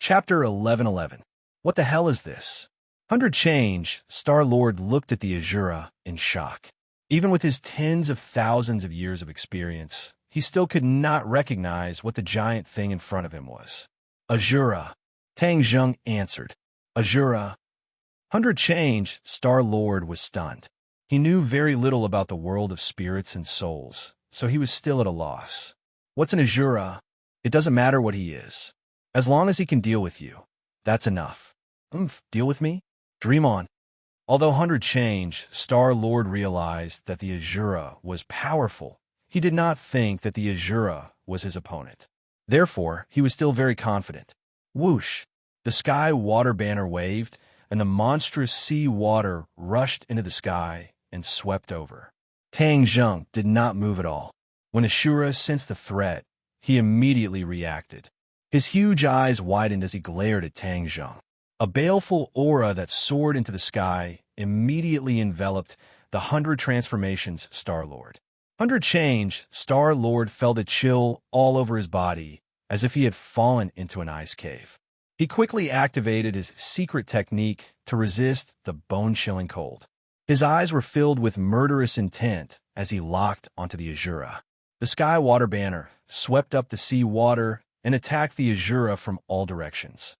Chapter 1111. What the hell is this? 100 Change, Star-Lord looked at the Azura in shock. Even with his tens of thousands of years of experience, he still could not recognize what the giant thing in front of him was. Azura, Tang Zheng answered. Azura. 100 Change, Star-Lord was stunned. He knew very little about the world of spirits and souls, so he was still at a loss. What's an Azura? It doesn't matter what he is. As long as he can deal with you, that's enough. Deal with me? Dream on. Although 100 Change, Star-Lord realized that the Azura was powerful, he did not think that the Azura was his opponent. Therefore, he was still very confident. Whoosh! The sky water banner waved, and the monstrous sea water rushed into the sky and swept over. Tang Zheng did not move at all. When Ashura sensed the threat, he immediately reacted. His huge eyes widened as he glared at Tang Zheng. A baleful aura that soared into the sky immediately enveloped the 100 Transformations Star-Lord. 100 Change, Star-Lord felt a chill all over his body, as if he had fallen into an ice cave. He quickly activated his secret technique to resist the bone-chilling cold. His eyes were filled with murderous intent as he locked onto the Azura. The sky water banner swept up the sea water and attacked the Azura from all directions.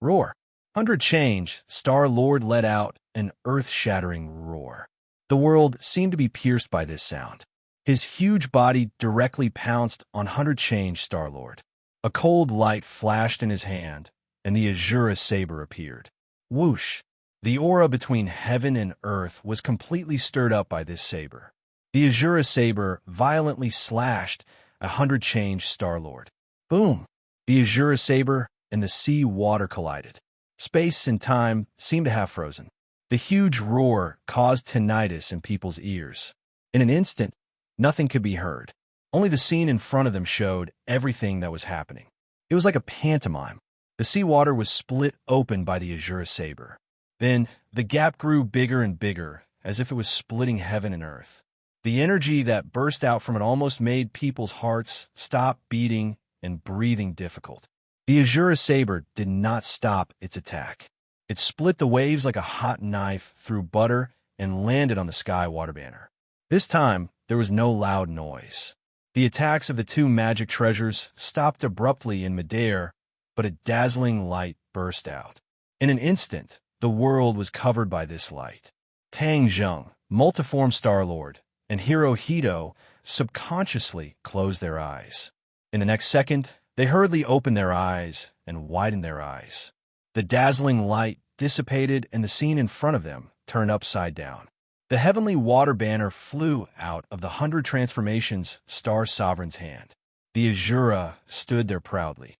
Roar! 100 Change, Star-Lord let out an earth-shattering roar. The world seemed to be pierced by this sound. His huge body directly pounced on 100 Change, Star-Lord. A cold light flashed in his hand, and the Azura saber appeared. Whoosh! The aura between heaven and earth was completely stirred up by this saber. The Azura saber violently slashed 100 Change, Star-Lord. Boom! The Azura saber and the sea water collided. Space and time seemed to have frozen. The huge roar caused tinnitus in people's ears. In an instant, nothing could be heard. Only the scene in front of them showed everything that was happening. It was like a pantomime. The sea water was split open by the Azura saber. Then, the gap grew bigger and bigger, as if it was splitting heaven and earth. The energy that burst out from it almost made people's hearts stop beating and breathing difficult. The Azura saber did not stop its attack. It split the waves like a hot knife through butter and landed on the sky water banner. This time, there was no loud noise. The attacks of the two magic treasures stopped abruptly in midair, but a dazzling light burst out. In an instant, the world was covered by this light. Tang Zheng, multiform Star-Lord, and Hirohito subconsciously closed their eyes. In the next second, they hurriedly opened their eyes and widened their eyes. The dazzling light dissipated and the scene in front of them turned upside down. The heavenly water banner flew out of the 100 Transformations Star Sovereign's hand. The Azura stood there proudly.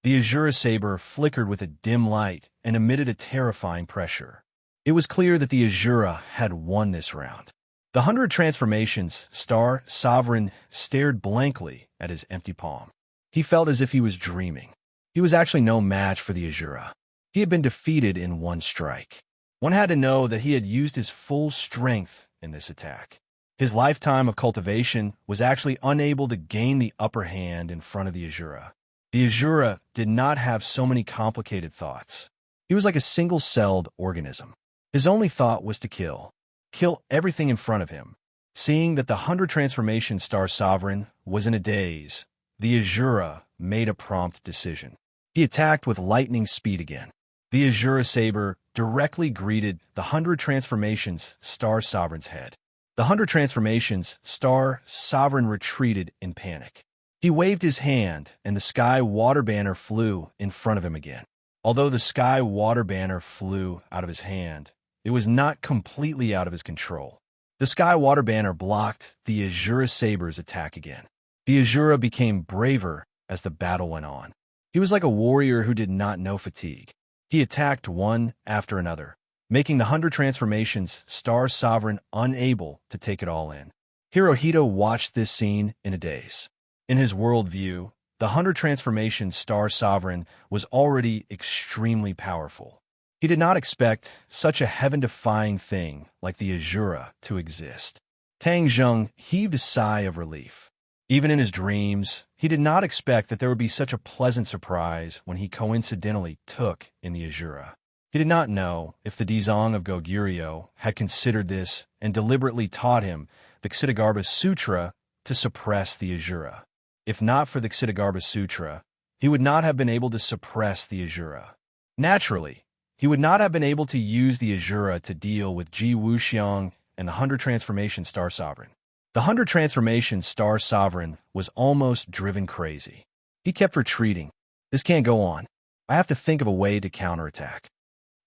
The Azura saber flickered with a dim light and emitted a terrifying pressure. It was clear that the Azura had won this round. The 100 Transformations Star Sovereign stared blankly at his empty palm. He felt as if he was dreaming. He was actually no match for the Azura. He had been defeated in one strike. One had to know that he had used his full strength in this attack. His lifetime of cultivation was actually unable to gain the upper hand in front of the Azura. The Azura did not have so many complicated thoughts. He was like a single-celled organism. His only thought was to kill. Kill everything in front of him. Seeing that the 100 Transformation Star Sovereign was in a daze, the Azura made a prompt decision. He attacked with lightning speed again. The Azura saber directly greeted the 100 Transformations Star Sovereign's head. The 100 Transformations Star Sovereign retreated in panic. He waved his hand, and the sky water banner flew in front of him again. Although the sky water banner flew out of his hand, it was not completely out of his control. The sky water banner blocked the Azura saber's attack again. The Azura became braver as the battle went on. He was like a warrior who did not know fatigue. He attacked one after another, making the 100 Transformations Star Sovereign unable to take it all in. Hirohito watched this scene in a daze. In his worldview, the 100 Transformations Star Sovereign was already extremely powerful. He did not expect such a heaven-defying thing like the Azura to exist. Tang Zheng heaved a sigh of relief. Even in his dreams, He did not expect that there would be such a pleasant surprise when he coincidentally took in the Azura. He did not know if the Dizong of Goguryeo had considered this and deliberately taught him the Ksitigarbha Sutra to suppress the Azura. If not for the Ksitigarbha Sutra, he would not have been able to suppress the Azura. Naturally, he would not have been able to use the Azura to deal with Ji Wuxiang and the 100 Transformation Star Sovereign. The 100 Transformation Star Sovereign was almost driven crazy. He kept retreating. This can't go on. I have to think of a way to counterattack.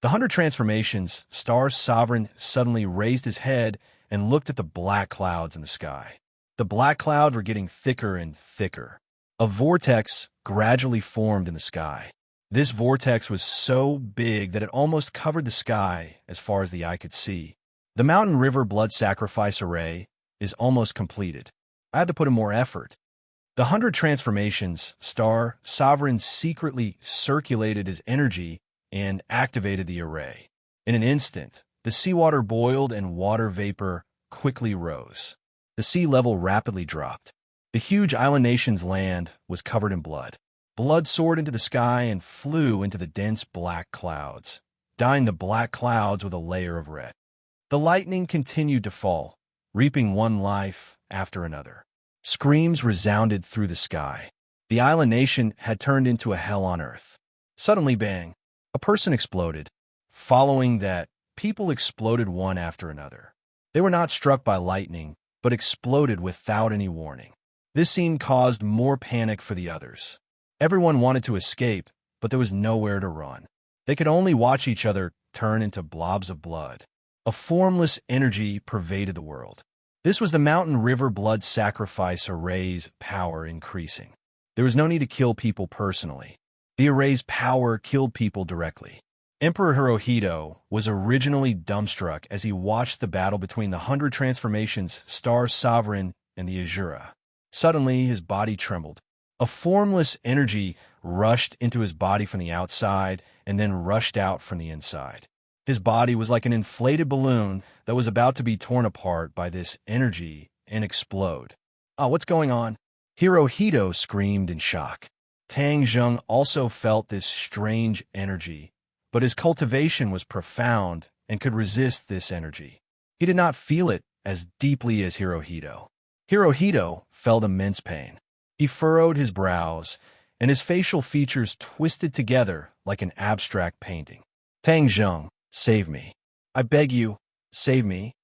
The 100 Transformations Star Sovereign suddenly raised his head and looked at the black clouds in the sky. The black clouds were getting thicker and thicker. A vortex gradually formed in the sky. This vortex was so big that it almost covered the sky as far as the eye could see. The Mountain River Blood Sacrifice Array is almost completed. I had to put in more effort. The 100 Transformations Star Sovereign secretly circulated his energy and activated the array. In an instant, the seawater boiled and water vapor quickly rose. The sea level rapidly dropped. The huge island nation's land was covered in blood. Blood soared into the sky and flew into the dense black clouds, dyeing the black clouds with a layer of red. The lightning continued to fall, reaping one life after another. Screams resounded through the sky. The island nation had turned into a hell on earth. Suddenly, bang, a person exploded. Following that, people exploded one after another. They were not struck by lightning, but exploded without any warning. This scene caused more panic for the others. Everyone wanted to escape, but there was nowhere to run. They could only watch each other turn into blobs of blood. A formless energy pervaded the world. This was the Mountain River Blood Sacrifice Array's power increasing. There was no need to kill people personally. The array's power killed people directly. Emperor Hirohito was originally dumbstruck as he watched the battle between the 100 Transformations Star Sovereign and the Azura. Suddenly, his body trembled. A formless energy rushed into his body from the outside and then rushed out from the inside. His body was like an inflated balloon that was about to be torn apart by this energy and explode. "Oh, what's going on?" Hirohito screamed in shock. Tang Zheng also felt this strange energy, but his cultivation was profound and could resist this energy. He did not feel it as deeply as Hirohito. Hirohito felt immense pain. He furrowed his brows, and his facial features twisted together like an abstract painting. "Tang Zheng, save me. I beg you, save me."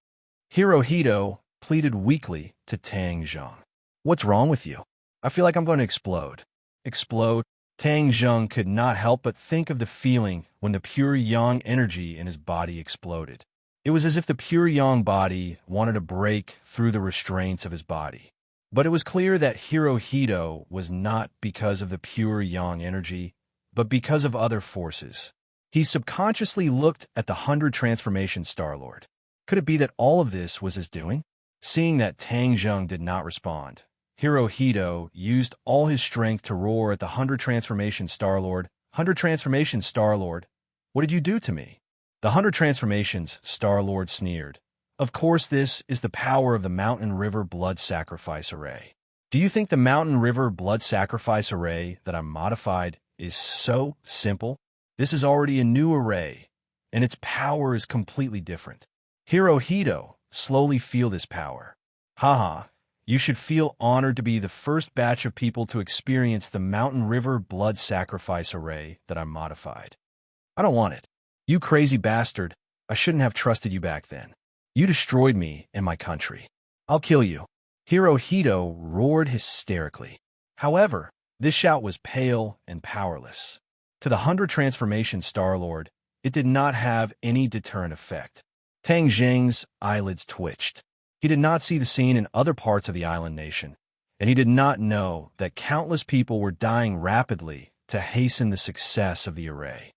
Hirohito pleaded weakly to Tang Zheng. "What's wrong with you? I feel like I'm going to explode." Explode? Tang Zheng could not help but think of the feeling when the pure yang energy in his body exploded. It was as if the pure yang body wanted to break through the restraints of his body. But it was clear that Hirohito was not because of the pure yang energy, but because of other forces. He subconsciously looked at the 100 Transformation Star-Lord. Could it be that all of this was his doing? Seeing that Tang Zheng did not respond, Hirohito used all his strength to roar at the 100 Transformation Star-Lord. "100 Transformation Star-Lord, what did you do to me?" The 100 Transformations Star-Lord sneered. "Of course, this is the power of the Mountain River Blood Sacrifice Array. Do you think the Mountain River Blood Sacrifice Array that I modified is so simple? This is already a new array, and its power is completely different. Hirohito, slowly feel this power. Haha, you should feel honored to be the first batch of people to experience the Mountain River Blood Sacrifice Array that I modified. I don't want it. You crazy bastard, I shouldn't have trusted you back then. You destroyed me and my country. I'll kill you." Hirohito roared hysterically. However, this shout was pale and powerless. To the 100 Transformation Star-Lord, it did not have any deterrent effect. Tang Zheng's eyelids twitched. He did not see the scene in other parts of the island nation, and he did not know that countless people were dying rapidly to hasten the success of the array.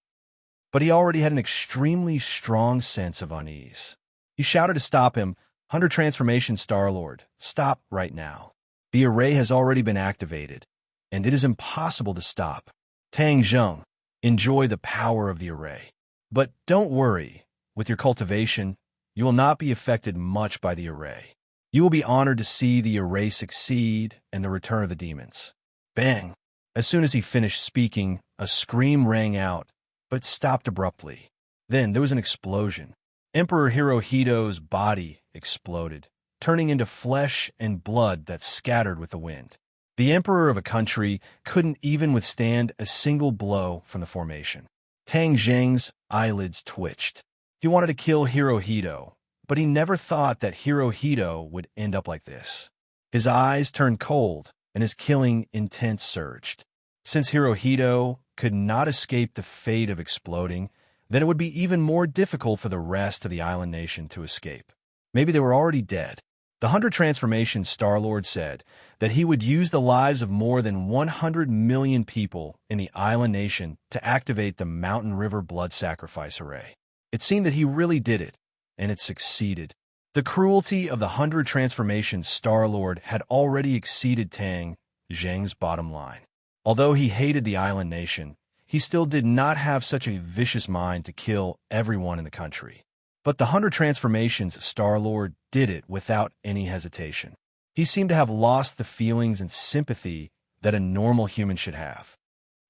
But he already had an extremely strong sense of unease. He shouted to stop him, "100 Transformation Star-Lord, stop right now. The array has already been activated, and it is impossible to stop. Tang Zheng, enjoy the power of the array. But don't worry, with your cultivation, you will not be affected much by the array. You will be honored to see the array succeed and the return of the demons." Bang! As soon as he finished speaking, a scream rang out, but stopped abruptly. Then there was an explosion. Emperor Hirohito's body exploded, turning into flesh and blood that scattered with the wind. The emperor of a country couldn't even withstand a single blow from the formation. Tang Zheng's eyelids twitched. He wanted to kill Hirohito, but he never thought that Hirohito would end up like this. His eyes turned cold, and his killing intent surged. Since Hirohito could not escape the fate of exploding, then it would be even more difficult for the rest of the island nation to escape. Maybe they were already dead. The 100 Transformations Star-Lord said that he would use the lives of more than 100 million people in the island nation to activate the Mountain River Blood Sacrifice Array. It seemed that he really did it, and it succeeded. The cruelty of the 100 Transformations Star-Lord had already exceeded Tang Zheng's bottom line. Although he hated the island nation, he still did not have such a vicious mind to kill everyone in the country. But the 100 Transformations Star-Lord did it without any hesitation. He seemed to have lost the feelings and sympathy that a normal human should have.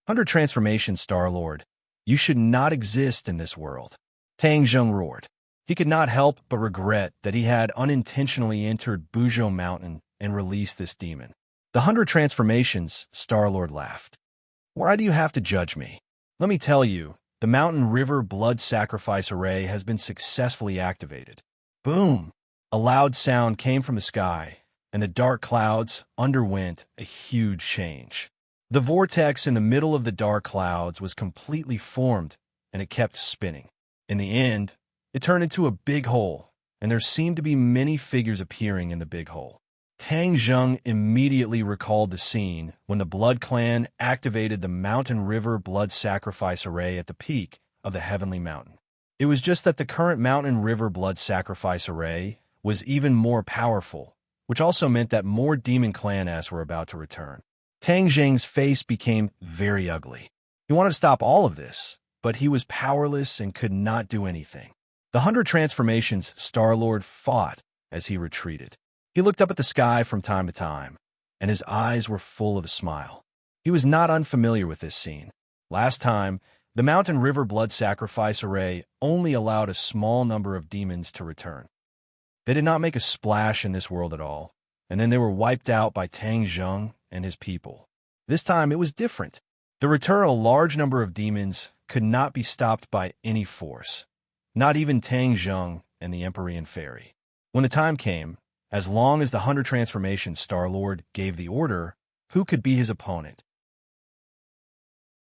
100 Transformations Star-Lord, you should not exist in this world. Tang Zheng roared. He could not help but regret that he had unintentionally entered Buzhou Mountain and released this demon. The 100 Transformations Star-Lord laughed. Why do you have to judge me? Let me tell you, the Mountain River Blood Sacrifice Array has been successfully activated. Boom! A loud sound came from the sky, and the dark clouds underwent a huge change. The vortex in the middle of the dark clouds was completely formed, and it kept spinning. In the end, it turned into a big hole, and there seemed to be many figures appearing in the big hole. Tang Zheng immediately recalled the scene when the Blood Clan activated the Mountain River Blood Sacrifice Array at the peak of the Heavenly Mountain. It was just that the current Mountain River Blood Sacrifice Array was even more powerful, which also meant that more demon clan-s were about to return. Tang Zheng's face became very ugly. He wanted to stop all of this, but he was powerless and could not do anything. The 100 Transformations Star-Lord fought as he retreated. He looked up at the sky from time to time, and his eyes were full of a smile. He was not unfamiliar with this scene. Last time, the Mountain River Blood Sacrifice Array only allowed a small number of demons to return. They did not make a splash in this world at all, and then they were wiped out by Tang Zheng and his people. This time it was different. The return of a large number of demons could not be stopped by any force, not even Tang Zheng and the Empyrean Fairy. When the time came, as long as the 100 Transformations Star-Lord gave the order, who could be his opponent?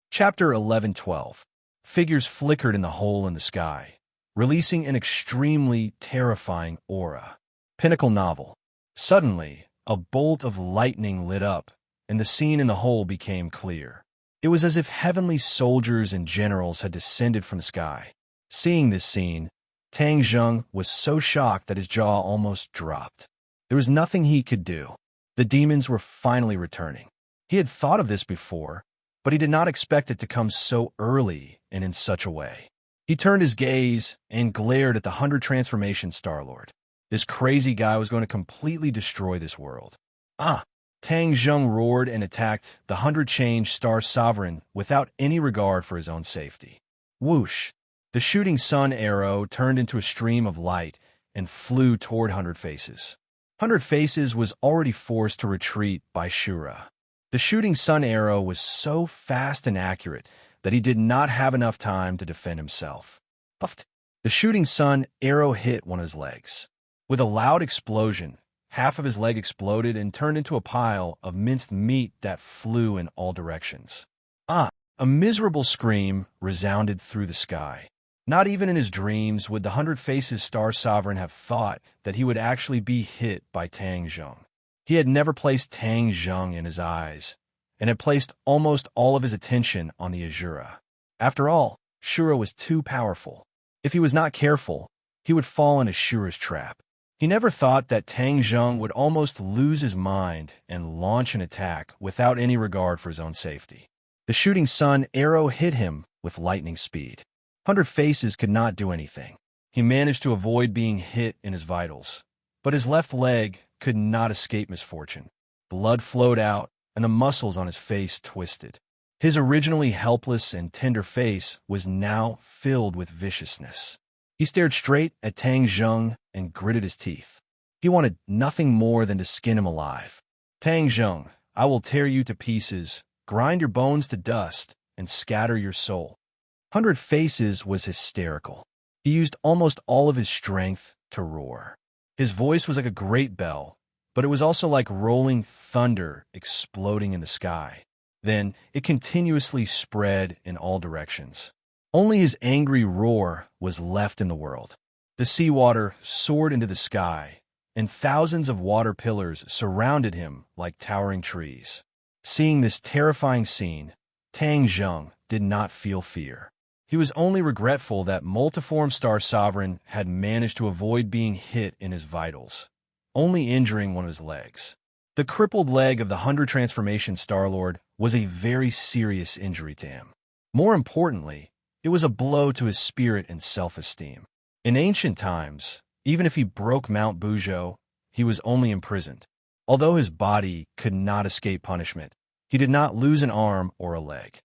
Chapter 11-12. Figures flickered in the hole in the sky, releasing an extremely terrifying aura. Pinnacle novel. Suddenly, a bolt of lightning lit up, and the scene in the hole became clear. It was as if heavenly soldiers and generals had descended from the sky. Seeing this scene, Tang Zheng was so shocked that his jaw almost dropped. There was nothing he could do. The demons were finally returning. He had thought of this before, but he did not expect it to come so early and in such a way. He turned his gaze and glared at the 100 Transformations Star-Lord. This crazy guy was going to completely destroy this world. Tang Zheng roared and attacked the 100 Change Star Sovereign without any regard for his own safety. Whoosh! The shooting sun arrow turned into a stream of light and flew toward 100 Faces. 100 Faces was already forced to retreat by Shura. The shooting sun arrow was so fast and accurate that he did not have enough time to defend himself. Puffed! The shooting sun arrow hit one of his legs. With a loud explosion, half of his leg exploded and turned into a pile of minced meat that flew in all directions. A miserable scream resounded through the sky. Not even in his dreams would the 100 Faces Star Sovereign have thought that he would actually be hit by Tang Zheng. He had never placed Tang Zheng in his eyes, and had placed almost all of his attention on the Azura. After all, Shura was too powerful. If he was not careful, he would fall into Shura's trap. He never thought that Tang Zheng would almost lose his mind and launch an attack without any regard for his own safety. The shooting sun arrow hit him with lightning speed. 100 Faces could not do anything. He managed to avoid being hit in his vitals, but his left leg could not escape misfortune. Blood flowed out, and the muscles on his face twisted. His originally helpless and tender face was now filled with viciousness. He stared straight at Tang Zheng and gritted his teeth. He wanted nothing more than to skin him alive. Tang Zheng, I will tear you to pieces, grind your bones to dust, and scatter your soul. 100 Faces was hysterical. He used almost all of his strength to roar. His voice was like a great bell, but it was also like rolling thunder exploding in the sky. Then it continuously spread in all directions. Only his angry roar was left in the world. The seawater soared into the sky, and thousands of water pillars surrounded him like towering trees. Seeing this terrifying scene, Tang Zheng did not feel fear. He was only regretful that Multiform Star Sovereign had managed to avoid being hit in his vitals, only injuring one of his legs. The crippled leg of the 100 Transformation Star-Lord was a very serious injury to him. More importantly, it was a blow to his spirit and self-esteem. In ancient times, even if he broke Mount Buzhou, he was only imprisoned. Although his body could not escape punishment, he did not lose an arm or a leg.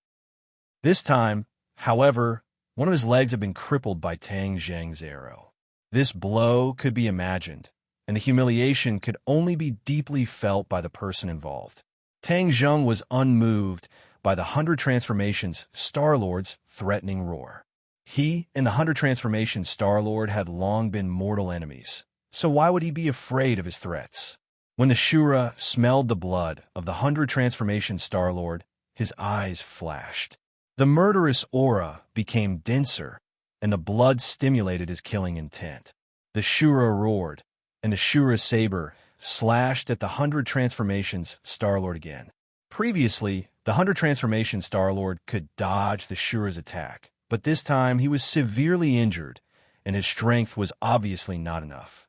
This time, however, one of his legs had been crippled by Tang Zheng's arrow. This blow could be imagined, and the humiliation could only be deeply felt by the person involved. Tang Zheng was unmoved by the 100 Transformations Star-Lord's threatening roar. He and the 100 Transformations Star-Lord had long been mortal enemies, so why would he be afraid of his threats? When the Shura smelled the blood of the 100 Transformations Star-Lord, his eyes flashed. The murderous aura became denser, and the blood stimulated his killing intent. The Shura roared, and the Shura saber slashed at the 100 Transformations Star-Lord again. Previously, the 100 Transformations Star-Lord could dodge the Shura's attack, but this time he was severely injured, and his strength was obviously not enough.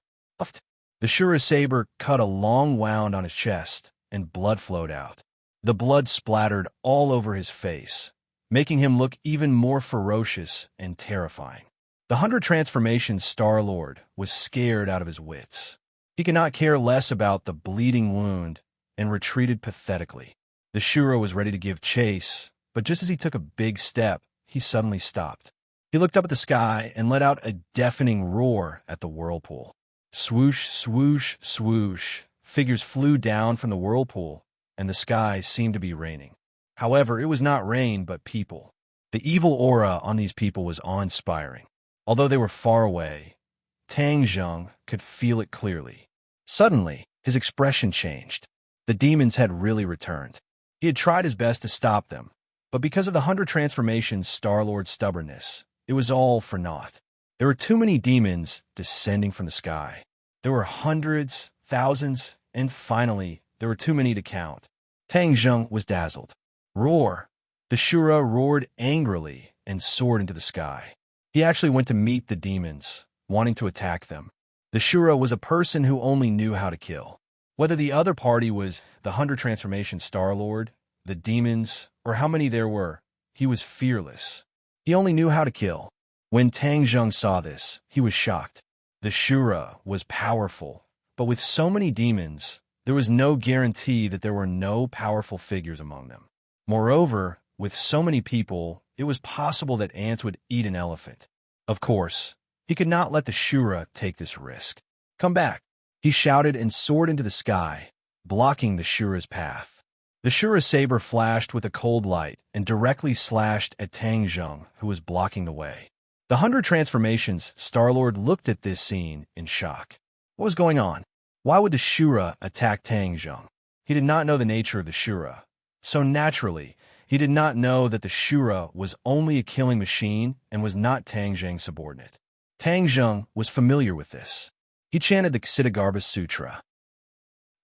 The Shura saber cut a long wound on his chest, and blood flowed out. The blood splattered all over his face, making him look even more ferocious and terrifying. The 100 Transformations Star-Lord was scared out of his wits. He could not care less about the bleeding wound and retreated pathetically. The Shura was ready to give chase, but just as he took a big step, he suddenly stopped. He looked up at the sky and let out a deafening roar at the whirlpool. Swoosh, swoosh, swoosh. Figures flew down from the whirlpool, and the sky seemed to be raining. However, it was not rain, but people. The evil aura on these people was awe-inspiring. Although they were far away, Tang Zheng could feel it clearly. Suddenly, his expression changed. The demons had really returned. He had tried his best to stop them, but because of the 100 Transformations Star-Lord's stubbornness, it was all for naught. There were too many demons descending from the sky. There were hundreds, thousands, and finally, there were too many to count. Tang Zheng was dazzled. Roar! The Shura roared angrily and soared into the sky. He actually went to meet the demons, wanting to attack them. The Shura was a person who only knew how to kill. Whether the other party was the 100 Transformation Star-Lord, the demons, or how many there were, he was fearless. He only knew how to kill. When Tang Zheng saw this, he was shocked. The Shura was powerful, but with so many demons, there was no guarantee that there were no powerful figures among them. Moreover, with so many people, it was possible that ants would eat an elephant. Of course, he could not let the Shura take this risk. Come back, he shouted and soared into the sky, blocking the Shura's path. The Shura saber flashed with a cold light and directly slashed at Tang Zheng, who was blocking the way. The 100 Transformations Star-Lord looked at this scene in shock. What was going on? Why would the Shura attack Tang Zheng? He did not know the nature of the Shura. So naturally, he did not know that the Shura was only a killing machine and was not Tang Zheng's subordinate. Tang Zheng was familiar with this. He chanted the Ksitigarbha Sutra.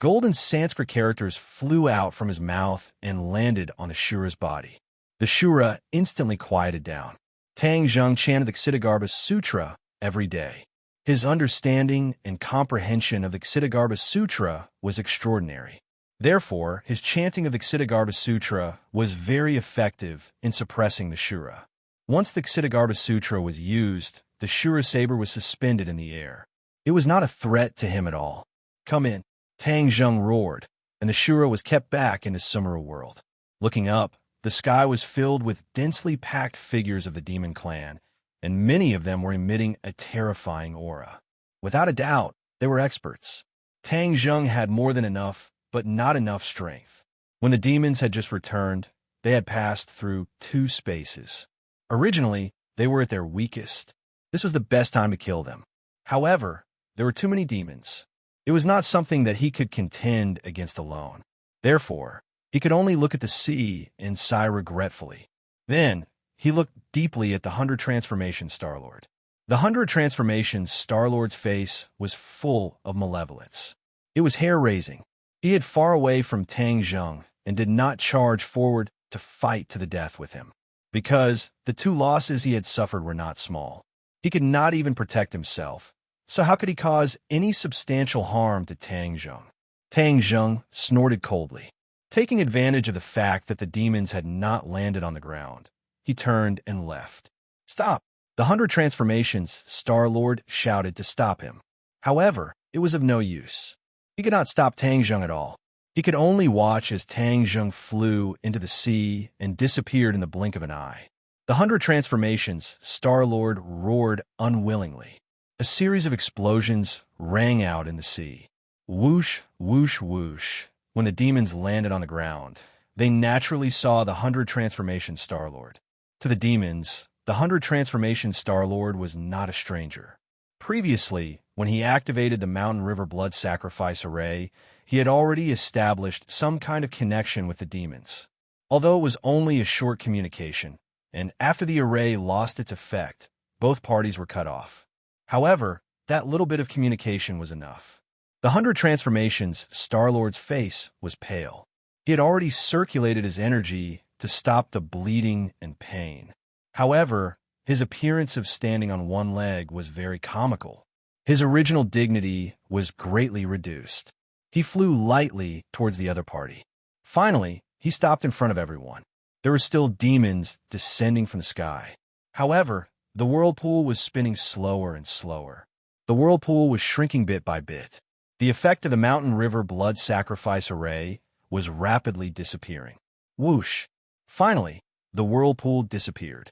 Golden Sanskrit characters flew out from his mouth and landed on the Shura's body. The Shura instantly quieted down. Tang Zheng chanted the Ksitigarbha Sutra every day. His understanding and comprehension of the Ksitigarbha Sutra was extraordinary. Therefore, his chanting of the Ksitigarbha Sutra was very effective in suppressing the Shura. Once the Ksitigarbha Sutra was used, the Shura saber was suspended in the air. It was not a threat to him at all. Come in, Tang Zheng roared. and the Shura was kept back in his Sumera world. Looking up, the sky was filled with densely packed figures of the demon clan, and many of them were emitting a terrifying aura. Without a doubt, they were experts. Tang Zheng had more than enough, but not enough strength. When the demons had just returned, they had passed through 2 spaces. Originally, they were at their weakest. This was the best time to kill them. However, there were too many demons. It was not something that he could contend against alone. Therefore, he could only look at the sea and sigh regretfully. Then, he looked deeply at the 100 Transformation Star-Lord. The 100 Transformations Star-Lord's face was full of malevolence. It was hair-raising. He hid far away from Tang Zheng and did not charge forward to fight to the death with him, because the 2 losses he had suffered were not small. He could not even protect himself, so how could he cause any substantial harm to Tang Zheng? Tang Zheng snorted coldly. Taking advantage of the fact that the demons had not landed on the ground, he turned and left. "Stop!" The 100 Transformations Star-Lord shouted to stop him. However, it was of no use. He could not stop Tang Zheng at all. He could only watch as Tang Zheng flew into the sea and disappeared in the blink of an eye. The 100 Transformations Star-Lord roared unwillingly. A series of explosions rang out in the sea. Whoosh, whoosh, whoosh. When the demons landed on the ground, they naturally saw the 100 Transformation Star-Lord. To the demons, the 100 Transformation Star-Lord was not a stranger. Previously, when he activated the Mountain River Blood Sacrifice Array, he had already established some kind of connection with the demons. Although it was only a short communication, and after the array lost its effect, both parties were cut off. However, that little bit of communication was enough. The 100 Transformations Star-Lord's face was pale. He had already circulated his energy to stop the bleeding and pain. However, his appearance of standing on one leg was very comical. His original dignity was greatly reduced. He flew lightly towards the other party. Finally, he stopped in front of everyone. There were still demons descending from the sky. However, the whirlpool was spinning slower and slower. The whirlpool was shrinking bit by bit. The effect of the Mountain River Blood Sacrifice Array was rapidly disappearing. Whoosh! Finally, the whirlpool disappeared.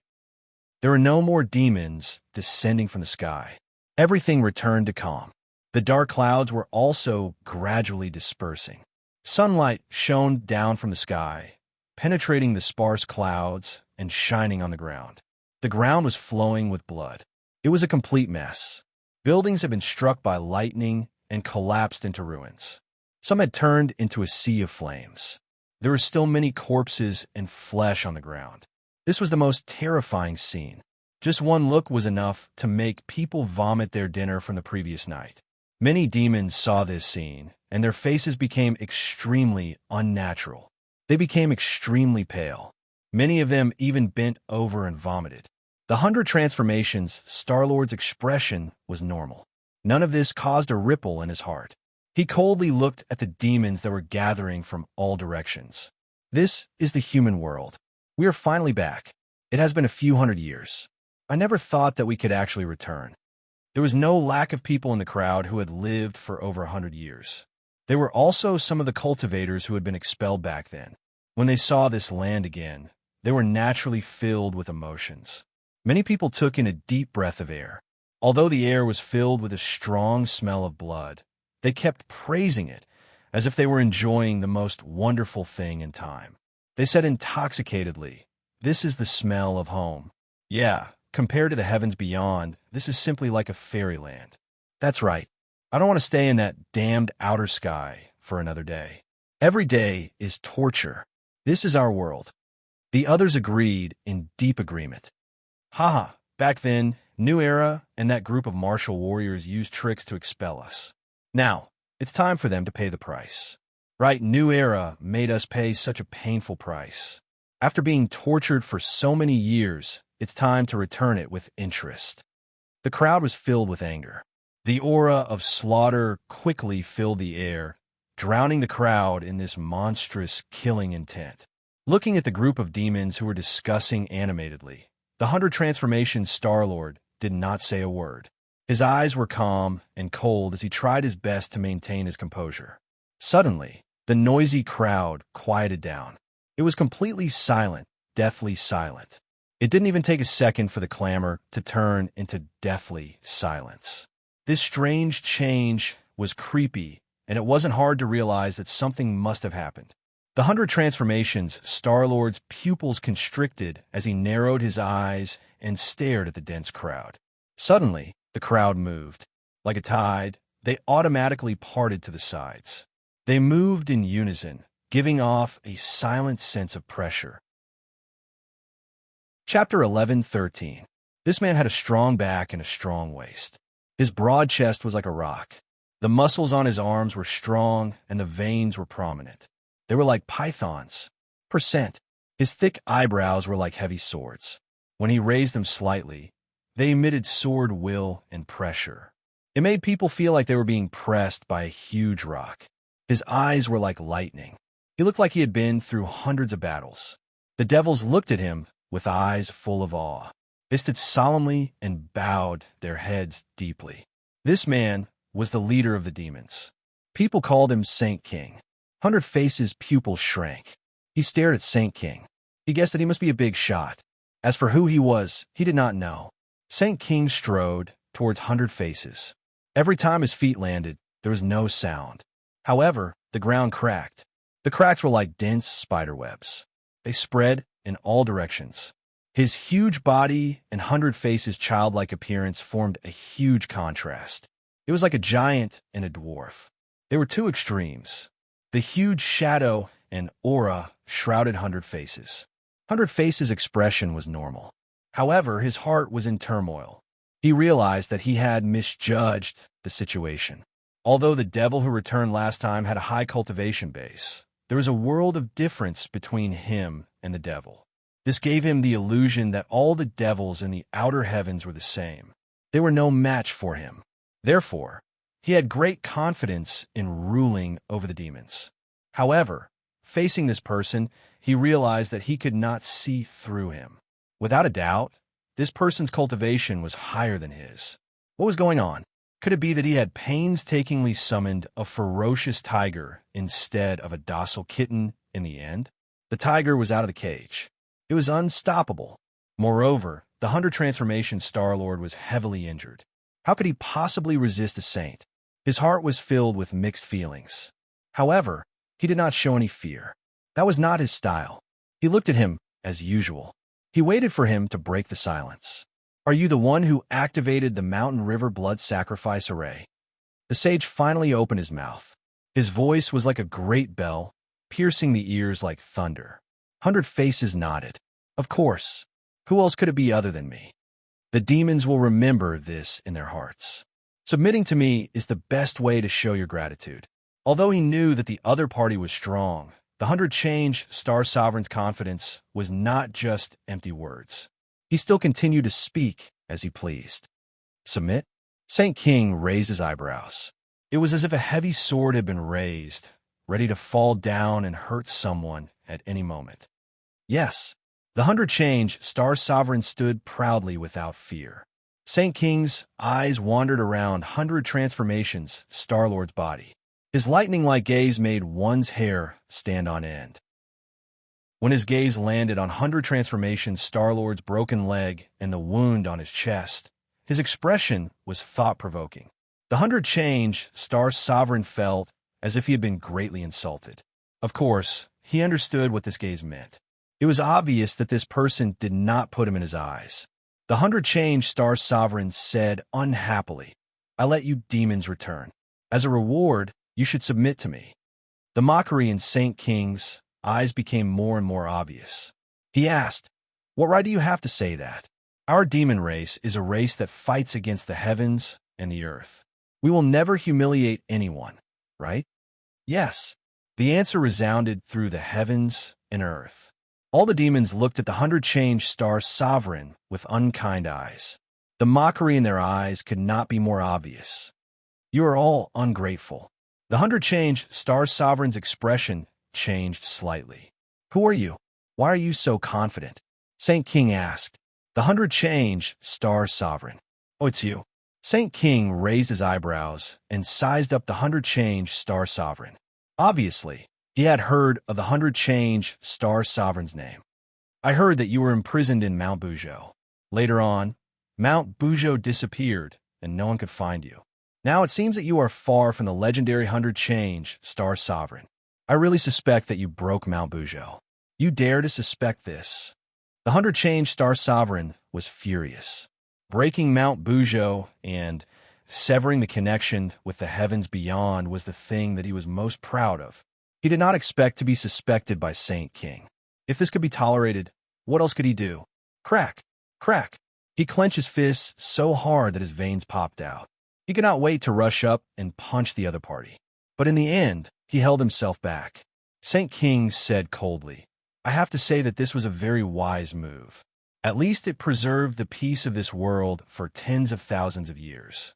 There were no more demons descending from the sky. Everything returned to calm. The dark clouds were also gradually dispersing. Sunlight shone down from the sky, penetrating the sparse clouds and shining on the ground. The ground was flowing with blood. It was a complete mess. Buildings had been struck by lightning and collapsed into ruins. Some had turned into a sea of flames. There were still many corpses and flesh on the ground. This was the most terrifying scene. Just one look was enough to make people vomit their dinner from the previous night. Many demons saw this scene, and their faces became extremely unnatural. They became extremely pale. Many of them even bent over and vomited. The 100 Transformations Star-Lord's expression was normal. None of this caused a ripple in his heart. He coldly looked at the demons that were gathering from all directions. This is the human world. We are finally back. It has been a few hundred years. I never thought that we could actually return. There was no lack of people in the crowd who had lived for over 100 years. There were also some of the cultivators who had been expelled back then. When they saw this land again, they were naturally filled with emotions. Many people took in a deep breath of air. Although the air was filled with a strong smell of blood, they kept praising it as if they were enjoying the most wonderful thing in time. They said intoxicatedly, "This is the smell of home." Yeah, compared to the heavens beyond, this is simply like a fairyland. That's right. I don't want to stay in that damned outer sky for another day. Every day is torture. This is our world. The others agreed in deep agreement. Haha, back then, New Era and that group of martial warriors used tricks to expel us. Now, it's time for them to pay the price. Right, New Era made us pay such a painful price. After being tortured for so many years, it's time to return it with interest. The crowd was filled with anger. The aura of slaughter quickly filled the air, drowning the crowd in this monstrous killing intent. Looking at the group of demons who were discussing animatedly, the 100 Transformations Star-Lord did not say a word. His eyes were calm and cold as he tried his best to maintain his composure. Suddenly, The noisy crowd quieted down. It was completely silent, deathly silent. It didn't even take a second for the clamor to turn into deathly silence. This strange change was creepy, and it wasn't hard to realize that something must have happened. The 100 transformations, Star-Lord's pupils constricted as he narrowed his eyes and stared at the dense crowd. Suddenly, the crowd moved. Like a tide, they automatically parted to the sides. They moved in unison, giving off a silent sense of pressure. Chapter 11:13. This man had a strong back and a strong waist. His broad chest was like a rock. The muscles on his arms were strong, and the veins were prominent. They were like pythons. Percent. His thick eyebrows were like heavy swords. When he raised them slightly, they emitted sword will and pressure. It made people feel like they were being pressed by a huge rock. His eyes were like lightning. He looked like he had been through hundreds of battles. The devils looked at him with eyes full of awe. They stood solemnly and bowed their heads deeply. This man was the leader of the demons. People called him Saint King. 100 Faces' pupils shrank. He stared at Saint King. He guessed that he must be a big shot. As for who he was, he did not know. Saint King strode towards 100 Faces. Every time his feet landed, there was no sound. However, the ground cracked. The cracks were like dense spider webs. They spread in all directions. His huge body and 100 Faces' childlike appearance formed a huge contrast. It was like a giant and a dwarf. They were two extremes. The huge shadow and aura shrouded 100 Faces. 100 Faces' expression was normal. However, his heart was in turmoil. He realized that he had misjudged the situation. Although the devil who returned last time had a high cultivation base, there was a world of difference between him and the devil. This gave him the illusion that all the devils in the outer heavens were the same. They were no match for him. Therefore, he had great confidence in ruling over the demons. However, facing this person, he realized that he could not see through him. Without a doubt, this person's cultivation was higher than his. What was going on? Could it be that he had painstakingly summoned a ferocious tiger instead of a docile kitten in the end? The tiger was out of the cage. It was unstoppable. Moreover, the 100 transformation Star-Lord was heavily injured. How could he possibly resist a saint? His heart was filled with mixed feelings. However, he did not show any fear. That was not his style. He looked at him as usual. He waited for him to break the silence. Are you the one who activated the Mountain River blood sacrifice array? The sage finally opened his mouth. His voice was like a great bell, piercing the ears like thunder. 100 Faces nodded. Of course. Who else could it be other than me? The demons will remember this in their hearts. Submitting to me is the best way to show your gratitude. Although he knew that the other party was strong, the 100 Change Star Sovereign's confidence was not just empty words. He still continued to speak as he pleased. Submit? Saint King raised his eyebrows. It was as if a heavy sword had been raised, ready to fall down and hurt someone at any moment. Yes, the 100 Change Star Sovereign stood proudly without fear. Saint King's eyes wandered around 100 transformations Star-Lord's body. His lightning-like gaze made one's hair stand on end. When his gaze landed on 100 transformations Star-Lord's broken leg and the wound on his chest, his expression was thought-provoking. The 100 Change Star Sovereign felt as if he had been greatly insulted. Of course, he understood what this gaze meant. It was obvious that this person did not put him in his eyes. The 100 Change Star Sovereign said unhappily, I let you demons return. As a reward, you should submit to me. The mockery in Saint King's eyes became more and more obvious. He asked, what right do you have to say that? Our demon race is a race that fights against the heavens and the earth. We will never humiliate anyone, right? Yes. The answer resounded through the heavens and earth. All the demons looked at the 100 Change Star Sovereign with unkind eyes. The mockery in their eyes could not be more obvious. You are all ungrateful. The 100 Change Star Sovereign's expression changed slightly. Who are you? Why are you so confident? Saint King asked. The 100 Change Star Sovereign. Oh, it's you. Saint King raised his eyebrows and sized up the 100 Change Star Sovereign. Obviously, He had heard of the 100 Change Star Sovereign's name. I heard that you were imprisoned in Mount Bujo. Later on, Mount Bujo disappeared, and no one could find you. Now it seems that you are far from the legendary 100 Change Star Sovereign. I really suspect that you broke Mount Bujo. You dare to suspect this? The 100 Change Star Sovereign was furious. Breaking Mount Bujo and severing the connection with the heavens beyond was the thing that he was most proud of. He did not expect to be suspected by Saint King. If this could be tolerated, what else could he do? Crack! Crack! He clenched his fists so hard that his veins popped out. He could not wait to rush up and punch the other party. But in the end, he held himself back. Saint King said coldly, I have to say that this was a very wise move. At least it preserved the peace of this world for tens of thousands of years.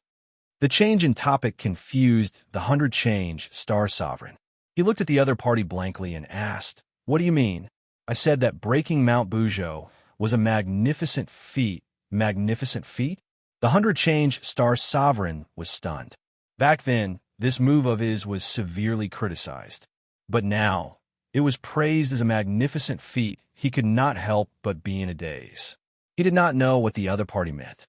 The change in topic confused the 100 Change Star Sovereign. He looked at the other party blankly and asked, What do you mean? I said that breaking Mount Bujo was a magnificent feat. Magnificent feat? The 100 Change Star Sovereign was stunned. Back then, this move of his was severely criticized. But now, it was praised as a magnificent feat. He could not help but be in a daze. He did not know what the other party meant.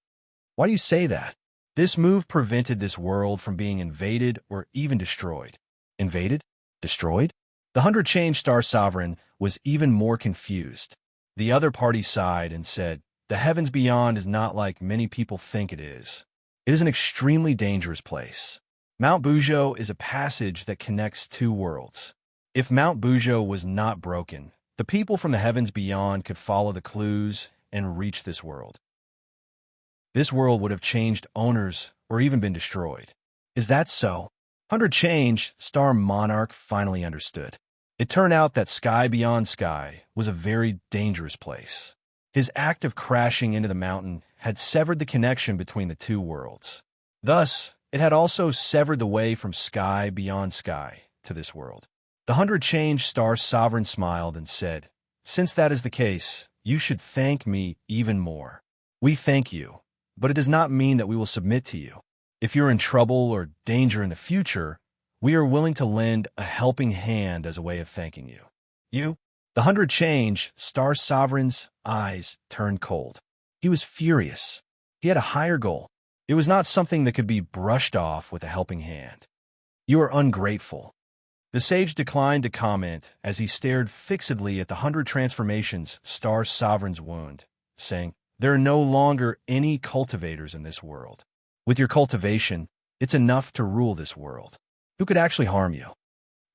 Why do you say that? This move prevented this world from being invaded or even destroyed. Invaded? Destroyed? The 100 Change Star Sovereign was even more confused. The other party sighed and said, The heavens beyond is not like many people think it is. It is an extremely dangerous place. Mount Bujo is a passage that connects two worlds. If Mount Bujo was not broken, the people from the heavens beyond could follow the clues and reach this world. This world would have changed owners or even been destroyed. Is that so? 100 Change Star Monarch finally understood. It turned out that Sky Beyond Sky was a very dangerous place. His act of crashing into the mountain had severed the connection between the two worlds. Thus, it had also severed the way from Sky Beyond Sky to this world. The 100 Change Star Sovereign smiled and said, Since that is the case, you should thank me even more. We thank you, but it does not mean that we will submit to you. If you're in trouble or danger in the future, we are willing to lend a helping hand as a way of thanking you. You? The 100 Change Star Sovereign's eyes turned cold. He was furious. He had a higher goal. It was not something that could be brushed off with a helping hand. You are ungrateful. The sage declined to comment as he stared fixedly at the 100 Transformations Star Sovereign's wound, saying, There are no longer any cultivators in this world. With your cultivation, it's enough to rule this world. Who could actually harm you?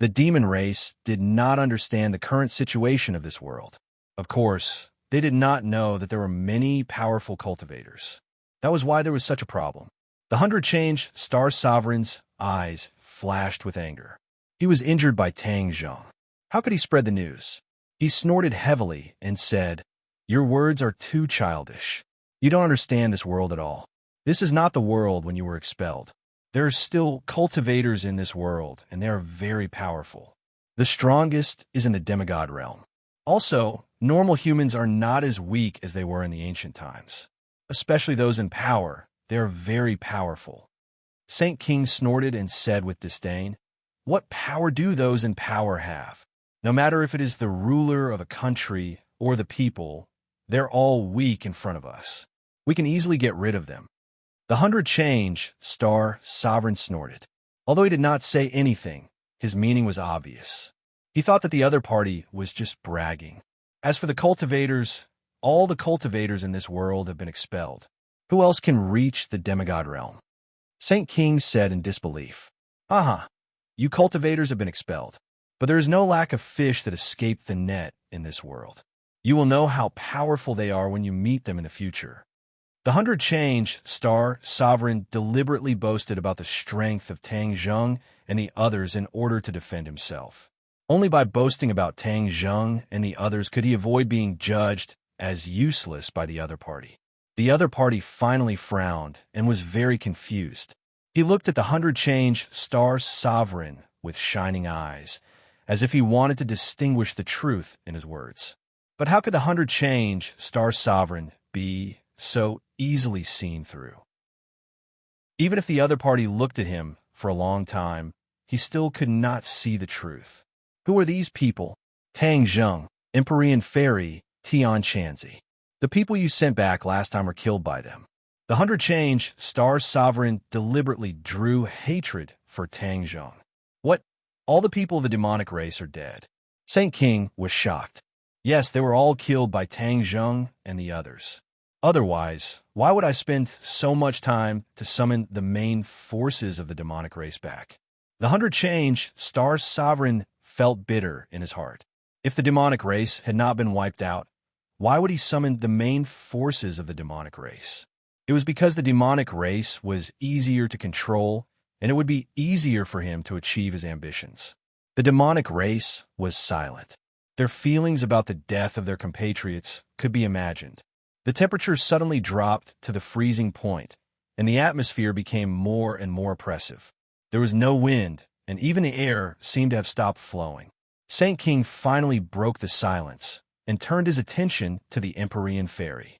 The demon race did not understand the current situation of this world. Of course, they did not know that there were many powerful cultivators. That was why there was such a problem. The 100 Change Star Sovereign's eyes flashed with anger. He was injured by Tang Zhong. How could he spread the news? He snorted heavily and said, Your words are too childish. You don't understand this world at all. This is not the world when you were expelled. There are still cultivators in this world, and they are very powerful. The strongest is in the demigod realm. Also, normal humans are not as weak as they were in the ancient times. Especially those in power, they are very powerful. Saint King snorted and said with disdain, What power do those in power have? No matter if it is the ruler of a country or the people, they're all weak in front of us. We can easily get rid of them. The 100 Change Star Sovereign snorted. Although he did not say anything, his meaning was obvious. He thought that the other party was just bragging. As for the cultivators, all the cultivators in this world have been expelled. Who else can reach the demigod realm? Saint King said in disbelief. Aha, you cultivators have been expelled. But there is no lack of fish that escape the net in this world. You will know how powerful they are when you meet them in the future. The 100 Change Star Sovereign deliberately boasted about the strength of Tang Zheng and the others in order to defend himself. Only by boasting about Tang Zheng and the others could he avoid being judged as useless by the other party. The other party finally frowned and was very confused. He looked at the 100 Change Star Sovereign with shining eyes, as if he wanted to distinguish the truth in his words. But how could the 100 Change Star Sovereign be so easily seen through? Even if the other party looked at him for a long time, he still could not see the truth. Who are these people? Tang Zheng, Empyrean Fairy, Tian Chanzi. The people you sent back last time were killed by them. The 100 Change, Star Sovereign, deliberately drew hatred for Tang Zheng. What? All the people of the demonic race are dead. Saint King was shocked. Yes, they were all killed by Tang Zheng and the others. Otherwise, why would I spend so much time to summon the main forces of the demonic race back? The 100 Change, Star Sovereign, felt bitter in his heart. If the demonic race had not been wiped out, why would he summon the main forces of the demonic race? It was because the demonic race was easier to control, and it would be easier for him to achieve his ambitions. The demonic race was silent. Their feelings about the death of their compatriots could be imagined. The temperature suddenly dropped to the freezing point, and the atmosphere became more and more oppressive. There was no wind, and even the air seemed to have stopped flowing. Saint King finally broke the silence and turned his attention to the Empyrean Fairy.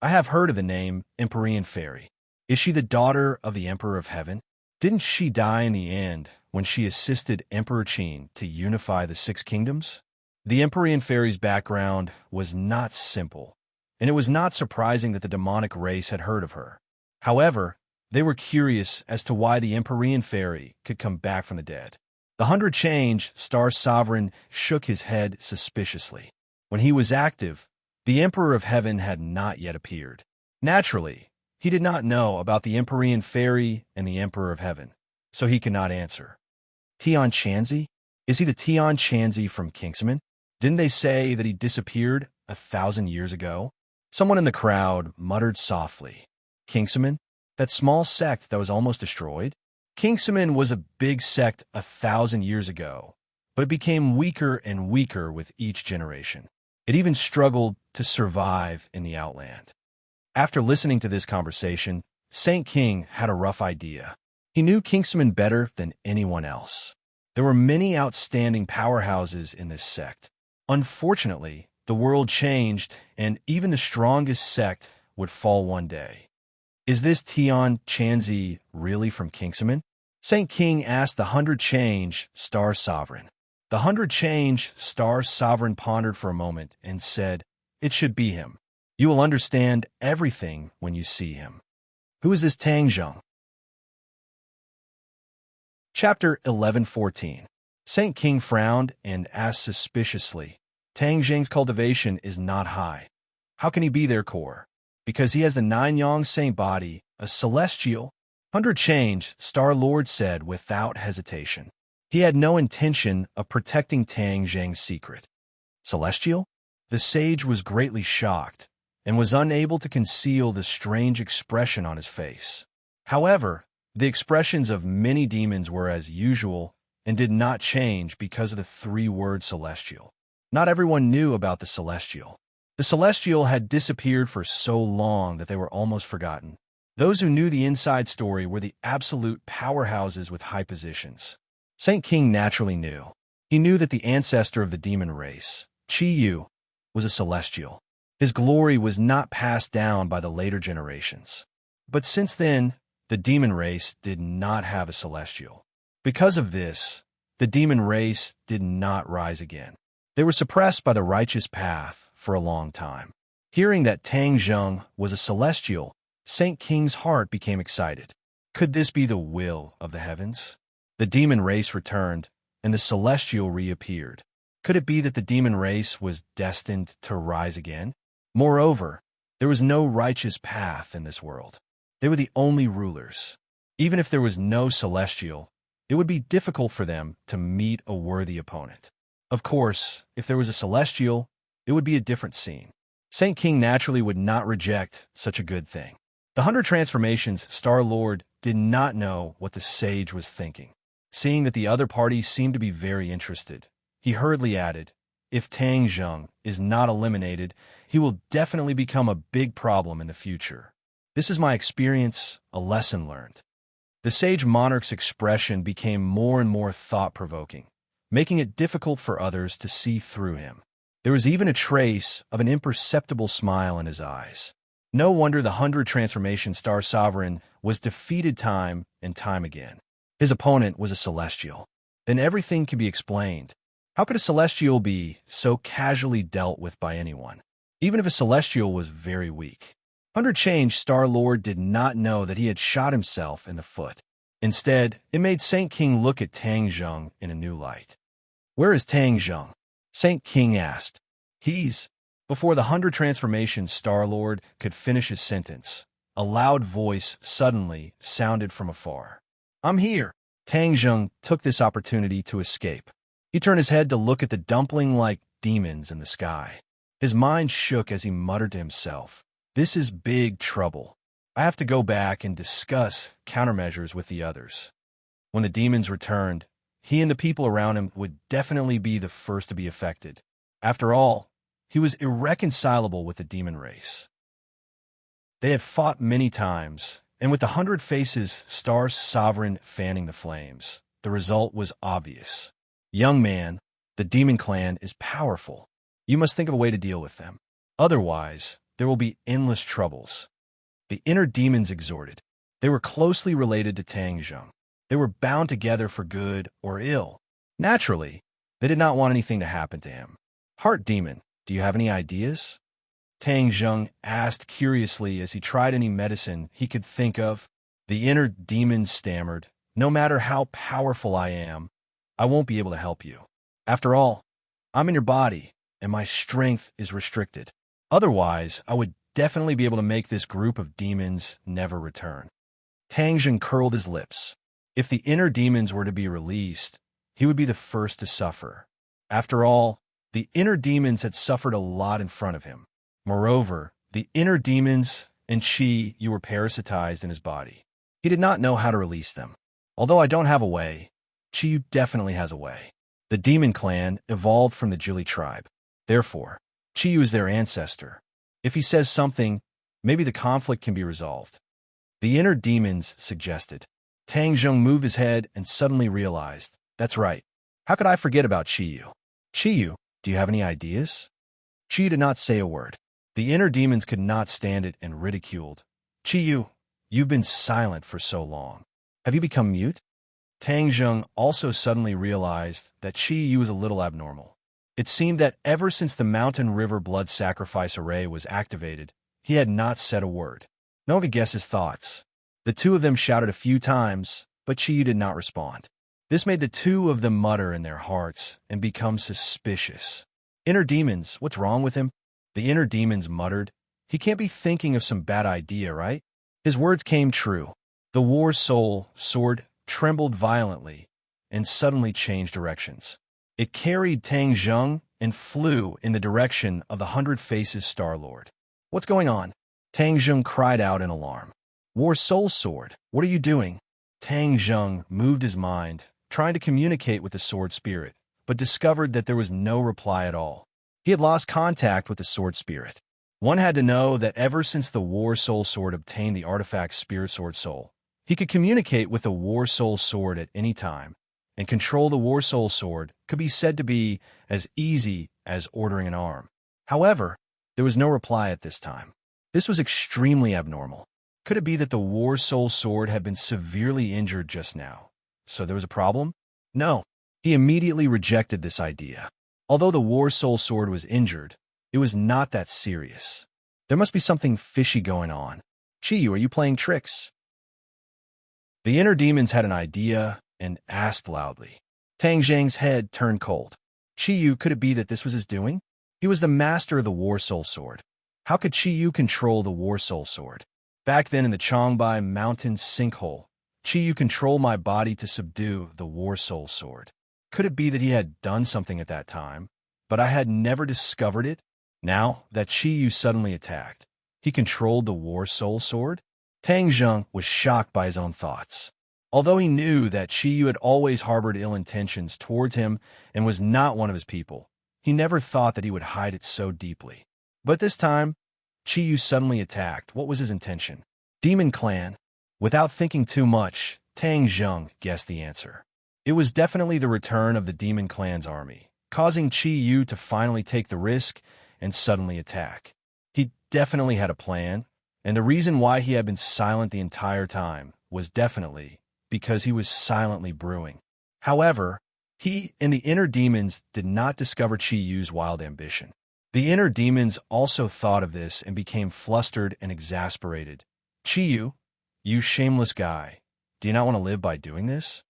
I have heard of the name Empyrean Fairy. Is she the daughter of the Emperor of Heaven? Didn't she die in the end when she assisted Emperor Qin to unify the Six Kingdoms? The Empyrean Fairy's background was not simple, and it was not surprising that the demonic race had heard of her. However, they were curious as to why the Empyrean Fairy could come back from the dead. The 100 Change, Star Sovereign, shook his head suspiciously. When he was active, the Emperor of Heaven had not yet appeared. Naturally, he did not know about the Empyrean Fairy and the Emperor of Heaven, so he could not answer. Tian Chanzi? Is he the Tian Chanzi from Kingsman? Didn't they say that he disappeared 1,000 years ago? Someone in the crowd muttered softly. Kingsman? That small sect that was almost destroyed? Kingsman was a big sect 1,000 years ago, but it became weaker and weaker with each generation. It even struggled to survive in the Outland. After listening to this conversation, Saint King had a rough idea. He knew Kingsman better than anyone else. There were many outstanding powerhouses in this sect. Unfortunately, the world changed, and even the strongest sect would fall one day. Is this Tian Chanzi really from Kingsman? Saint King asked the 100 Change, Star Sovereign. The 100 Change, Star Sovereign pondered for a moment and said, It should be him. You will understand everything when you see him. Who is this Tang Zheng? Chapter 11:14. Saint King frowned and asked suspiciously, Tang Zheng's cultivation is not high. How can he be their core? Because he has the 9-yang saint body, a celestial. 100 Change, Star Lord said without hesitation. He had no intention of protecting Tang Zheng's secret. Celestial? The sage was greatly shocked and was unable to conceal the strange expression on his face. However, the expressions of many demons were as usual and did not change because of the 3-word celestial. Not everyone knew about the celestial. The celestial had disappeared for so long that they were almost forgotten. Those who knew the inside story were the absolute powerhouses with high positions. Saint King naturally knew. He knew that the ancestor of the demon race, Qi Yu, was a celestial. His glory was not passed down by the later generations. But since then, the demon race did not have a celestial. Because of this, the demon race did not rise again. They were suppressed by the righteous path for a long time. Hearing that Tang Zheng was a celestial, Saint King's heart became excited. Could this be the will of the heavens? The demon race returned, and the celestial reappeared. Could it be that the demon race was destined to rise again? Moreover, there was no righteous path in this world. They were the only rulers. Even if there was no celestial, it would be difficult for them to meet a worthy opponent. Of course, if there was a celestial, it would be a different scene. Saint King naturally would not reject such a good thing. The 100 Transformations Star Lord did not know what the sage was thinking. Seeing that the other party seemed to be very interested, he hurriedly added, If Tang Zheng is not eliminated, he will definitely become a big problem in the future. This is my experience, a lesson learned. The sage monarch's expression became more and more thought-provoking, making it difficult for others to see through him. There was even a trace of an imperceptible smile in his eyes. No wonder the 100 Transformation Star Sovereign was defeated time and time again. His opponent was a celestial. Then everything can be explained. How could a celestial be so casually dealt with by anyone, even if a celestial was very weak? 100 Change Star-Lord did not know that he had shot himself in the foot. Instead, it made Saint King look at Tang Zheng in a new light. "Where is Tang Zheng?" Saint King asked. "He's—" Before the 100 Transformation Star-Lord could finish his sentence, a loud voice suddenly sounded from afar. "I'm here." Tang Zheng took this opportunity to escape. He turned his head to look at the dumpling-like demons in the sky. His mind shook as he muttered to himself, "This is big trouble. I have to go back and discuss countermeasures with the others." When the demons returned, he and the people around him would definitely be the first to be affected. After all, he was irreconcilable with the demon race. They had fought many times, and with the 100 Faces Star Sovereign fanning the flames, the result was obvious. "Young man, the demon clan is powerful. You must think of a way to deal with them. Otherwise, there will be endless troubles." The inner demons exhorted. They were closely related to Tang Zheng. They were bound together for good or ill. Naturally, they did not want anything to happen to him. "Heart demon, do you have any ideas?" Tang Zheng asked curiously as he tried any medicine he could think of. The inner demon stammered, "No matter how powerful I am, I won't be able to help you. After all, I'm in your body, and my strength is restricted. Otherwise, I would definitely be able to make this group of demons never return." Tang Zheng curled his lips. If the inner demons were to be released, he would be the first to suffer. After all, the inner demons had suffered a lot in front of him. Moreover, the inner demons and Qi Yu were parasitized in his body. He did not know how to release them. "Although I don't have a way, Qi Yu definitely has a way." The demon clan evolved from the Jili tribe. Therefore, Qi Yu is their ancestor. If he says something, maybe the conflict can be resolved. The inner demons suggested. Tang Zheng moved his head and suddenly realized, "That's right. How could I forget about Qi Yu? Qi Yu, do you have any ideas?" Qi Yu did not say a word. The inner demons could not stand it and ridiculed. "Qi Yu, you've been silent for so long. Have you become mute?" Tang Zheng also suddenly realized that Qi Yu was a little abnormal. It seemed that ever since the Mountain River blood sacrifice array was activated, he had not said a word. No one could guess his thoughts. The two of them shouted a few times, but Qi Yu did not respond. This made the two of them mutter in their hearts and become suspicious. "Inner demons, what's wrong with him?" The inner demons muttered. "He can't be thinking of some bad idea, right?" His words came true. The war soul sword trembled violently and suddenly changed directions. It carried Tang Zheng and flew in the direction of the 100 Faces Star-Lord. "What's going on?" Tang Zheng cried out in alarm. "War soul sword, what are you doing?" Tang Zheng moved his mind, trying to communicate with the sword spirit, but discovered that there was no reply at all. He had lost contact with the sword spirit. One had to know that ever since the War Soul Sword obtained the artifact Spirit Sword Soul, he could communicate with the War Soul Sword at any time, and control the War Soul Sword could be said to be as easy as ordering an arm. However, there was no reply at this time. This was extremely abnormal. Could it be that the War Soul Sword had been severely injured just now? So there was a problem? No. He immediately rejected this idea. Although the War Soul Sword was injured, it was not that serious. There must be something fishy going on. "Qi Yu, are you playing tricks?" The inner demons had an idea and asked loudly. Tang Zheng's head turned cold. Qi Yu, could it be that this was his doing? He was the master of the War Soul Sword. How could Qi Yu control the War Soul Sword? Back then in the Changbai Mountain sinkhole, Qi Yu controlled my body to subdue the War Soul Sword. Could it be that he had done something at that time, but I had never discovered it? Now that Qi Yu suddenly attacked, he controlled the War Soul Sword? Tang Zheng was shocked by his own thoughts. Although he knew that Qi Yu had always harbored ill intentions towards him and was not one of his people, he never thought that he would hide it so deeply. But this time, Qi Yu suddenly attacked. What was his intention? Demon Clan. Without thinking too much, Tang Zheng guessed the answer. It was definitely the return of the Demon Clan's army, causing Qi Yu to finally take the risk and suddenly attack. He definitely had a plan, and the reason why he had been silent the entire time was definitely because he was silently brewing. However, He and the inner demons did not discover Qi Yu's wild ambition. The inner demons also thought of this and became flustered and exasperated. Qi Yu, you shameless guy, do you not want to live by doing this?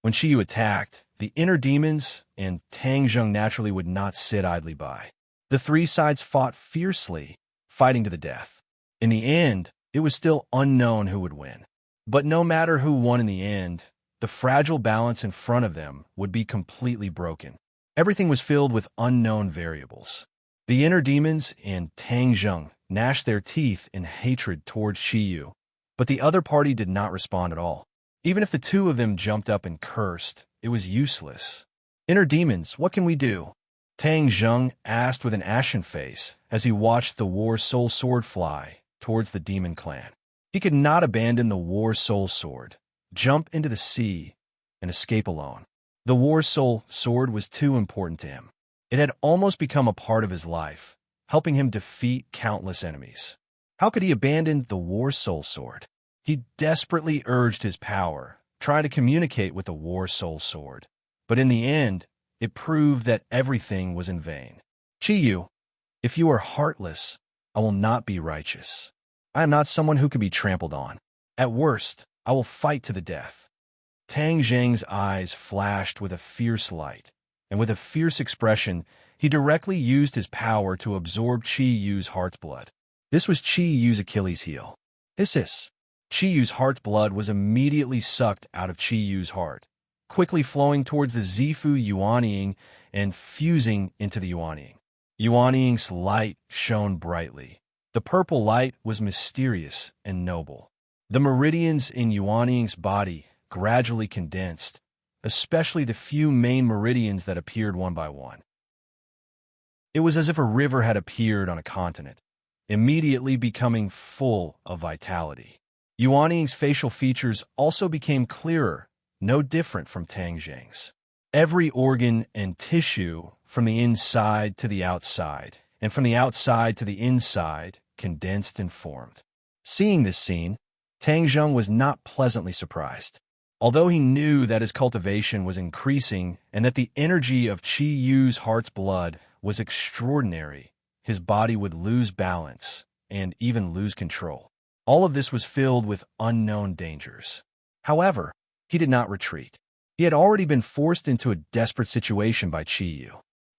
When Qi Yu attacked, the inner demons and Tang Zheng naturally would not sit idly by. The three sides fought fiercely, fighting to the death. In the end, it was still unknown who would win. But no matter who won in the end, the fragile balance in front of them would be completely broken. Everything was filled with unknown variables. The inner demons and Tang Zheng gnashed their teeth in hatred towards Qi Yu, but the other party did not respond at all. Even if the two of them jumped up and cursed, it was useless. Inner demons, what can we do? Tang Zheng asked with an ashen face as he watched the War Soul Sword fly towards the demon clan. He could not abandon the War Soul Sword, jump into the sea, and escape alone. The War Soul Sword was too important to him. It had almost become a part of his life, helping him defeat countless enemies. How could he abandon the War Soul Sword? He desperately urged his power, trying to communicate with the War Soul Sword. But in the end, it proved that everything was in vain. Qi Yu, if you are heartless, I will not be righteous. I am not someone who can be trampled on. At worst, I will fight to the death. Tang Zheng's eyes flashed with a fierce light, and with a fierce expression, he directly used his power to absorb Qi Yu's heart's blood. This was Qi Yu's Achilles heel. Hiss. Qi Yu's heart's blood was immediately sucked out of Qi Yu's heart, quickly flowing towards the Zifu Yuanying and fusing into the Yuanying. Yuanying's light shone brightly. The purple light was mysterious and noble. The meridians in Yuanying's body gradually condensed, especially the few main meridians that appeared one by one. It was as if a river had appeared on a continent, immediately becoming full of vitality. Yuanying's facial features also became clearer, no different from Tang Zheng's. Every organ and tissue, from the inside to the outside, and from the outside to the inside, condensed and formed. Seeing this scene, Tang Zheng was not pleasantly surprised. Although he knew that his cultivation was increasing and that the energy of Qi Yu's heart's blood was extraordinary, his body would lose balance and even lose control. All of this was filled with unknown dangers. However, he did not retreat. He had already been forced into a desperate situation by Qi Yu.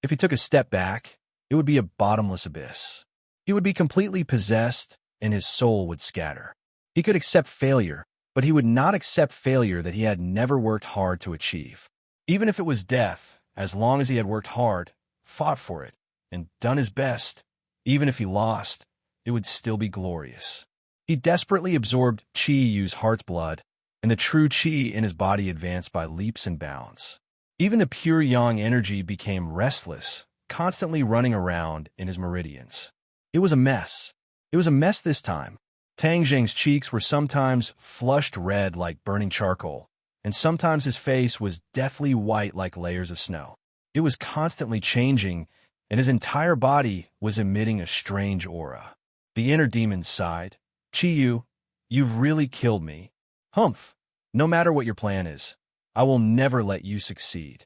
If he took a step back, it would be a bottomless abyss. He would be completely possessed, and his soul would scatter. He could accept failure, but he would not accept failure that he had never worked hard to achieve. Even if it was death, as long as he had worked hard, fought for it, and done his best, even if he lost, it would still be glorious. He desperately absorbed Qi Yu's heart's blood, and the true Qi in his body advanced by leaps and bounds. Even the pure yang energy became restless, constantly running around in his meridians. It was a mess. It was a mess this time. Tang Zheng's cheeks were sometimes flushed red like burning charcoal, and sometimes his face was deathly white like layers of snow. It was constantly changing, and his entire body was emitting a strange aura. The inner demon sighed. Qi Yu, you've really killed me. Humph! No matter what your plan is, I will never let you succeed.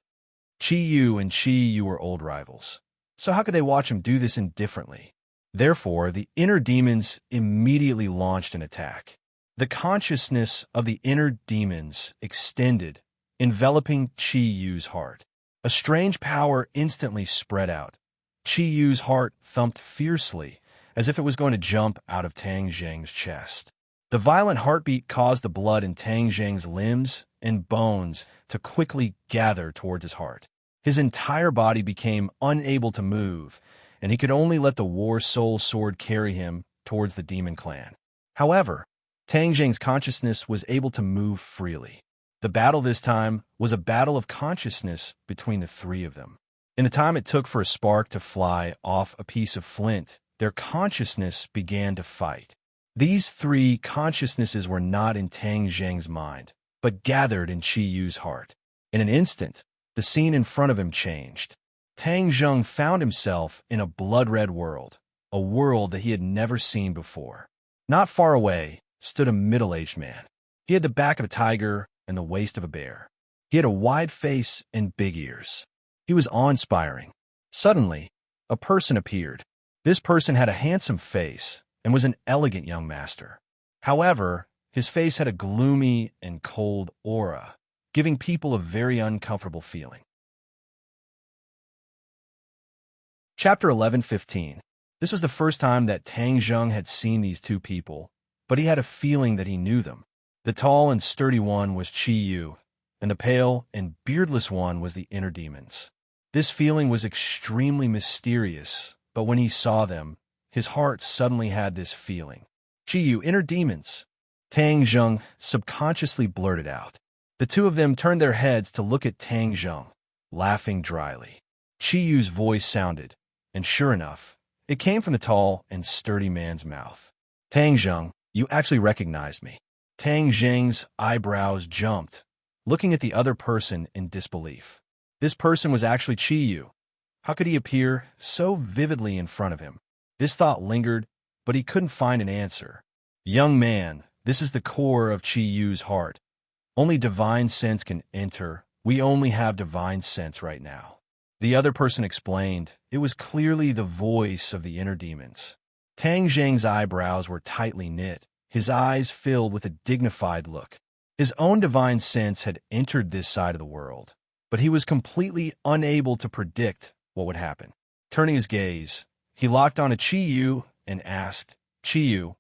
Qi Yu and Qi Yu were old rivals, so how could they watch him do this indifferently? Therefore, the inner demons immediately launched an attack. The consciousness of the inner demons extended, enveloping Qi Yu's heart. A strange power instantly spread out. Qi Yu's heart thumped fiercely, as if it was going to jump out of Tang Zheng's chest. The violent heartbeat caused the blood in Tang Zheng's limbs and bones to quickly gather towards his heart. His entire body became unable to move, and he could only let the War Soul Sword carry him towards the demon clan. However, Tang Zheng's consciousness was able to move freely. The battle this time was a battle of consciousness between the three of them. In the time it took for a spark to fly off a piece of flint, their consciousness began to fight. These three consciousnesses were not in Tang Zheng's mind, but gathered in Qi Yu's heart. In an instant, the scene in front of him changed. Tang Zheng found himself in a blood-red world, a world that he had never seen before. Not far away stood a middle-aged man. He had the back of a tiger and the waist of a bear. He had a wide face and big ears. He was awe-inspiring. Suddenly, a person appeared. This person had a handsome face and was an elegant young master. However, his face had a gloomy and cold aura, giving people a very uncomfortable feeling. Chapter 11:15. This was the first time that Tang Zheng had seen these two people, but he had a feeling that he knew them. The tall and sturdy one was Qi Yu, and the pale and beardless one was the inner demons. This feeling was extremely mysterious, but when he saw them, his heart suddenly had this feeling. Qi Yu, inner demons, Tang Zheng subconsciously blurted out. The two of them turned their heads to look at Tang Zheng, laughing dryly. Qi Yu's voice sounded, and sure enough, it came from the tall and sturdy man's mouth. Tang Zheng, you actually recognized me. Tang Zheng's eyebrows jumped, looking at the other person in disbelief. This person was actually Qi Yu. How could he appear so vividly in front of him? This thought lingered, but he couldn't find an answer. Young man, this is the core of Qi Yu's heart. Only divine sense can enter. We only have divine sense right now. The other person explained. It was clearly the voice of the inner demons. Tang Zheng's eyebrows were tightly knit, his eyes filled with a dignified look. His own divine sense had entered this side of the world, but he was completely unable to predict what would happen. Turning his gaze, he locked on to Qi Yu and asked, Qi Yu,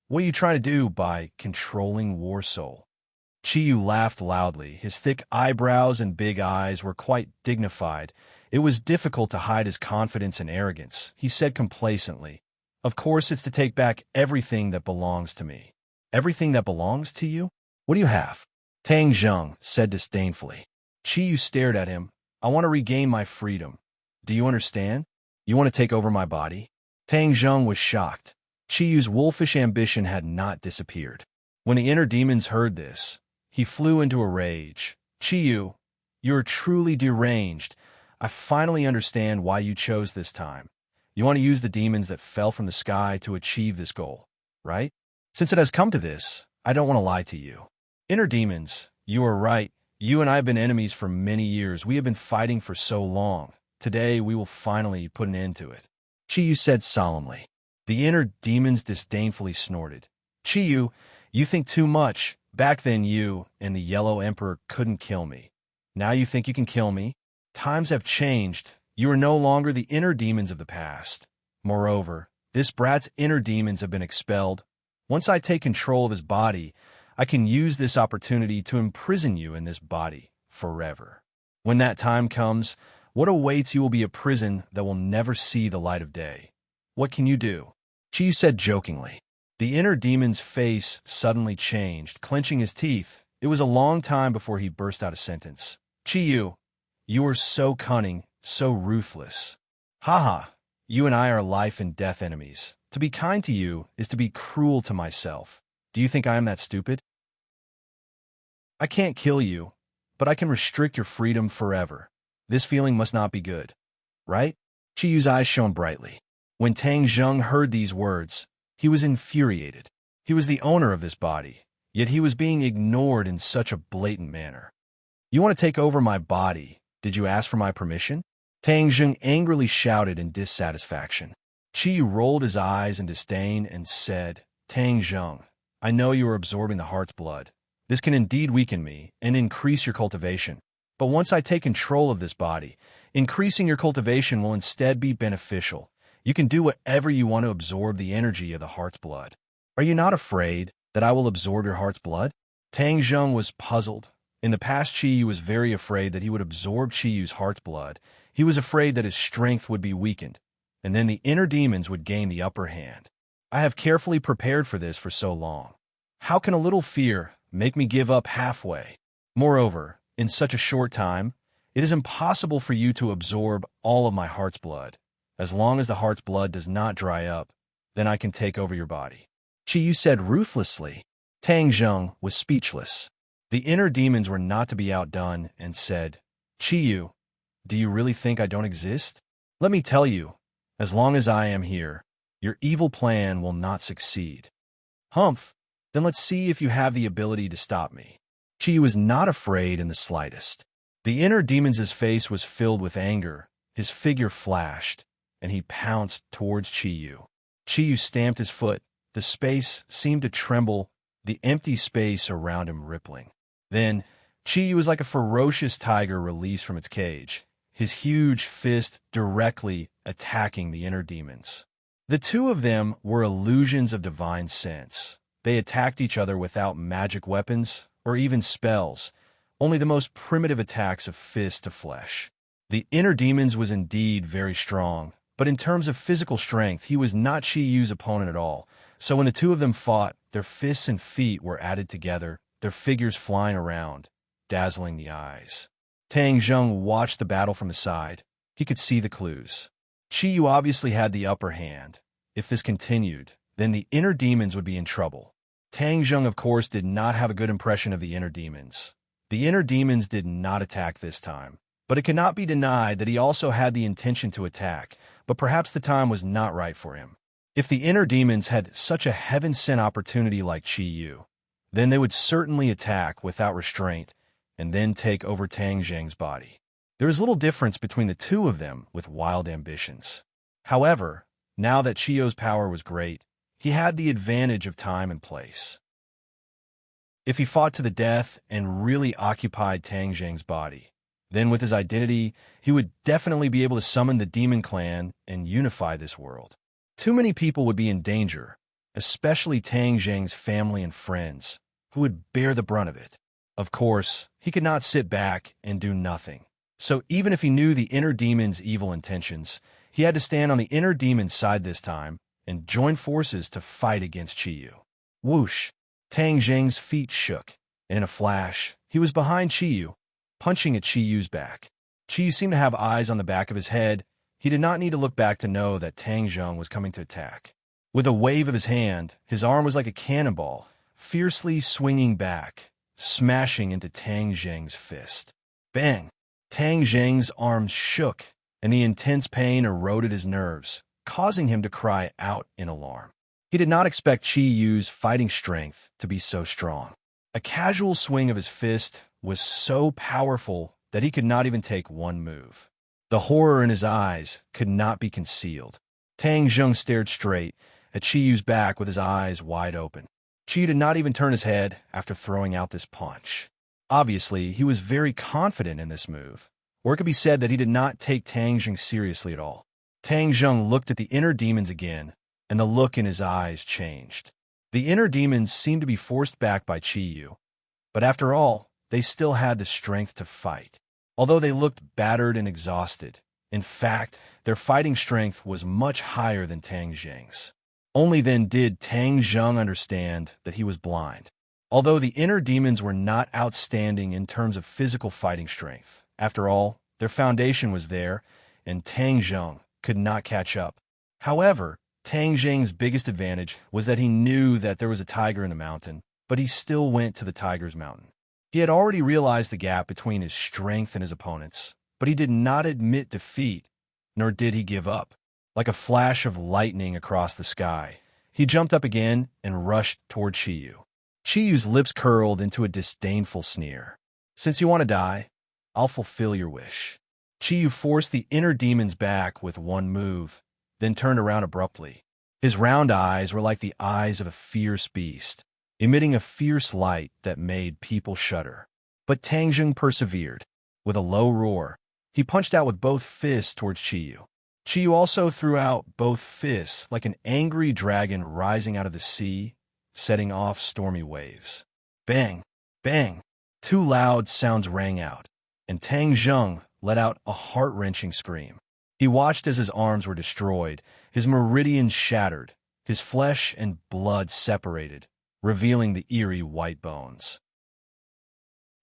what are you trying to do by controlling War Soul? Qi Yu laughed loudly. His thick eyebrows and big eyes were quite dignified. It was difficult to hide his confidence and arrogance. He said complacently, of course it's to take back everything that belongs to me. Everything that belongs to you? What do you have? Tang Zheng said disdainfully. Qi Yu stared at him. I want to regain my freedom. Do you understand? You want to take over my body? Tang Zheng was shocked. Qi Yu's wolfish ambition had not disappeared. When the inner demons heard this, he flew into a rage. Qi Yu, you are truly deranged. I finally understand why you chose this time. You want to use the demons that fell from the sky to achieve this goal, right? Since it has come to this, I don't want to lie to you. Inner demons, you are right. You and I have been enemies for many years. We have been fighting for so long. Today, we will finally put an end to it. Qi Yu said solemnly. The inner demons disdainfully snorted. Qi Yu, you think too much. Back then you and the Yellow Emperor couldn't kill me. Now you think you can kill me? Times have changed. You are no longer the inner demons of the past. Moreover, this brat's inner demons have been expelled. Once I take control of his body, I can use this opportunity to imprison you in this body forever. When that time comes, what awaits you will be a prison that will never see the light of day. What can you do? Qi Yu said jokingly. The inner demon's face suddenly changed, clenching his teeth. It was a long time before he burst out a sentence. Qi Yu, you are so cunning, so ruthless. Haha, you and I are life and death enemies. To be kind to you is to be cruel to myself. Do you think I am that stupid? I can't kill you, but I can restrict your freedom forever. This feeling must not be good, right? Qi Yu's eyes shone brightly. When Tang Zheng heard these words, he was infuriated. He was the owner of this body, yet he was being ignored in such a blatant manner. You want to take over my body? Did you ask for my permission? Tang Zheng angrily shouted in dissatisfaction. Qi Yu rolled his eyes in disdain and said, Tang Zheng, I know you are absorbing the heart's blood. This can indeed weaken me and increase your cultivation. But once I take control of this body, increasing your cultivation will instead be beneficial. You can do whatever you want to absorb the energy of the heart's blood. Are you not afraid that I will absorb your heart's blood? Tang Zheng was puzzled. In the past, Qi Yu was very afraid that he would absorb Qi Yu's heart's blood. He was afraid that his strength would be weakened, and then the inner demons would gain the upper hand. I have carefully prepared for this for so long. How can a little fear make me give up halfway? Moreover, in such a short time, it is impossible for you to absorb all of my heart's blood. As long as the heart's blood does not dry up, then I can take over your body. Qi Yu said ruthlessly. Tang Zheng was speechless. The inner demons were not to be outdone and said, Qi Yu, do you really think I don't exist? Let me tell you, as long as I am here, your evil plan will not succeed. Humph, then let's see if you have the ability to stop me. Chi Yu was not afraid in the slightest. The inner demon's face was filled with anger, his figure flashed, and he pounced towards Chi Yu. Chi Yu stamped his foot. The space seemed to tremble, the empty space around him rippling. Then, Chi Yu was like a ferocious tiger released from its cage, his huge fist directly attacking the inner demons. The two of them were illusions of divine sense. They attacked each other without magic weapons or even spells, only the most primitive attacks of fist to flesh. The inner demons was indeed very strong, but in terms of physical strength, he was not Chi Yu's opponent at all. So when the two of them fought, their fists and feet were added together, their figures flying around, dazzling the eyes. Tang Zheng watched the battle from the side. He could see the clues. Chi Yu obviously had the upper hand. If this continued, then the inner demons would be in trouble. Tang Zheng, of course, did not have a good impression of the inner demons. The inner demons did not attack this time, but it cannot be denied that he also had the intention to attack, but perhaps the time was not right for him. If the inner demons had such a heaven-sent opportunity like Chi Yu, then they would certainly attack without restraint and then take over Tang Zheng's body. There is little difference between the two of them with wild ambitions. However, now that Chi Yu's power was great, he had the advantage of time and place. If he fought to the death and really occupied Tang Zheng's body, then with his identity, he would definitely be able to summon the demon clan and unify this world. Too many people would be in danger, especially Tang Zheng's family and friends, who would bear the brunt of it. Of course, he could not sit back and do nothing. So even if he knew the inner demon's evil intentions, he had to stand on the inner demon's side this time and join forces to fight against Chi Yu. Whoosh! Tang Zheng's feet shook, and in a flash, he was behind Chi Yu, punching at Chi Yu's back. Chi Yu seemed to have eyes on the back of his head. He did not need to look back to know that Tang Zheng was coming to attack. With a wave of his hand, his arm was like a cannonball, fiercely swinging back, smashing into Tang Zheng's fist. Bang! Tang Zheng's arm shook, and the intense pain eroded his nerves, causing him to cry out in alarm. He did not expect Chi Yu's fighting strength to be so strong. A casual swing of his fist was so powerful that he could not even take one move. The horror in his eyes could not be concealed. Tang Zheng stared straight at Chi Yu's back with his eyes wide open. Chi Yu did not even turn his head after throwing out this punch. Obviously, he was very confident in this move, or it could be said that he did not take Tang Zheng seriously at all. Tang Zheng looked at the inner demons again, and the look in his eyes changed. The inner demons seemed to be forced back by Chi Yu, but after all, they still had the strength to fight. Although they looked battered and exhausted, in fact, their fighting strength was much higher than Tang Zheng's. Only then did Tang Zheng understand that he was blind. Although the inner demons were not outstanding in terms of physical fighting strength, after all, their foundation was there, and Tang Zheng could not catch up. However, Tang Zheng's biggest advantage was that he knew that there was a tiger in the mountain, but he still went to the tiger's mountain. He had already realized the gap between his strength and his opponents, but he did not admit defeat, nor did he give up. Like a flash of lightning across the sky, he jumped up again and rushed toward Chi Yu. Chi Yu's lips curled into a disdainful sneer. "Since you want to die, I'll fulfill your wish." Chi Yu forced the inner demons back with one move, then turned around abruptly. His round eyes were like the eyes of a fierce beast, emitting a fierce light that made people shudder. But Tang Zheng persevered. With a low roar, he punched out with both fists towards Chi Yu. Chi Yu also threw out both fists like an angry dragon rising out of the sea, setting off stormy waves. Bang! Bang! Two loud sounds rang out, and Tang Zheng let out a heart-wrenching scream. He watched as his arms were destroyed, his meridians shattered, his flesh and blood separated, revealing the eerie white bones.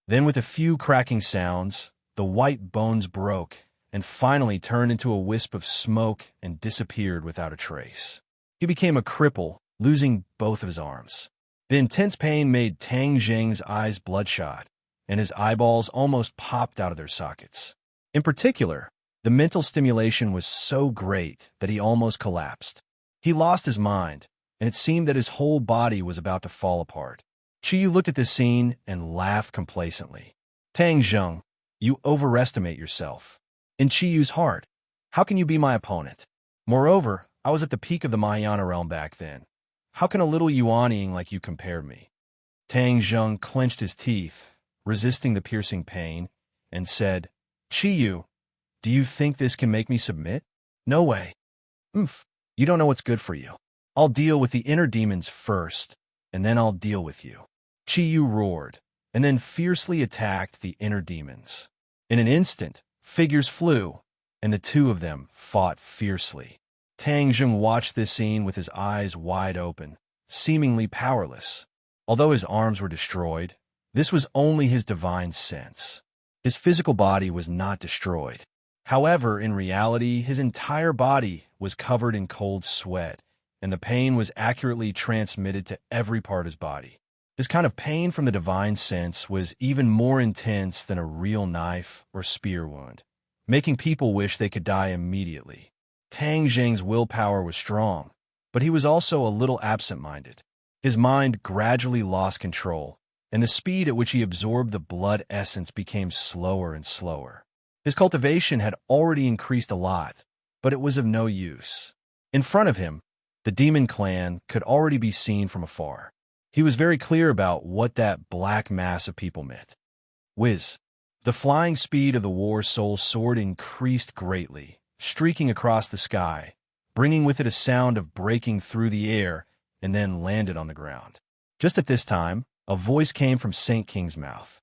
Then with a few cracking sounds, the white bones broke and finally turned into a wisp of smoke and disappeared without a trace. He became a cripple, losing both of his arms. The intense pain made Tang Zheng's eyes bloodshot, and his eyeballs almost popped out of their sockets. In particular, the mental stimulation was so great that he almost collapsed. He lost his mind, and it seemed that his whole body was about to fall apart. Qiyu looked at this scene and laughed complacently. Tang Zheng, you overestimate yourself. In Qiyu's heart, how can you be my opponent? Moreover, I was at the peak of the Mahayana realm back then. How can a little Yuaniing like you compare me? Tang Zheng clenched his teeth, resisting the piercing pain, and said, Qiyu, do you think this can make me submit? No way. You don't know what's good for you. I'll deal with the inner demons first, and then I'll deal with you. Qiyu roared, and then fiercely attacked the inner demons. In an instant, figures flew, and the two of them fought fiercely. Tang Zheng watched this scene with his eyes wide open, seemingly powerless. Although his arms were destroyed, this was only his divine sense. His physical body was not destroyed. However, in reality, his entire body was covered in cold sweat, and the pain was accurately transmitted to every part of his body. This kind of pain from the divine sense was even more intense than a real knife or spear wound, making people wish they could die immediately. Tang Zheng's willpower was strong, but he was also a little absent-minded. His mind gradually lost control, and the speed at which he absorbed the blood essence became slower and slower. His cultivation had already increased a lot, but it was of no use. In front of him, the demon clan could already be seen from afar. He was very clear about what that black mass of people meant. Whiz! The flying speed of the war soul sword increased greatly, streaking across the sky, bringing with it a sound of breaking through the air, and then landed on the ground. Just at this time, a voice came from Saint King's mouth.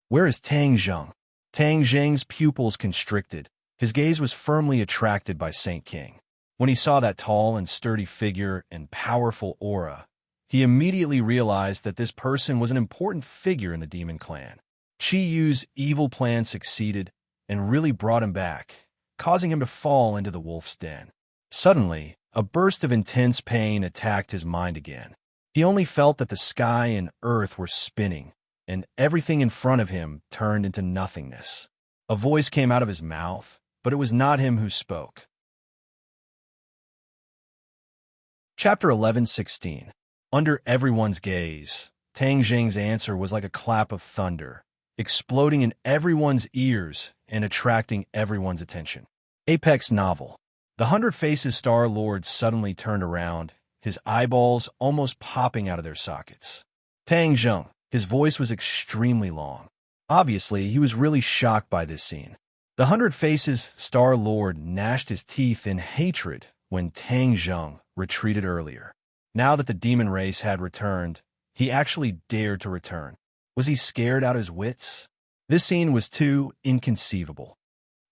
Where is Tang Zheng? Tang Zheng's pupils constricted. His gaze was firmly attracted by Saint King. When he saw that tall and sturdy figure and powerful aura, he immediately realized that this person was an important figure in the demon clan. Qiyu's evil plan succeeded and really brought him back, causing him to fall into the wolf's den. Suddenly, a burst of intense pain attacked his mind again. He only felt that the sky and earth were spinning, and everything in front of him turned into nothingness. A voice came out of his mouth, but it was not him who spoke. Chapter 11:16. Under everyone's gaze, Tang Zheng's answer was like a clap of thunder, exploding in everyone's ears and attracting everyone's attention. Apex novel. The 100 Faces Star Lord suddenly turned around, his eyeballs almost popping out of their sockets. Tang Zheng, his voice was extremely long. Obviously, he was really shocked by this scene. The 100 Faces Star Lord gnashed his teeth in hatred when Tang Zheng retreated earlier. Now that the demon race had returned, he actually dared to return. Was he scared out of his wits? This scene was too inconceivable.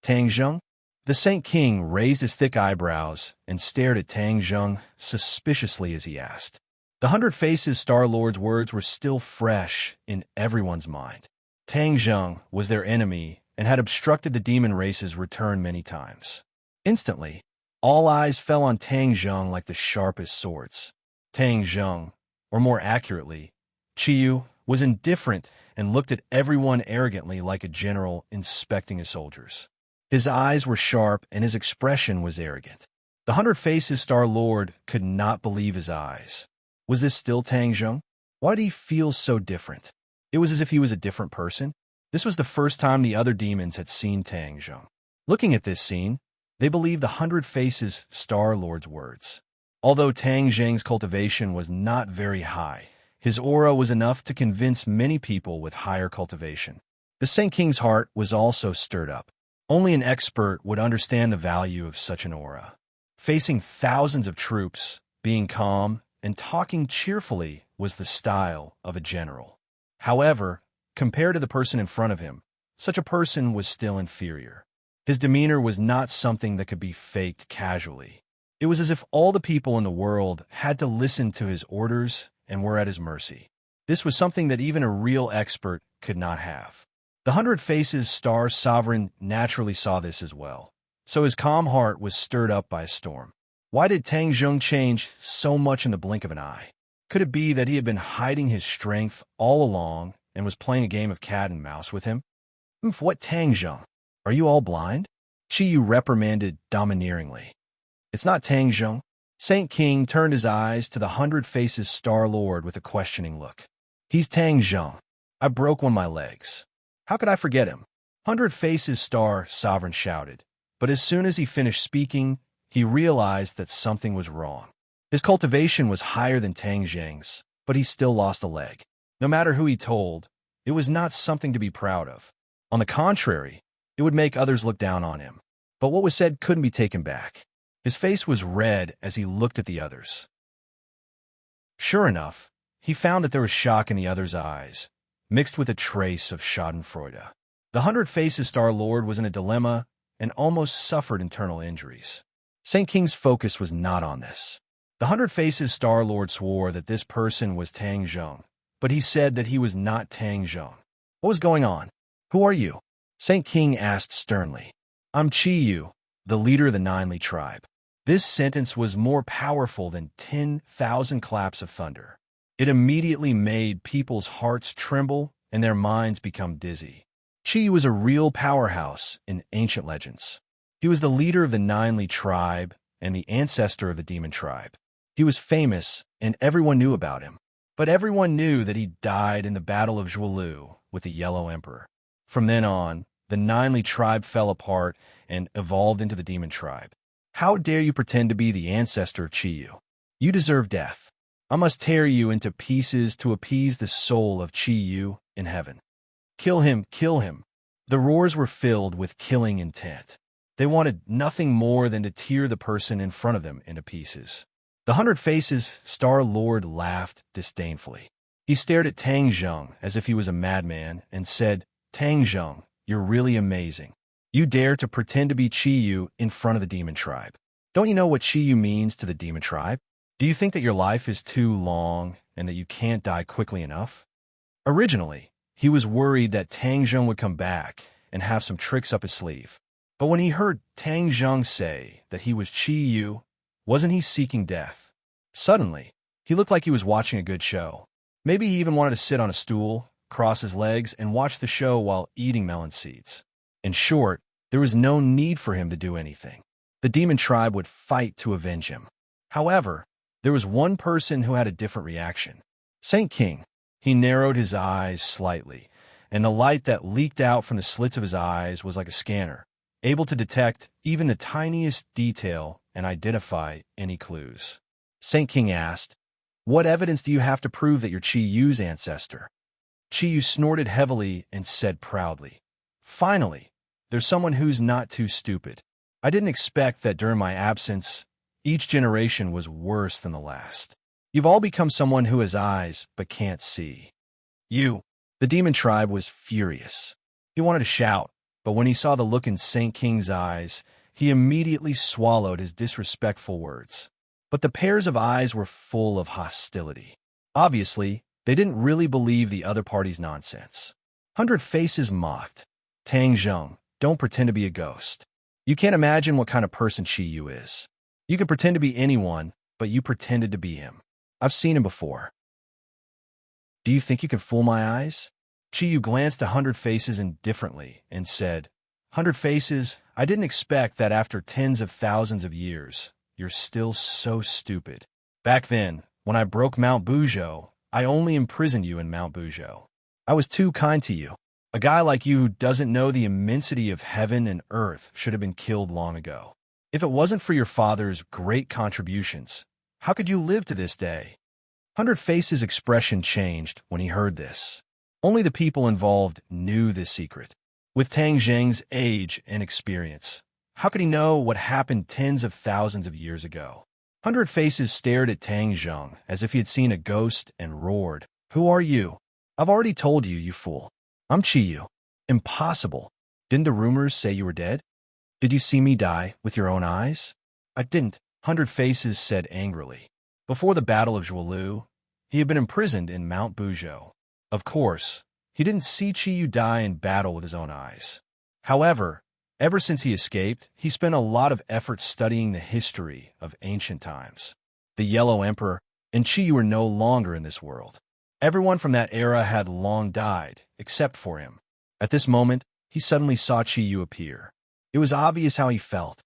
Tang Zheng? The Saint King raised his thick eyebrows and stared at Tang Zheng suspiciously as he asked. The 100 Faces Star Lord's words were still fresh in everyone's mind. Tang Zheng was their enemy and had obstructed the demon race's return many times. Instantly, all eyes fell on Tang Zheng like the sharpest swords. Tang Zheng, or more accurately, Qiyu, was indifferent and looked at everyone arrogantly like a general inspecting his soldiers. His eyes were sharp and his expression was arrogant. The 100 Faces Star Lord could not believe his eyes. Was this still Tang Zheng? Why did he feel so different? It was as if he was a different person. This was the first time the other demons had seen Tang Zheng. Looking at this scene, they believed the 100 Faces Star Lord's words. Although Tang Zheng's cultivation was not very high, his aura was enough to convince many people with higher cultivation. The Saint King's heart was also stirred up. Only an expert would understand the value of such an aura. Facing thousands of troops, being calm and talking cheerfully was the style of a general. However, compared to the person in front of him, such a person was still inferior. His demeanor was not something that could be faked casually. It was as if all the people in the world had to listen to his orders and were at his mercy. This was something that even a real expert could not have. The 100 Faces Star Sovereign naturally saw this as well, so his calm heart was stirred up by a storm. Why did Tang Zheng change so much in the blink of an eye? Could it be that he had been hiding his strength all along and was playing a game of cat and mouse with him? What, Tang Zheng? Are you all blind? Qiyu reprimanded domineeringly. It's not Tang Zheng. Saint King turned his eyes to the 100 Faces Star Lord with a questioning look. He's Tang Zheng. I broke one of my legs. How could I forget him? 100 Faces Star Sovereign shouted. But as soon as he finished speaking, he realized that something was wrong. His cultivation was higher than Tang Zheng's, but he still lost a leg. No matter who he told, it was not something to be proud of. On the contrary, it would make others look down on him. But what was said couldn't be taken back. His face was red as he looked at the others. Sure enough, he found that there was shock in the others' eyes, mixed with a trace of schadenfreude. The 100 Faces Star Lord was in a dilemma and almost suffered internal injuries. Saint King's focus was not on this. The 100 Faces Star Lord swore that this person was Tang Zheng, but he said that he was not Tang Zheng. What was going on? Who are you? Saint King asked sternly. I'm Chi Yu, the leader of the Ninely tribe. This sentence was more powerful than 10,000 claps of thunder. It immediately made people's hearts tremble and their minds become dizzy. Chi was a real powerhouse in ancient legends. He was the leader of the Ninely tribe and the ancestor of the demon tribe. He was famous, and everyone knew about him. But everyone knew that he died in the Battle of Zhuolu with the Yellow Emperor. From then on, the Ninely tribe fell apart and evolved into the demon tribe. How dare you pretend to be the ancestor of Chi Yu? You deserve death. I must tear you into pieces to appease the soul of Chi Yu in heaven. Kill him, kill him. The roars were filled with killing intent. They wanted nothing more than to tear the person in front of them into pieces. The 100 Faces Star Lord laughed disdainfully. He stared at Tang Zheng as if he was a madman and said, Tang Zheng, you're really amazing. You dare to pretend to be Chi Yu in front of the demon tribe. Don't you know what Chi Yu means to the demon tribe? Do you think that your life is too long and that you can't die quickly enough? Originally, he was worried that Tang Zheng would come back and have some tricks up his sleeve. But when he heard Tang Zheng say that he was Chi Yu, wasn't he seeking death? Suddenly, he looked like he was watching a good show. Maybe he even wanted to sit on a stool, cross his legs, and watch the show while eating melon seeds. In short, there was no need for him to do anything. The demon tribe would fight to avenge him. However, there was one person who had a different reaction. Saint King. He narrowed his eyes slightly, and the light that leaked out from the slits of his eyes was like a scanner, able to detect even the tiniest detail and identify any clues. Saint King asked, What evidence do you have to prove that you're Chi Yu's ancestor? Chi Yu snorted heavily and said proudly, Finally, there's someone who's not too stupid. I didn't expect that during my absence, each generation was worse than the last. You've all become someone who has eyes but can't see. You. The demon tribe was furious. He wanted to shout, but when he saw the look in Saint King's eyes, he immediately swallowed his disrespectful words. But the pairs of eyes were full of hostility. Obviously, they didn't really believe the other party's nonsense. 100 Faces mocked. Tang Zheng, don't pretend to be a ghost. You can't imagine what kind of person Chi Yu is. You can pretend to be anyone, but you pretended to be him. I've seen him before. Do you think you can fool my eyes? Chi Yu glanced at 100 Faces indifferently and said, 100 Faces, I didn't expect that after tens of thousands of years, you're still so stupid. Back then, when I broke Mount Buzhou, I only imprisoned you in Mount Buzhou. I was too kind to you. A guy like you who doesn't know the immensity of heaven and earth should have been killed long ago. If it wasn't for your father's great contributions, how could you live to this day? 100 Faces' expression changed when he heard this. Only the people involved knew this secret. With Tang Zheng's age and experience, how could he know what happened tens of thousands of years ago? 100 Faces stared at Tang Zheng as if he had seen a ghost and roared, Who are you? I've already told you, you fool. I'm Chi Yu. Impossible. Didn't the rumors say you were dead? Did you see me die with your own eyes? I didn't, 100 Faces said angrily. Before the Battle of Zhuolu, he had been imprisoned in Mount Buzhou. Of course, he didn't see Chi Yu die in battle with his own eyes. However, ever since he escaped, he spent a lot of effort studying the history of ancient times. The Yellow Emperor and Chi Yu were no longer in this world. Everyone from that era had long died, except for him. At this moment, he suddenly saw Chi Yu appear. It was obvious how he felt.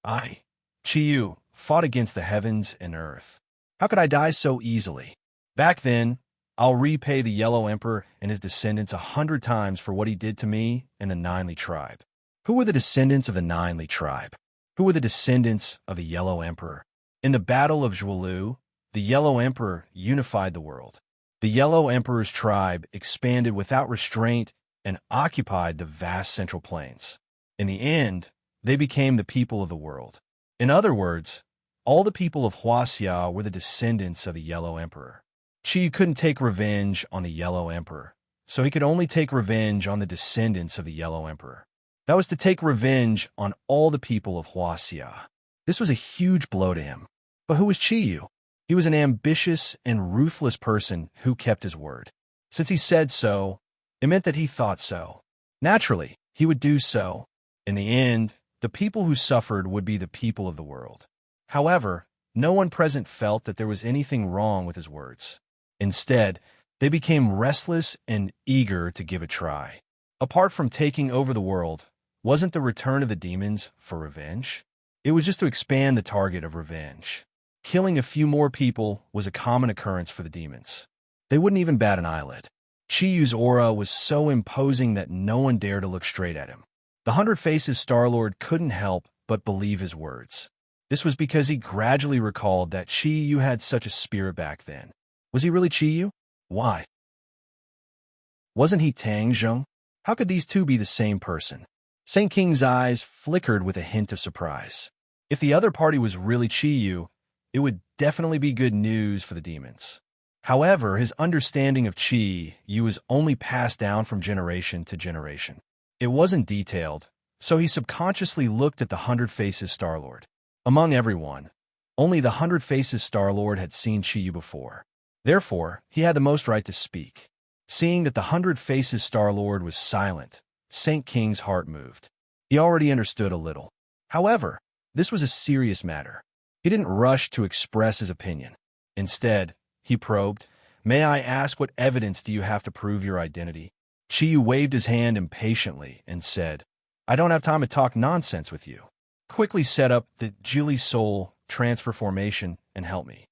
I, Chi Yu, fought against the heavens and earth. How could I die so easily? Back then, I'll repay the Yellow Emperor and his descendants 100 times for what he did to me and the Ninely tribe. Who were the descendants of the Ninely tribe? Who were the descendants of the Yellow Emperor? In the Battle of Zhuelu, the Yellow Emperor unified the world. The Yellow Emperor's tribe expanded without restraint and occupied the vast central plains. In the end, they became the people of the world. In other words, all the people of Huaxia were the descendants of the Yellow Emperor. Qi couldn't take revenge on the Yellow Emperor, so he could only take revenge on the descendants of the Yellow Emperor. That was to take revenge on all the people of Huaxia. This was a huge blow to him. But who was Qiyu? He was an ambitious and ruthless person who kept his word. Since he said so, it meant that he thought so. Naturally, he would do so. In the end, the people who suffered would be the people of the world. However, no one present felt that there was anything wrong with his words. Instead, they became restless and eager to give a try. Apart from taking over the world, wasn't the return of the demons for revenge? It was just to expand the target of revenge. Killing a few more people was a common occurrence for the demons. They wouldn't even bat an eyelid. Qiyu's aura was so imposing that no one dared to look straight at him. The Hundred Faces Star-Lord couldn't help but believe his words. This was because he gradually recalled that Qiyu had such a spirit back then. Was he really Qiyu? Why? Wasn't he Tang Zheng? How could these two be the same person? Saint King's eyes flickered with a hint of surprise. If the other party was really Qiyu, it would definitely be good news for the demons. However, his understanding of Qiyu was only passed down from generation to generation. It wasn't detailed, so he subconsciously looked at the Hundred Faces Star-Lord. Among everyone, only the Hundred Faces Star-Lord had seen Qiyu before. Therefore, he had the most right to speak. Seeing that the Hundred Faces Star-Lord was silent, Saint King's heart moved. He already understood a little. However, this was a serious matter. He didn't rush to express his opinion. Instead, he probed, "May I ask what evidence do you have to prove your identity?" Qiyu waved his hand impatiently and said, "I don't have time to talk nonsense with you. Quickly set up the Jili Soul transfer formation and help me."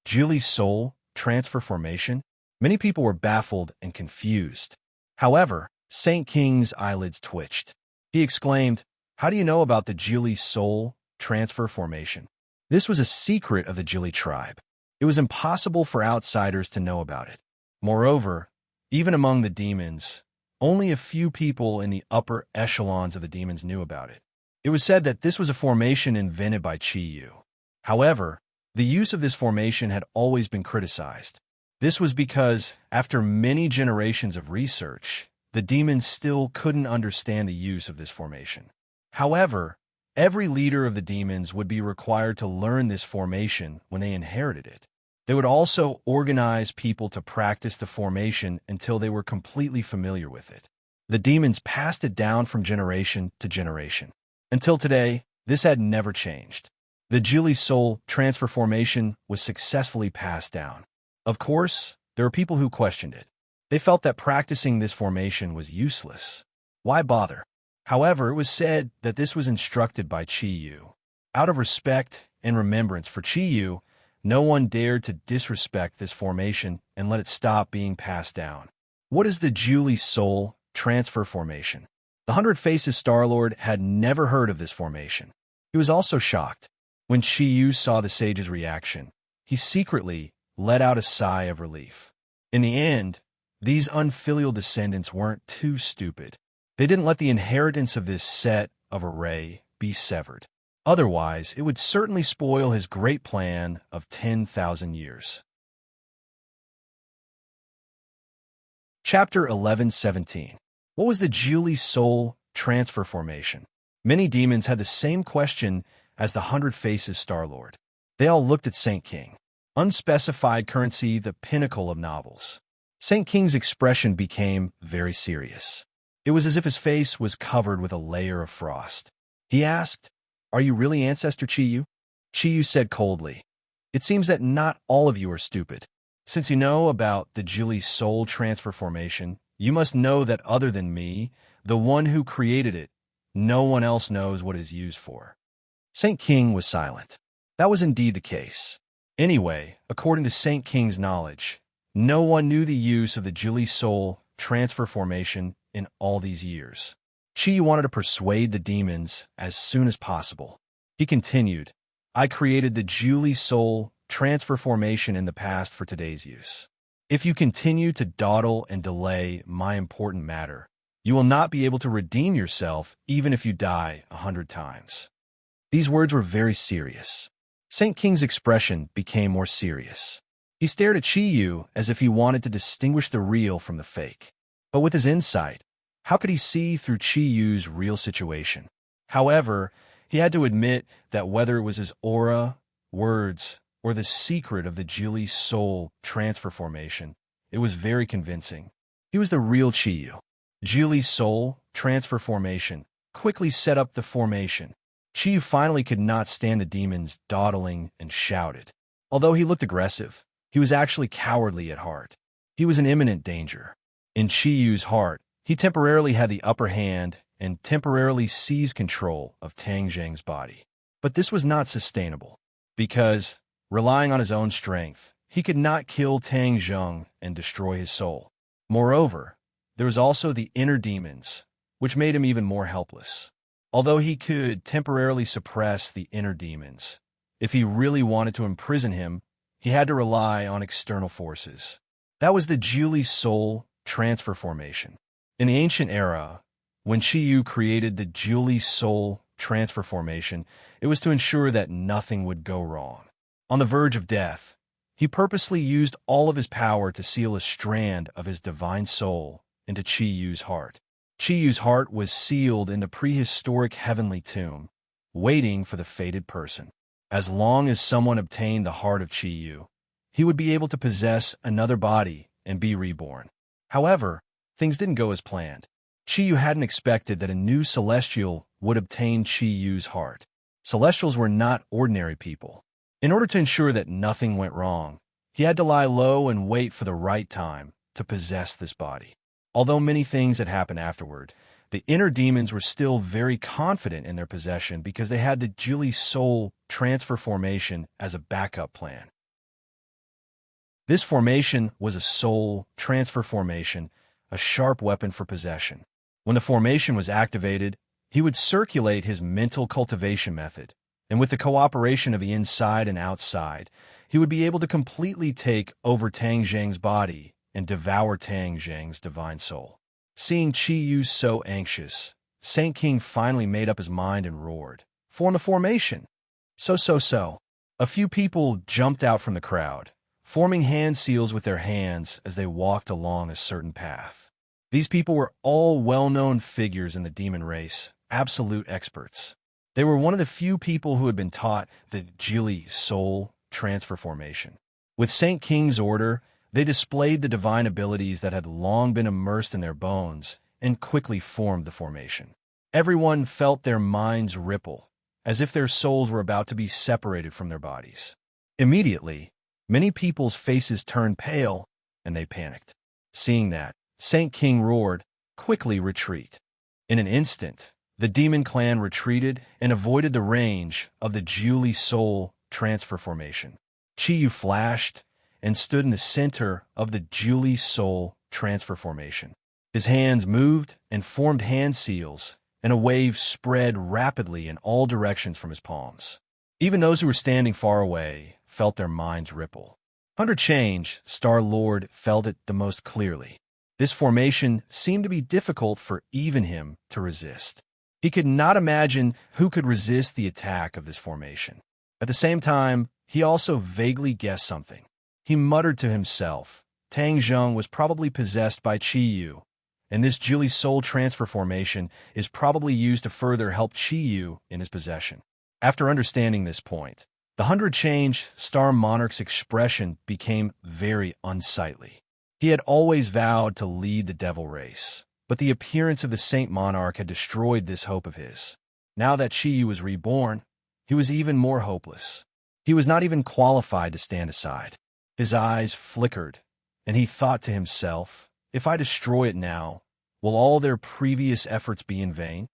Jili Soul transfer formation? Many people were baffled and confused. However, Saint King's eyelids twitched. He exclaimed, "How do you know about the Jili Soul transfer formation?" This was a secret of the Jili tribe. It was impossible for outsiders to know about it. Moreover, even among the demons, only a few people in the upper echelons of the demons knew about it. It was said that this was a formation invented by Qiyu. However, the use of this formation had always been criticized. This was because, after many generations of research, the demons still couldn't understand the use of this formation. However, every leader of the demons would be required to learn this formation when they inherited it. They would also organize people to practice the formation until they were completely familiar with it. The demons passed it down from generation to generation. Until today, this had never changed. The Jili Soul transfer formation was successfully passed down. Of course, there were people who questioned it. They felt that practicing this formation was useless. Why bother? However, it was said that this was instructed by Qiyu. Out of respect and remembrance for Qiyu, no one dared to disrespect this formation and let it stop being passed down. What is the Jili Soul transfer formation? The Hundred Faces Star-Lord had never heard of this formation. He was also shocked. When Qiyu saw the sage's reaction, he secretly let out a sigh of relief. In the end, these unfilial descendants weren't too stupid. They didn't let the inheritance of this set of array be severed. Otherwise, it would certainly spoil his great plan of 10,000 years. Chapter 11:17. What was the Jili Soul transfer formation? Many demons had the same question as the Hundred Faces Star-Lord. They all looked at Saint King. Unspecified currency, the pinnacle of novels. Saint King's expression became very serious. It was as if his face was covered with a layer of frost. He asked, "Are you really Ancestor Qiyu?" Qiyu said coldly, "It seems that not all of you are stupid. Since you know about the Jili Soul transfer formation, you must know that other than me, the one who created it, no one else knows what it is used for." Saint King was silent. That was indeed the case. Anyway, according to Saint King's knowledge, No one knew the use of the Julie soul transfer formation in all these years. Chi wanted to persuade the demons as soon as possible. He continued, I created the Julie soul transfer formation in the past for today's use. If you continue to dawdle and delay my important matter, you will not be able to redeem yourself even if you die 100 times. These words were very serious. Saint King's expression became more serious. He stared at Chi Yu as if he wanted to distinguish the real from the fake. But with his insight, how could he see through Chi Yu's real situation? However, he had to admit that whether it was his aura, words, or the secret of the Julie soul transfer formation, it was very convincing. He was the real Chi Yu. Julie soul transfer formation quickly set up the formation. Chi Yu finally could not stand the demons dawdling and shouted. Although he looked aggressive, he was actually cowardly at heart. He was in imminent danger. In Chi Yu's heart, he temporarily had the upper hand and temporarily seized control of Tang Zheng's body. But this was not sustainable, because, relying on his own strength, he could not kill Tang Zheng and destroy his soul. Moreover, there was also the inner demons, which made him even more helpless. Although he could temporarily suppress the inner demons, if he really wanted to imprison him, he had to rely on external forces. That was the Julie soul transfer formation. In the ancient era, when Chi Yu created the Julie soul transfer formation, it was to ensure that nothing would go wrong. On the verge of death, he purposely used all of his power to seal a strand of his divine soul into Chi Yu's heart. Chi Yu's heart was sealed in the prehistoric heavenly tomb, waiting for the fated person. As long as someone obtained the heart of Chi Yu, he would be able to possess another body and be reborn. However, things didn't go as planned. Chi Yu hadn't expected that a new celestial would obtain Chi Yu's heart. Celestials were not ordinary people. In order to ensure that nothing went wrong, he had to lie low and wait for the right time to possess this body. Although many things had happened afterward, the inner demons were still very confident in their possession because they had the Julie soul transfer formation as a backup plan. This formation was a soul transfer formation, a sharp weapon for possession. When the formation was activated, he would circulate his mental cultivation method, and with the cooperation of the inside and outside, he would be able to completely take over Tang Zheng's body and devour Tang Zheng's divine soul. Seeing Chi Yu so anxious, Saint King finally made up his mind and roared, "Form a formation!" So. A few people jumped out from the crowd, forming hand seals with their hands as they walked along a certain path. These people were all well-known figures in the demon race, absolute experts. They were one of the few people who had been taught the Julie soul transfer formation. With Saint King's order, they displayed the divine abilities that had long been immersed in their bones and quickly formed the formation. Everyone felt their minds ripple, as if their souls were about to be separated from their bodies. Immediately, many people's faces turned pale, and they panicked. Seeing that, Saint King roared, "Quickly retreat." In an instant, the demon clan retreated and avoided the range of the Julie soul transfer formation. Chi Yu flashed and stood in the center of the Julie soul transfer formation. His hands moved and formed hand seals, and a wave spread rapidly in all directions from his palms. Even those who were standing far away felt their minds ripple. Under change, Star-Lord felt it the most clearly. This formation seemed to be difficult for even him to resist. He could not imagine who could resist the attack of this formation. At the same time, he also vaguely guessed something. He muttered to himself, Tang Zheng was probably possessed by Chi Yu, and this Julie soul transfer formation is probably used to further help Chi Yu in his possession. After understanding this point, the 100-change Star Monarch's expression became very unsightly. He had always vowed to lead the devil race, but the appearance of the Saint Monarch had destroyed this hope of his. Now that Chi Yu was reborn, he was even more hopeless. He was not even qualified to stand aside. His eyes flickered, and he thought to himself, if I destroy it now, will all their previous efforts be in vain?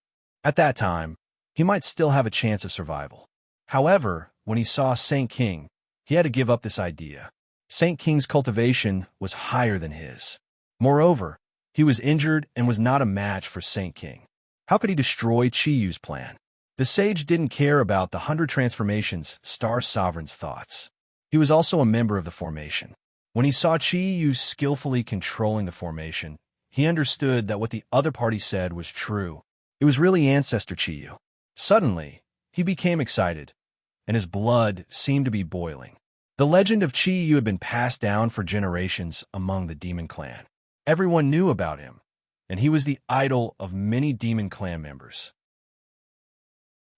At that time, he might still have a chance of survival. However, when he saw Saint King, he had to give up this idea. Saint King's cultivation was higher than his. Moreover, he was injured and was not a match for Saint King. How could he destroy Chiyu's plan? The sage didn't care about the 100 transformations Star Sovereign's thoughts. He was also a member of the formation. When he saw Chiyu skillfully controlling the formation, he understood that what the other party said was true. It was really Ancestor Chiyu. Suddenly, he became excited, and his blood seemed to be boiling. The legend of Chiyu had been passed down for generations among the demon clan. Everyone knew about him, and he was the idol of many demon clan members.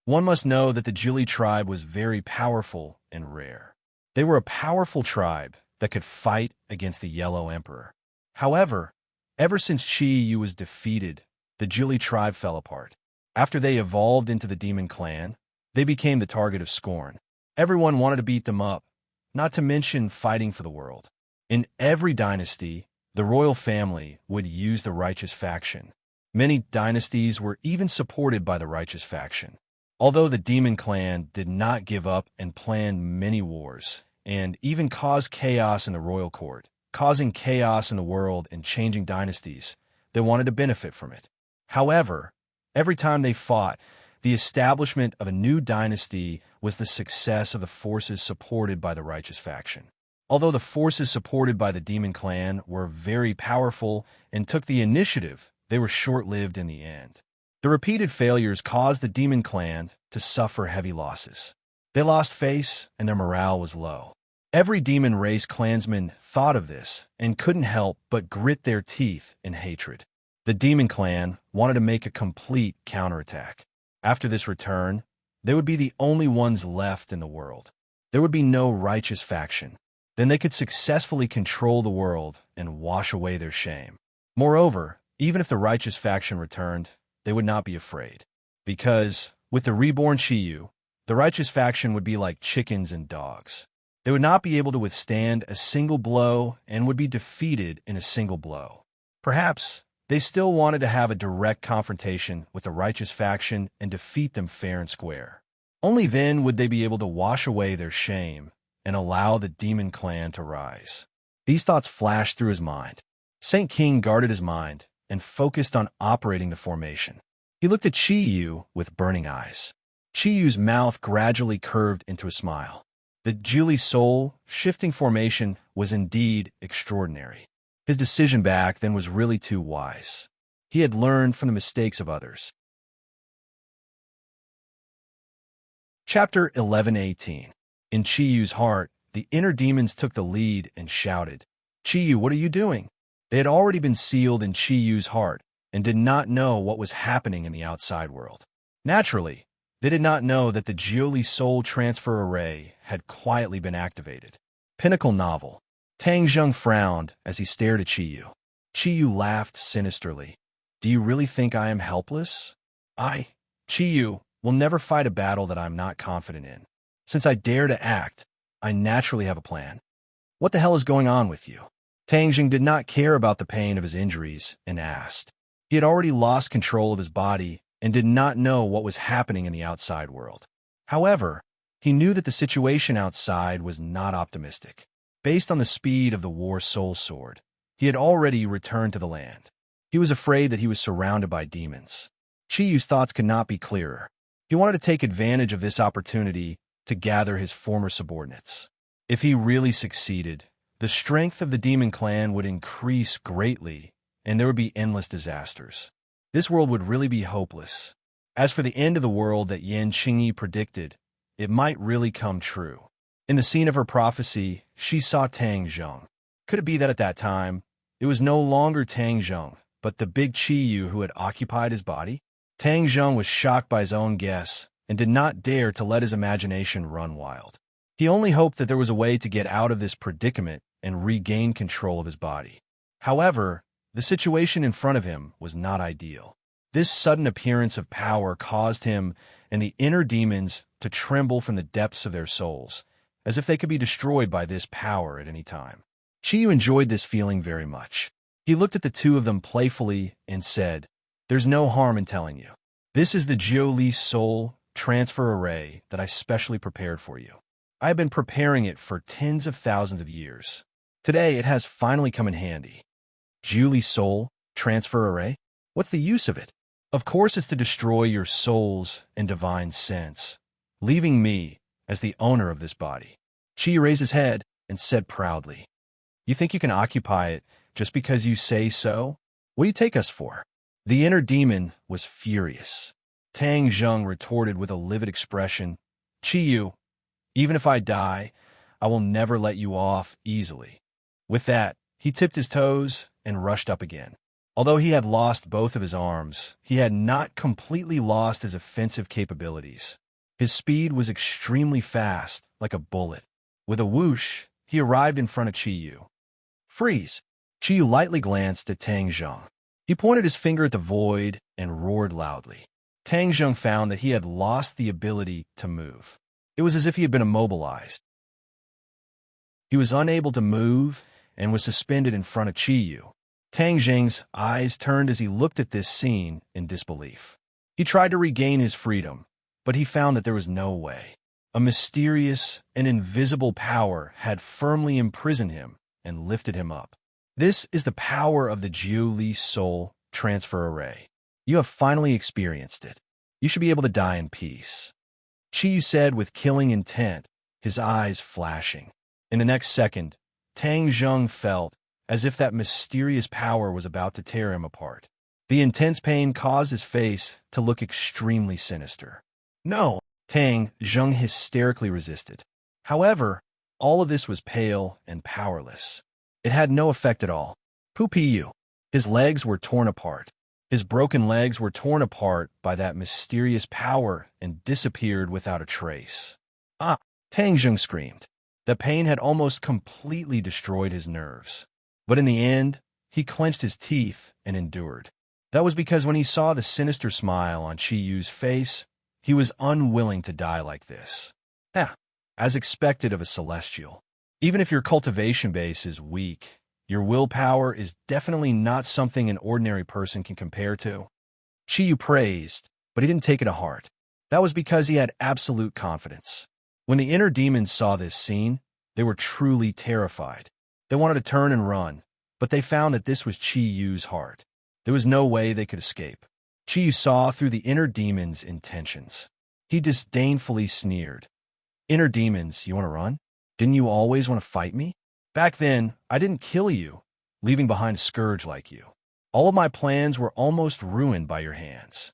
One must know that the Jili tribe was very powerful and rare. They were a powerful tribe that could fight against the Yellow Emperor. However, ever since Chiyu was defeated, the Jili tribe fell apart. After they evolved into the demon clan, they became the target of scorn. Everyone wanted to beat them up, not to mention fighting for the world. In every dynasty, the royal family would use the righteous faction. Many dynasties were even supported by the righteous faction. Although the demon clan did not give up and planned many wars, and even caused chaos in the royal court, causing chaos in the world and changing dynasties, they wanted to benefit from it. However, every time they fought, the establishment of a new dynasty was the success of the forces supported by the righteous faction. Although the forces supported by the demon clan were very powerful and took the initiative, they were short-lived in the end. The repeated failures caused the demon clan to suffer heavy losses. They lost face and their morale was low. Every demon race clansman thought of this and couldn't help but grit their teeth in hatred. The demon clan wanted to make a complete counterattack. After this return, they would be the only ones left in the world. There would be no righteous faction. Then they could successfully control the world and wash away their shame. Moreover, even if the righteous faction returned, they would not be afraid. Because, with the reborn Chiyu, the righteous faction would be like chickens and dogs. They would not be able to withstand a single blow and would be defeated in a single blow. Perhaps they still wanted to have a direct confrontation with the righteous faction and defeat them fair and square. Only then would they be able to wash away their shame and allow the demon clan to rise. These thoughts flashed through his mind. Saint King guarded his mind and focused on operating the formation. He looked at Chiyu with burning eyes. Chiyu's mouth gradually curved into a smile. The Jili soul shifting formation was indeed extraordinary. His decision back then was really too wise. He had learned from the mistakes of others. Chapter 11:18. In Chiyu's heart, the inner demons took the lead and shouted, "Chiyu, what are you doing?" They had already been sealed in Chiyu's heart and did not know what was happening in the outside world. Naturally, they did not know that the Jili soul transfer array had quietly been activated. Pinnacle novel. Tang Zheng frowned as he stared at Chiyu. Chiyu laughed sinisterly. "Do you really think I am helpless? Chiyu, will never fight a battle that I'm not confident in. Since I dare to act, I naturally have a plan. What the hell is going on with you?" Tang Zheng did not care about the pain of his injuries and asked. He had already lost control of his body and did not know what was happening in the outside world. However, he knew that the situation outside was not optimistic. Based on the speed of the War Soul Sword, he had already returned to the land. He was afraid that he was surrounded by demons. Chiyu's thoughts could not be clearer. He wanted to take advantage of this opportunity to gather his former subordinates. If he really succeeded, the strength of the demon clan would increase greatly, and there would be endless disasters. This world would really be hopeless. As for the end of the world that Yan Qingyi predicted, it might really come true. In the scene of her prophecy, she saw Tang Zheng. Could it be that at that time, it was no longer Tang Zheng, but the big Chiyu who had occupied his body? Tang Zheng was shocked by his own guess and did not dare to let his imagination run wild. He only hoped that there was a way to get out of this predicament and regain control of his body. However, the situation in front of him was not ideal. This sudden appearance of power caused him and the inner demons to tremble from the depths of their souls, as if they could be destroyed by this power at any time. Chiyu enjoyed this feeling very much. He looked at the two of them playfully and said, "There's no harm in telling you. This is the Jiuli soul transfer array that I specially prepared for you. I have been preparing it for tens of thousands of years. Today, it has finally come in handy. Julie Soul Transfer Array? What's the use of it? Of course, it's to destroy your souls and divine sense, leaving me as the owner of this body. Chi raised his head and said proudly, "You think you can occupy it just because you say so? What do you take us for?" The inner demon was furious. Tang Zheng retorted with a livid expression, "Chi, even if I die, I will never let you off easily." With that, he tipped his toes and rushed up again. Although he had lost both of his arms, he had not completely lost his offensive capabilities. His speed was extremely fast, like a bullet. With a whoosh, he arrived in front of Chi. "Freeze!" Chi lightly glanced at Tang Zheng. He pointed his finger at the void and roared loudly. Tang Zheng found that he had lost the ability to move. It was as if he had been immobilized. He was unable to move and was suspended in front of Chi. Tang Zheng's eyes turned as he looked at this scene in disbelief. He tried to regain his freedom, but he found that there was no way. A mysterious and invisible power had firmly imprisoned him and lifted him up. This is the power of the Julie Soul Transfer Array. You have finally experienced it. You should be able to die in peace." Chi said with killing intent, his eyes flashing. In the next second, Tang Zheng felt as if that mysterious power was about to tear him apart. The intense pain caused his face to look extremely sinister. "No!" Tang Zheng hysterically resisted. However, all of this was pale and powerless. It had no effect at all. Poo-pee-you. His legs were torn apart. His broken legs were torn apart by that mysterious power and disappeared without a trace. "Ah!" Tang Zheng screamed. The pain had almost completely destroyed his nerves. But in the end, he clenched his teeth and endured. That was because when he saw the sinister smile on Chi Yu's face, he was unwilling to die like this. As expected of a celestial. Even if your cultivation base is weak, your willpower is definitely not something an ordinary person can compare to. Chi Yu praised, but he didn't take it to heart. That was because he had absolute confidence. When the inner demons saw this scene, they were truly terrified. They wanted to turn and run, but they found that this was Chi Yu's heart. There was no way they could escape. Chi Yu saw through the inner demon's intentions. He disdainfully sneered. "Inner demons, you want to run? Didn't you always want to fight me? Back then, I didn't kill you, leaving behind a scourge like you. All of my plans were almost ruined by your hands."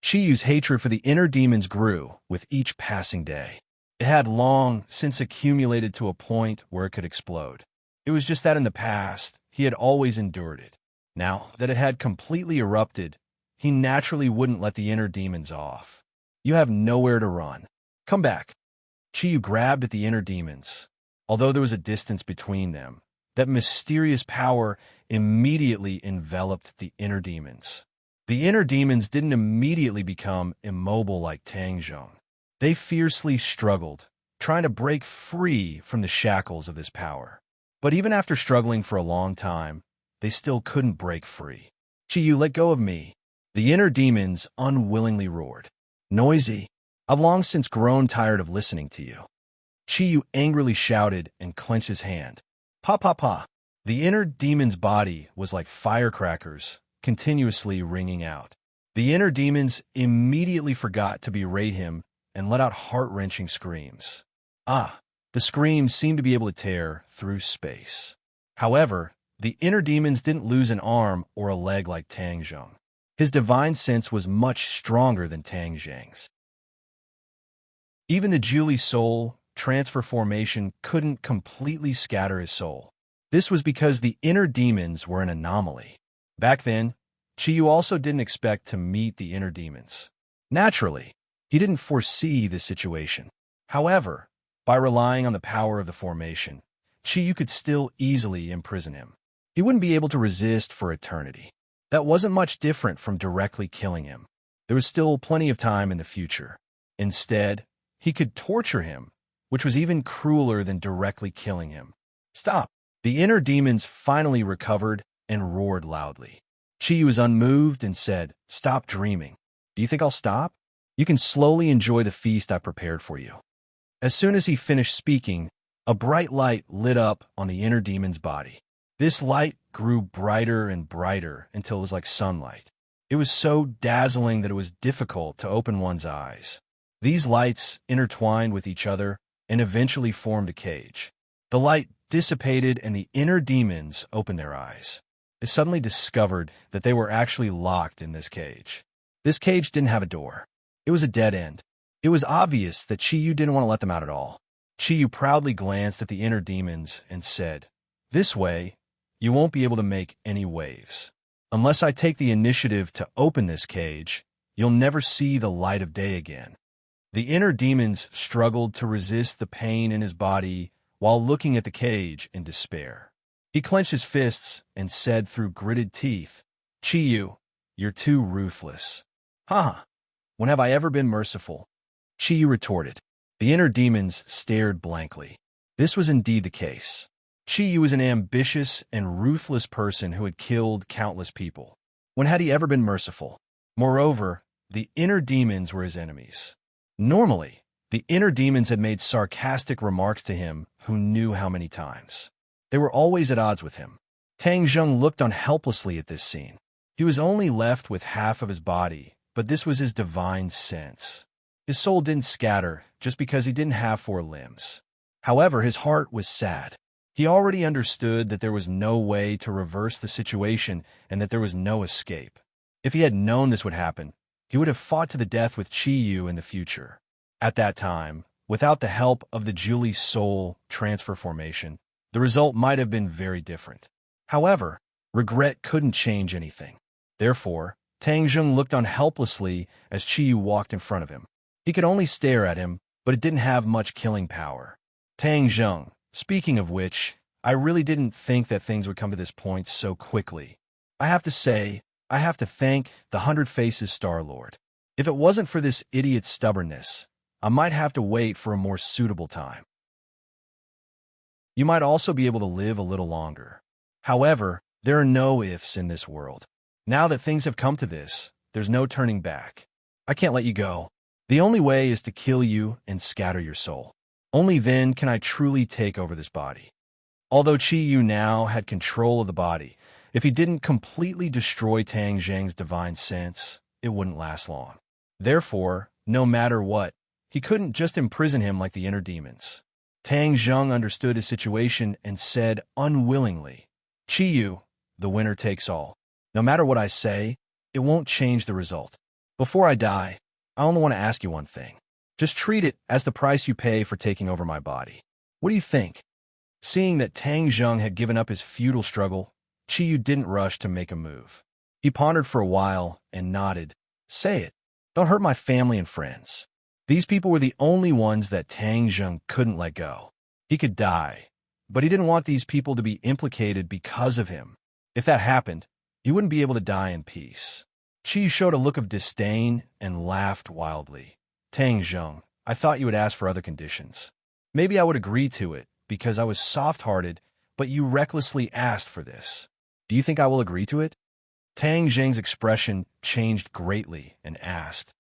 Chi Yu's hatred for the inner demons grew with each passing day. It had long since accumulated to a point where it could explode. It was just that in the past, he had always endured it. Now that it had completely erupted, he naturally wouldn't let the inner demons off. "You have nowhere to run. Come back." Chi Yu grabbed at the inner demons. Although there was a distance between them, that mysterious power immediately enveloped the inner demons. The inner demons didn't immediately become immobile like Tang Zheng. They fiercely struggled, trying to break free from the shackles of this power. But even after struggling for a long time, they still couldn't break free. "Chi Yu, let go of me." The inner demons unwillingly roared. "Noisy, I've long since grown tired of listening to you." Chi Yu angrily shouted and clenched his hand. "Pa pa pa." The inner demon's body was like firecrackers, continuously ringing out. The inner demons immediately forgot to berate him and let out heart-wrenching screams. The screams seemed to be able to tear through space. However, the inner demons didn't lose an arm or a leg like Tang Zheng. His divine sense was much stronger than Tang Zheng's. Even the Julie Soul Transfer formation couldn't completely scatter his soul. This was because the inner demons were an anomaly. Back then, Chi Yu also didn't expect to meet the inner demons. Naturally, he didn't foresee this situation. However, by relying on the power of the formation, Chi Yu could still easily imprison him. He wouldn't be able to resist for eternity. That wasn't much different from directly killing him. There was still plenty of time in the future. Instead, he could torture him, which was even crueler than directly killing him. "Stop!" The inner demons finally recovered and roared loudly. Chi was unmoved and said, "Stop dreaming. Do you think I'll stop? You can slowly enjoy the feast I prepared for you." As soon as he finished speaking, a bright light lit up on the inner demon's body. This light grew brighter and brighter until it was like sunlight. It was so dazzling that it was difficult to open one's eyes. These lights intertwined with each other and eventually formed a cage. The light dissipated and the inner demons opened their eyes. They suddenly discovered that they were actually locked in this cage. This cage didn't have a door. It was a dead end. It was obvious that Chiyu didn't want to let them out at all. Chiyu proudly glanced at the inner demons and said, "This way, you won't be able to make any waves. Unless I take the initiative to open this cage, you'll never see the light of day again." The inner demons struggled to resist the pain in his body while looking at the cage in despair. He clenched his fists and said through gritted teeth, "Chiyu, you're too ruthless." "Huh? When have I ever been merciful?" Chiyu retorted. The inner demons stared blankly. This was indeed the case. Chiyu was an ambitious and ruthless person who had killed countless people. When had he ever been merciful? Moreover, the inner demons were his enemies. Normally, the inner demons had made sarcastic remarks to him who knew how many times. They were always at odds with him. Tang Zheng looked on helplessly at this scene. He was only left with half of his body, but this was his divine sense. His soul didn't scatter just because he didn't have 4 limbs. However, his heart was sad. He already understood that there was no way to reverse the situation and that there was no escape. If he had known this would happen, he would have fought to the death with Chiyu in the future. At that time, without the help of the Julie's soul transfer formation, the result might have been very different. However, regret couldn't change anything. Therefore, Tang Zheng looked on helplessly as Chiyu walked in front of him. He could only stare at him, but it didn't have much killing power. "Tang Zheng, speaking of which, I really didn't think that things would come to this point so quickly. I have to say, I have to thank the 100 Faces Star-Lord. If it wasn't for this idiot's stubbornness, I might have to wait for a more suitable time. You might also be able to live a little longer. However, there are no ifs in this world. Now that things have come to this, there's no turning back. I can't let you go. The only way is to kill you and scatter your soul. Only then can I truly take over this body." Although Chiyu now had control of the body, if he didn't completely destroy Tang Zheng's divine sense, it wouldn't last long. Therefore, no matter what, he couldn't just imprison him like the inner demons. Tang Zheng understood his situation and said unwillingly, "Chiyu, the winner takes all. No matter what I say, it won't change the result. Before I die, I only want to ask you one thing. Just treat it as the price you pay for taking over my body. What do you think?" Seeing that Tang Zheng had given up his futile struggle, Chiyu didn't rush to make a move. He pondered for a while and nodded. "Say it. Don't hurt my family and friends." These people were the only ones that Tang Zheng couldn't let go. He could die, but he didn't want these people to be implicated because of him. If that happened, he wouldn't be able to die in peace. Chiyu showed a look of disdain and laughed wildly. "Tang Zheng, I thought you would ask for other conditions. Maybe I would agree to it because I was soft-hearted, but you recklessly asked for this. Do you think I will agree to it?" Tang Zheng's expression changed greatly and asked,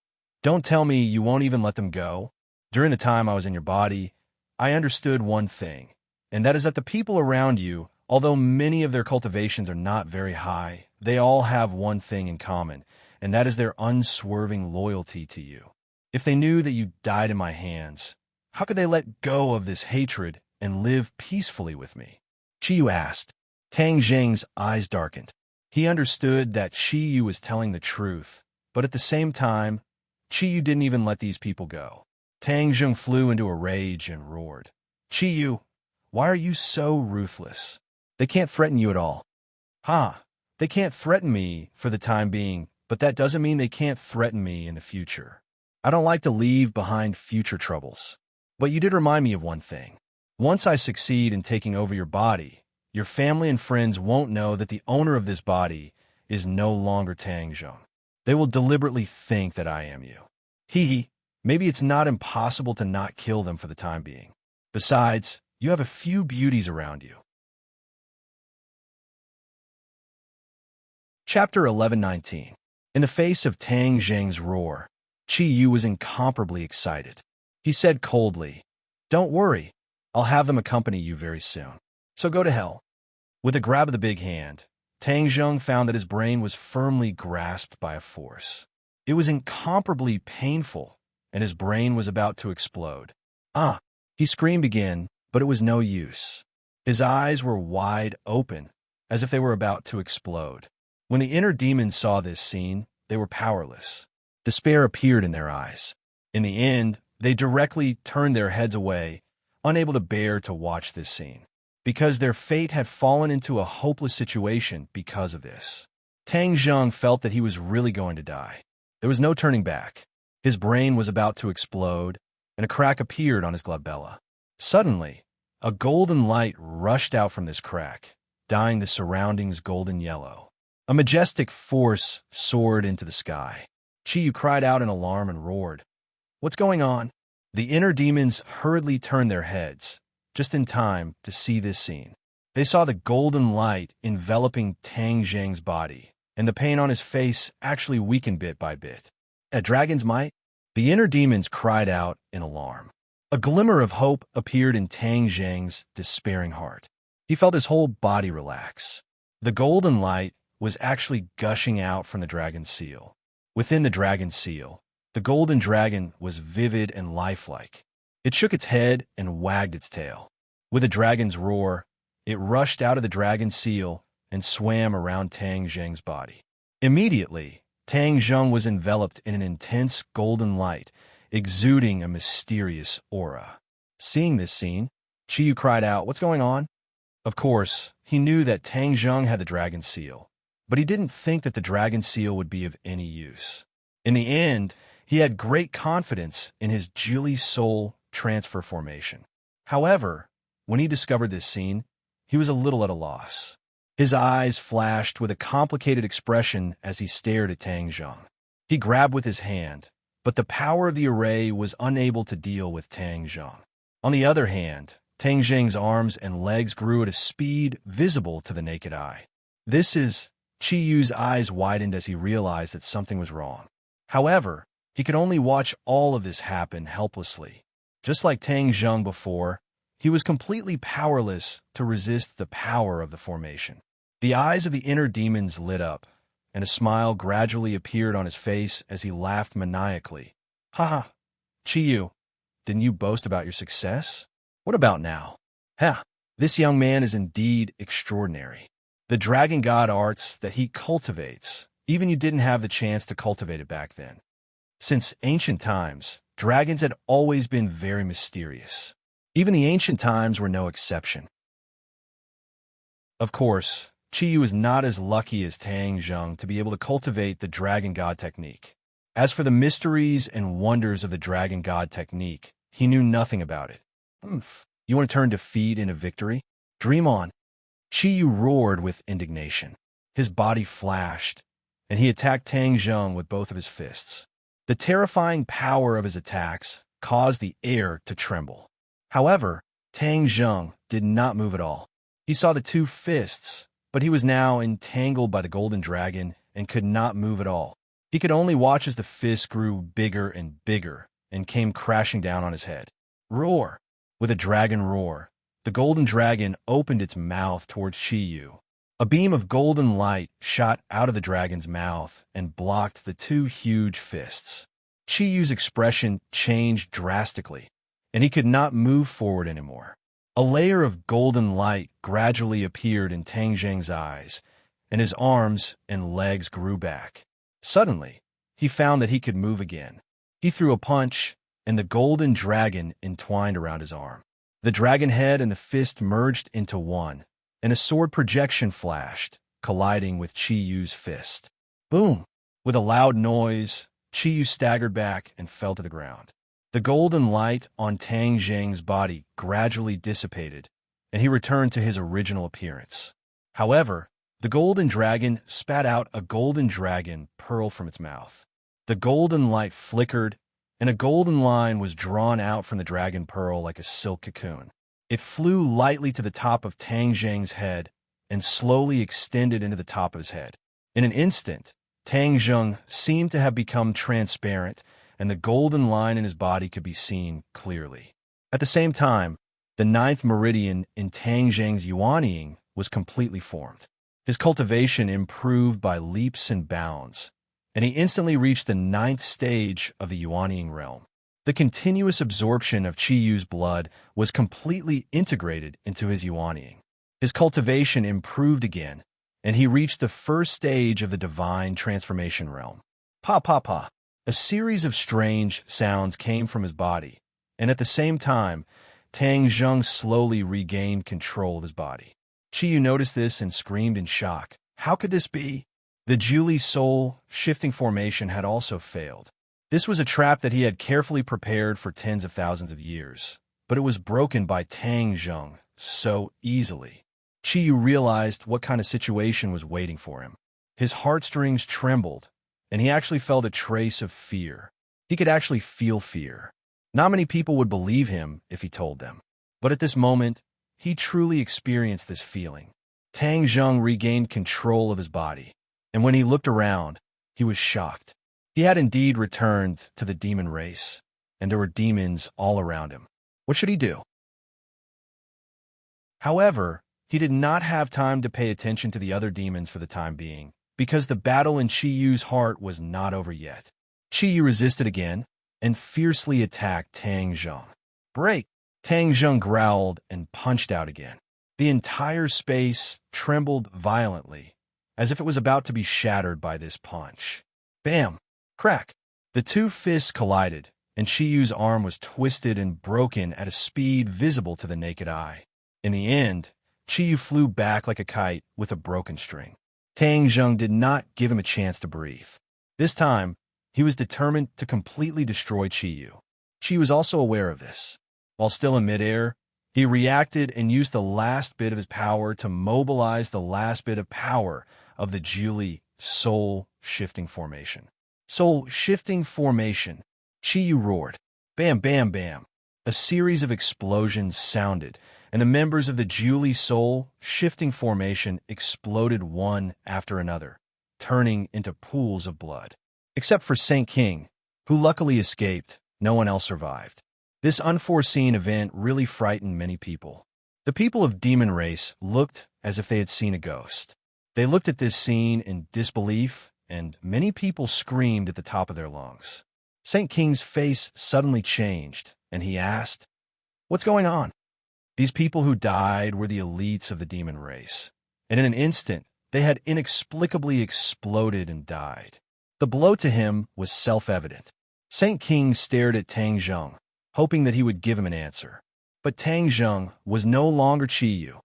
"Don't tell me you won't even let them go? During the time I was in your body, I understood one thing, and that is that the people around you, although many of their cultivations are not very high, they all have one thing in common, and that is their unswerving loyalty to you. If they knew that you died in my hands, how could they let go of this hatred and live peacefully with me?" Chiyu asked. Tang Zheng's eyes darkened. He understood that Chiyu was telling the truth, but at the same time, Chiyu didn't even let these people go. Tang Zheng flew into a rage and roared, "Chiyu, why are you so ruthless? They can't threaten you at all." "Ha! They can't threaten me for the time being, but that doesn't mean they can't threaten me in the future. I don't like to leave behind future troubles. But you did remind me of one thing. Once I succeed in taking over your body, your family and friends won't know that the owner of this body is no longer Tang Zheng. They will deliberately think that I am you. Hee, maybe it's not impossible to not kill them for the time being. Besides, you have a few beauties around you." Chapter 11:19. In the face of Tang Zheng's roar, Chiyu was incomparably excited. He said coldly, Don't worry, I'll have them accompany you very soon. So go to hell. With a grab of the big hand, Tang Zheng found that his brain was firmly grasped by a force. It was incomparably painful, and his brain was about to explode. Ah! He screamed again, but it was no use. His eyes were wide open, as if they were about to explode. When the inner demons saw this scene, they were powerless. Despair appeared in their eyes. In the end, they directly turned their heads away, unable to bear to watch this scene, because their fate had fallen into a hopeless situation because of this. Tang Zheng felt that he was really going to die. There was no turning back. His brain was about to explode, and a crack appeared on his glabella. Suddenly, a golden light rushed out from this crack, dyeing the surroundings golden yellow. A majestic force soared into the sky. Chiyu cried out in alarm and roared, "What's going on?" The inner demons hurriedly turned their heads, just in time to see this scene. They saw the golden light enveloping Tang Zheng's body, and the pain on his face actually weakened bit by bit. A dragon's might? The inner demons cried out in alarm. A glimmer of hope appeared in Tang Zheng's despairing heart. He felt his whole body relax. The golden light was actually gushing out from the dragon's seal. Within the dragon's seal, the golden dragon was vivid and lifelike. It shook its head and wagged its tail. With a dragon's roar, it rushed out of the dragon's seal and swam around Tang Zheng's body. Immediately, Tang Zheng was enveloped in an intense golden light, exuding a mysterious aura. Seeing this scene, Chiyu cried out, "What's going on?" Of course, he knew that Tang Zheng had the dragon seal, but he didn't think that the dragon seal would be of any use. In the end, he had great confidence in his Jili soul transfer formation. However, when he discovered this scene, he was a little at a loss. His eyes flashed with a complicated expression as he stared at Tang Zheng. He grabbed with his hand, but the power of the array was unable to deal with Tang Zheng. On the other hand, Tang Zheng's arms and legs grew at a speed visible to the naked eye. Chiyu's eyes widened as he realized that something was wrong. However, he could only watch all of this happen helplessly. Just like Tang Zheng before, he was completely powerless to resist the power of the formation. The eyes of the inner demons lit up, and a smile gradually appeared on his face as he laughed maniacally. "Ha! Chiyu, didn't you boast about your success? What about now? Ha! This young man is indeed extraordinary. The dragon god arts that he cultivates, even you didn't have the chance to cultivate it back then. Since ancient times, dragons had always been very mysterious. Even the ancient times were no exception." Of course, Chiyu is not as lucky as Tang Zheng to be able to cultivate the dragon god technique. As for the mysteries and wonders of the dragon god technique, he knew nothing about it. You want to turn defeat into victory? Dream on. Chiyu roared with indignation. His body flashed, and he attacked Tang Zheng with both of his fists. The terrifying power of his attacks caused the air to tremble. However, Tang Zheng did not move at all. He saw the two fists, but he was now entangled by the golden dragon and could not move at all. He could only watch as the fists grew bigger and bigger and came crashing down on his head. Roar! With a dragon roar, the golden dragon opened its mouth towards Chiyu. A beam of golden light shot out of the dragon's mouth and blocked the two huge fists. Chiyu's expression changed drastically, and he could not move forward anymore. A layer of golden light gradually appeared in Tang Zheng's eyes, and his arms and legs grew back. Suddenly, he found that he could move again. He threw a punch, and the golden dragon entwined around his arm. The dragon head and the fist merged into one, and a sword projection flashed, colliding with Chiyu's fist. Boom! With a loud noise, Chiyu staggered back and fell to the ground. The golden light on Tang Zheng's body gradually dissipated, and he returned to his original appearance. However, the golden dragon spat out a golden dragon pearl from its mouth. The golden light flickered, and a golden line was drawn out from the dragon pearl like a silk cocoon. It flew lightly to the top of Tang Zheng's head and slowly extended into the top of his head. In an instant, Tang Zheng seemed to have become transparent, and the golden line in his body could be seen clearly. At the same time, the ninth meridian in Tang Zhang's yuanying was completely formed. His cultivation improved by leaps and bounds, and he instantly reached the ninth stage of the yuanying realm. The continuous absorption of Qi Yu's blood was completely integrated into his yuanying. His cultivation improved again, and he reached the first stage of the divine transformation realm. Pa pa pa. A series of strange sounds came from his body, and at the same time, Tang Zheng slowly regained control of his body. Qi Yu noticed this and screamed in shock. How could this be? The Julie soul shifting formation had also failed. This was a trap that he had carefully prepared for tens of thousands of years, but it was broken by Tang Zheng so easily. Qi Yu realized what kind of situation was waiting for him. His heartstrings trembled, and he actually felt a trace of fear. He could actually feel fear. Not many people would believe him if he told them. But at this moment, he truly experienced this feeling. Tang Zheng regained control of his body, and when he looked around, he was shocked. He had indeed returned to the demon race, and there were demons all around him. What should he do? However, he did not have time to pay attention to the other demons for the time being, because the battle in Qi Yu's heart was not over yet. Qi Yu resisted again and fiercely attacked Tang Zheng. Break! Tang Zheng growled and punched out again. The entire space trembled violently, as if it was about to be shattered by this punch. Bam! Crack! The two fists collided, and Qi Yu's arm was twisted and broken at a speed visible to the naked eye. In the end, Qi Yu flew back like a kite with a broken string. Tang Zheng did not give him a chance to breathe. This time, he was determined to completely destroy Qi Yu. Qi was also aware of this. While still in midair, he reacted and used the last bit of his power to mobilize the last bit of power of the Julie soul shifting formation. Soul shifting formation. Qi Yu roared. Bam, bam, bam. A series of explosions sounded, and the members of the Julie soul shifting formation exploded one after another, turning into pools of blood. Except for Saint King, who luckily escaped, no one else survived. This unforeseen event really frightened many people. The people of Demon Race looked as if they had seen a ghost. They looked at this scene in disbelief, and many people screamed at the top of their lungs. Saint King's face suddenly changed, and he asked, "What's going on?" These people who died were the elites of the demon race, and in an instant, they had inexplicably exploded and died. The blow to him was self-evident. Saint King stared at Tang Zheng, hoping that he would give him an answer. But Tang Zheng was no longer Qi Yu.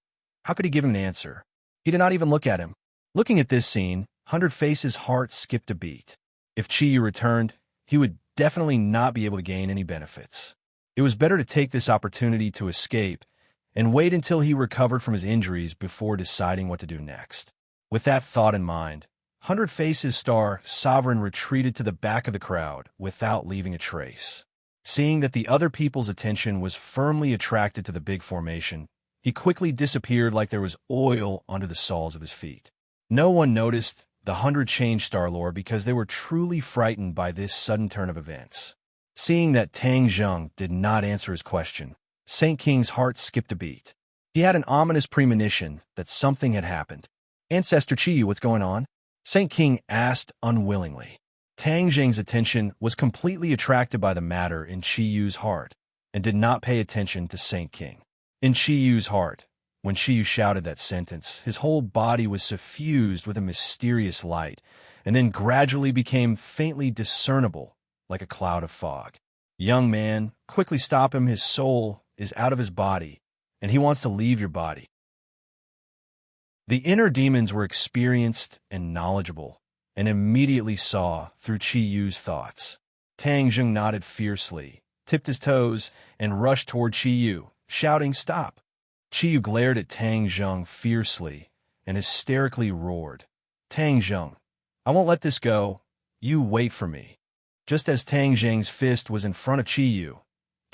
How could he give him an answer? He did not even look at him. Looking at this scene, 100 Faces' heart skipped a beat. If Qi Yu returned, he would definitely not be able to gain any benefits. It was better to take this opportunity to escape and wait until he recovered from his injuries before deciding what to do next. With that thought in mind, 100 Faces' star Sovereign retreated to the back of the crowd without leaving a trace. Seeing that the other people's attention was firmly attracted to the big formation, he quickly disappeared like there was oil under the soles of his feet. No one noticed the 100 Change Star lore because they were truly frightened by this sudden turn of events. Seeing that Tang Zheng did not answer his question, Saint King's heart skipped a beat. He had an ominous premonition that something had happened. "Ancestor Qi Yu, what's going on?" Saint King asked unwillingly. Tang Zheng's attention was completely attracted by the matter in Qi Yu's heart and did not pay attention to Saint King. In Qi Yu's heart, when Qi Yu shouted that sentence, his whole body was suffused with a mysterious light and then gradually became faintly discernible like a cloud of fog. "Young man, quickly stop him. His soul is out of his body, and he wants to leave your body." The inner demons were experienced and knowledgeable, and immediately saw through Qi Yu's thoughts. Tang Zheng nodded fiercely, tipped his toes, and rushed toward Qi Yu, shouting, "Stop!" Qi Yu glared at Tang Zheng fiercely and hysterically roared, "Tang Zheng, I won't let this go. You wait for me." Just as Tang Zheng's fist was in front of Qi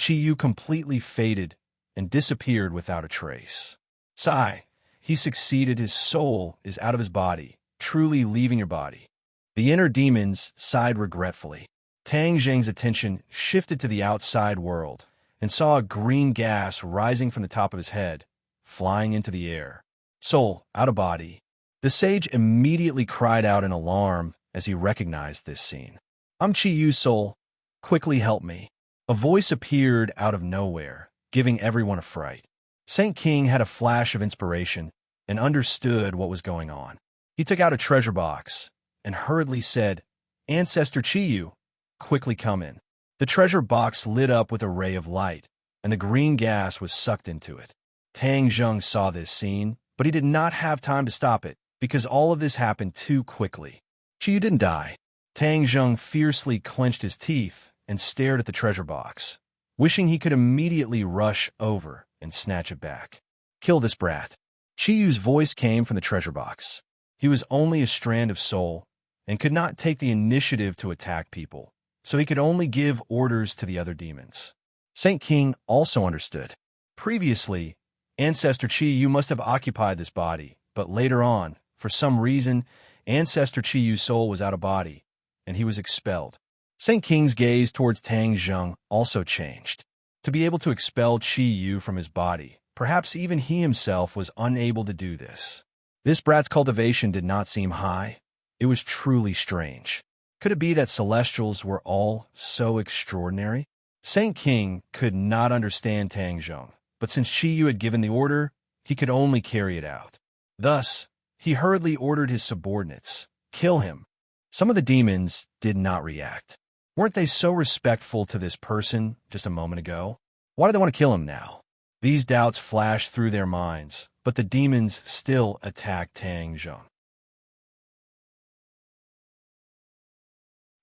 Yu completely faded and disappeared without a trace. Sigh. He succeeded. His soul is out of his body, truly leaving your body. The inner demons sighed regretfully. Tang Zheng's attention shifted to the outside world, and saw a green gas rising from the top of his head, flying into the air. Soul, out of body. The sage immediately cried out in alarm as he recognized this scene. I'm Chi Yu's soul. Quickly help me. A voice appeared out of nowhere, giving everyone a fright. Saint King had a flash of inspiration and understood what was going on. He took out a treasure box and hurriedly said, Ancestor Chi Yu, quickly come in. The treasure box lit up with a ray of light, and the green gas was sucked into it. Tang Zheng saw this scene, but he did not have time to stop it, because all of this happened too quickly. Chi Yu didn't die. Tang Zheng fiercely clenched his teeth and stared at the treasure box, wishing he could immediately rush over and snatch it back. Kill this brat. Chi Yu's voice came from the treasure box. He was only a strand of soul and could not take the initiative to attack people, so he could only give orders to the other demons. Saint King also understood. Previously, Ancestor Chi Yu must have occupied this body, but later on, for some reason, Ancestor Chi Yu's soul was out of body, and he was expelled. Saint King's gaze towards Tang Zheng also changed. To be able to expel Chi Yu from his body, perhaps even he himself was unable to do this. This brat's cultivation did not seem high. It was truly strange. Could it be that Celestials were all so extraordinary? Saint King could not understand Tang Zheng, but since Chi Yu had given the order, he could only carry it out. Thus, he hurriedly ordered his subordinates, kill him. Some of the demons did not react. Weren't they so respectful to this person just a moment ago? Why do they want to kill him now? These doubts flashed through their minds, but the demons still attacked Tang Zheng.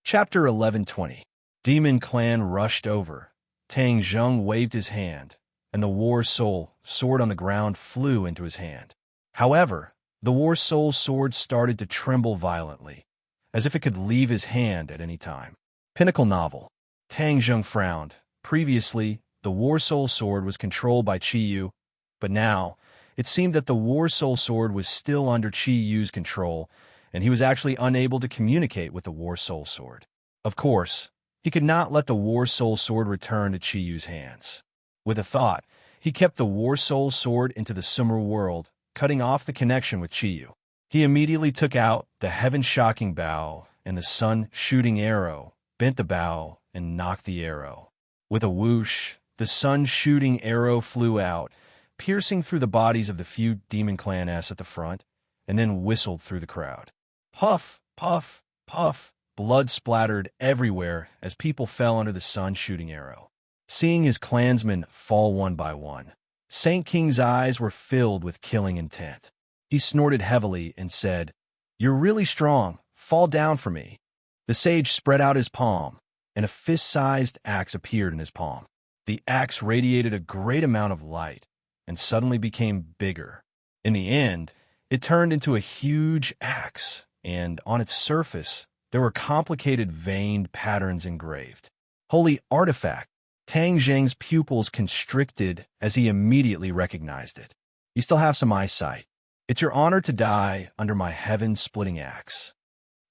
Chapter 11:20. Demon Clan rushed over. Tang Zheng waved his hand, and the War Soul sword on the ground flew into his hand. However, the War Soul sword started to tremble violently, as if it could leave his hand at any time. Pinnacle Novel. Tang Zheng frowned. Previously, the War Soul sword was controlled by Chi Yu, but now, it seemed that the War Soul sword was still under Chi Yu's control, and he was actually unable to communicate with the War Soul sword. Of course, he could not let the War Soul sword return to Chi Yu's hands. With a thought, he kept the War Soul sword into the Summer world, cutting off the connection with Chi Yu. He immediately took out the heaven-shocking bow and the sun-shooting arrow, bent the bow, and knocked the arrow. With a whoosh, the sun-shooting arrow flew out, piercing through the bodies of the few Demon Clan-s at the front, and then whistled through the crowd. Puff, puff, puff, blood splattered everywhere as people fell under the sun-shooting arrow. Seeing his clansmen fall one by one, Saint King's eyes were filled with killing intent. He snorted heavily and said, "You're really strong. Fall down for me." The sage spread out his palm, and a fist-sized axe appeared in his palm. The axe radiated a great amount of light and suddenly became bigger. In the end, it turned into a huge axe, and on its surface, there were complicated veined patterns engraved. Holy artifact! Tang Zheng's pupils constricted as he immediately recognized it. You still have some eyesight. It's your honor to die under my heaven-splitting axe.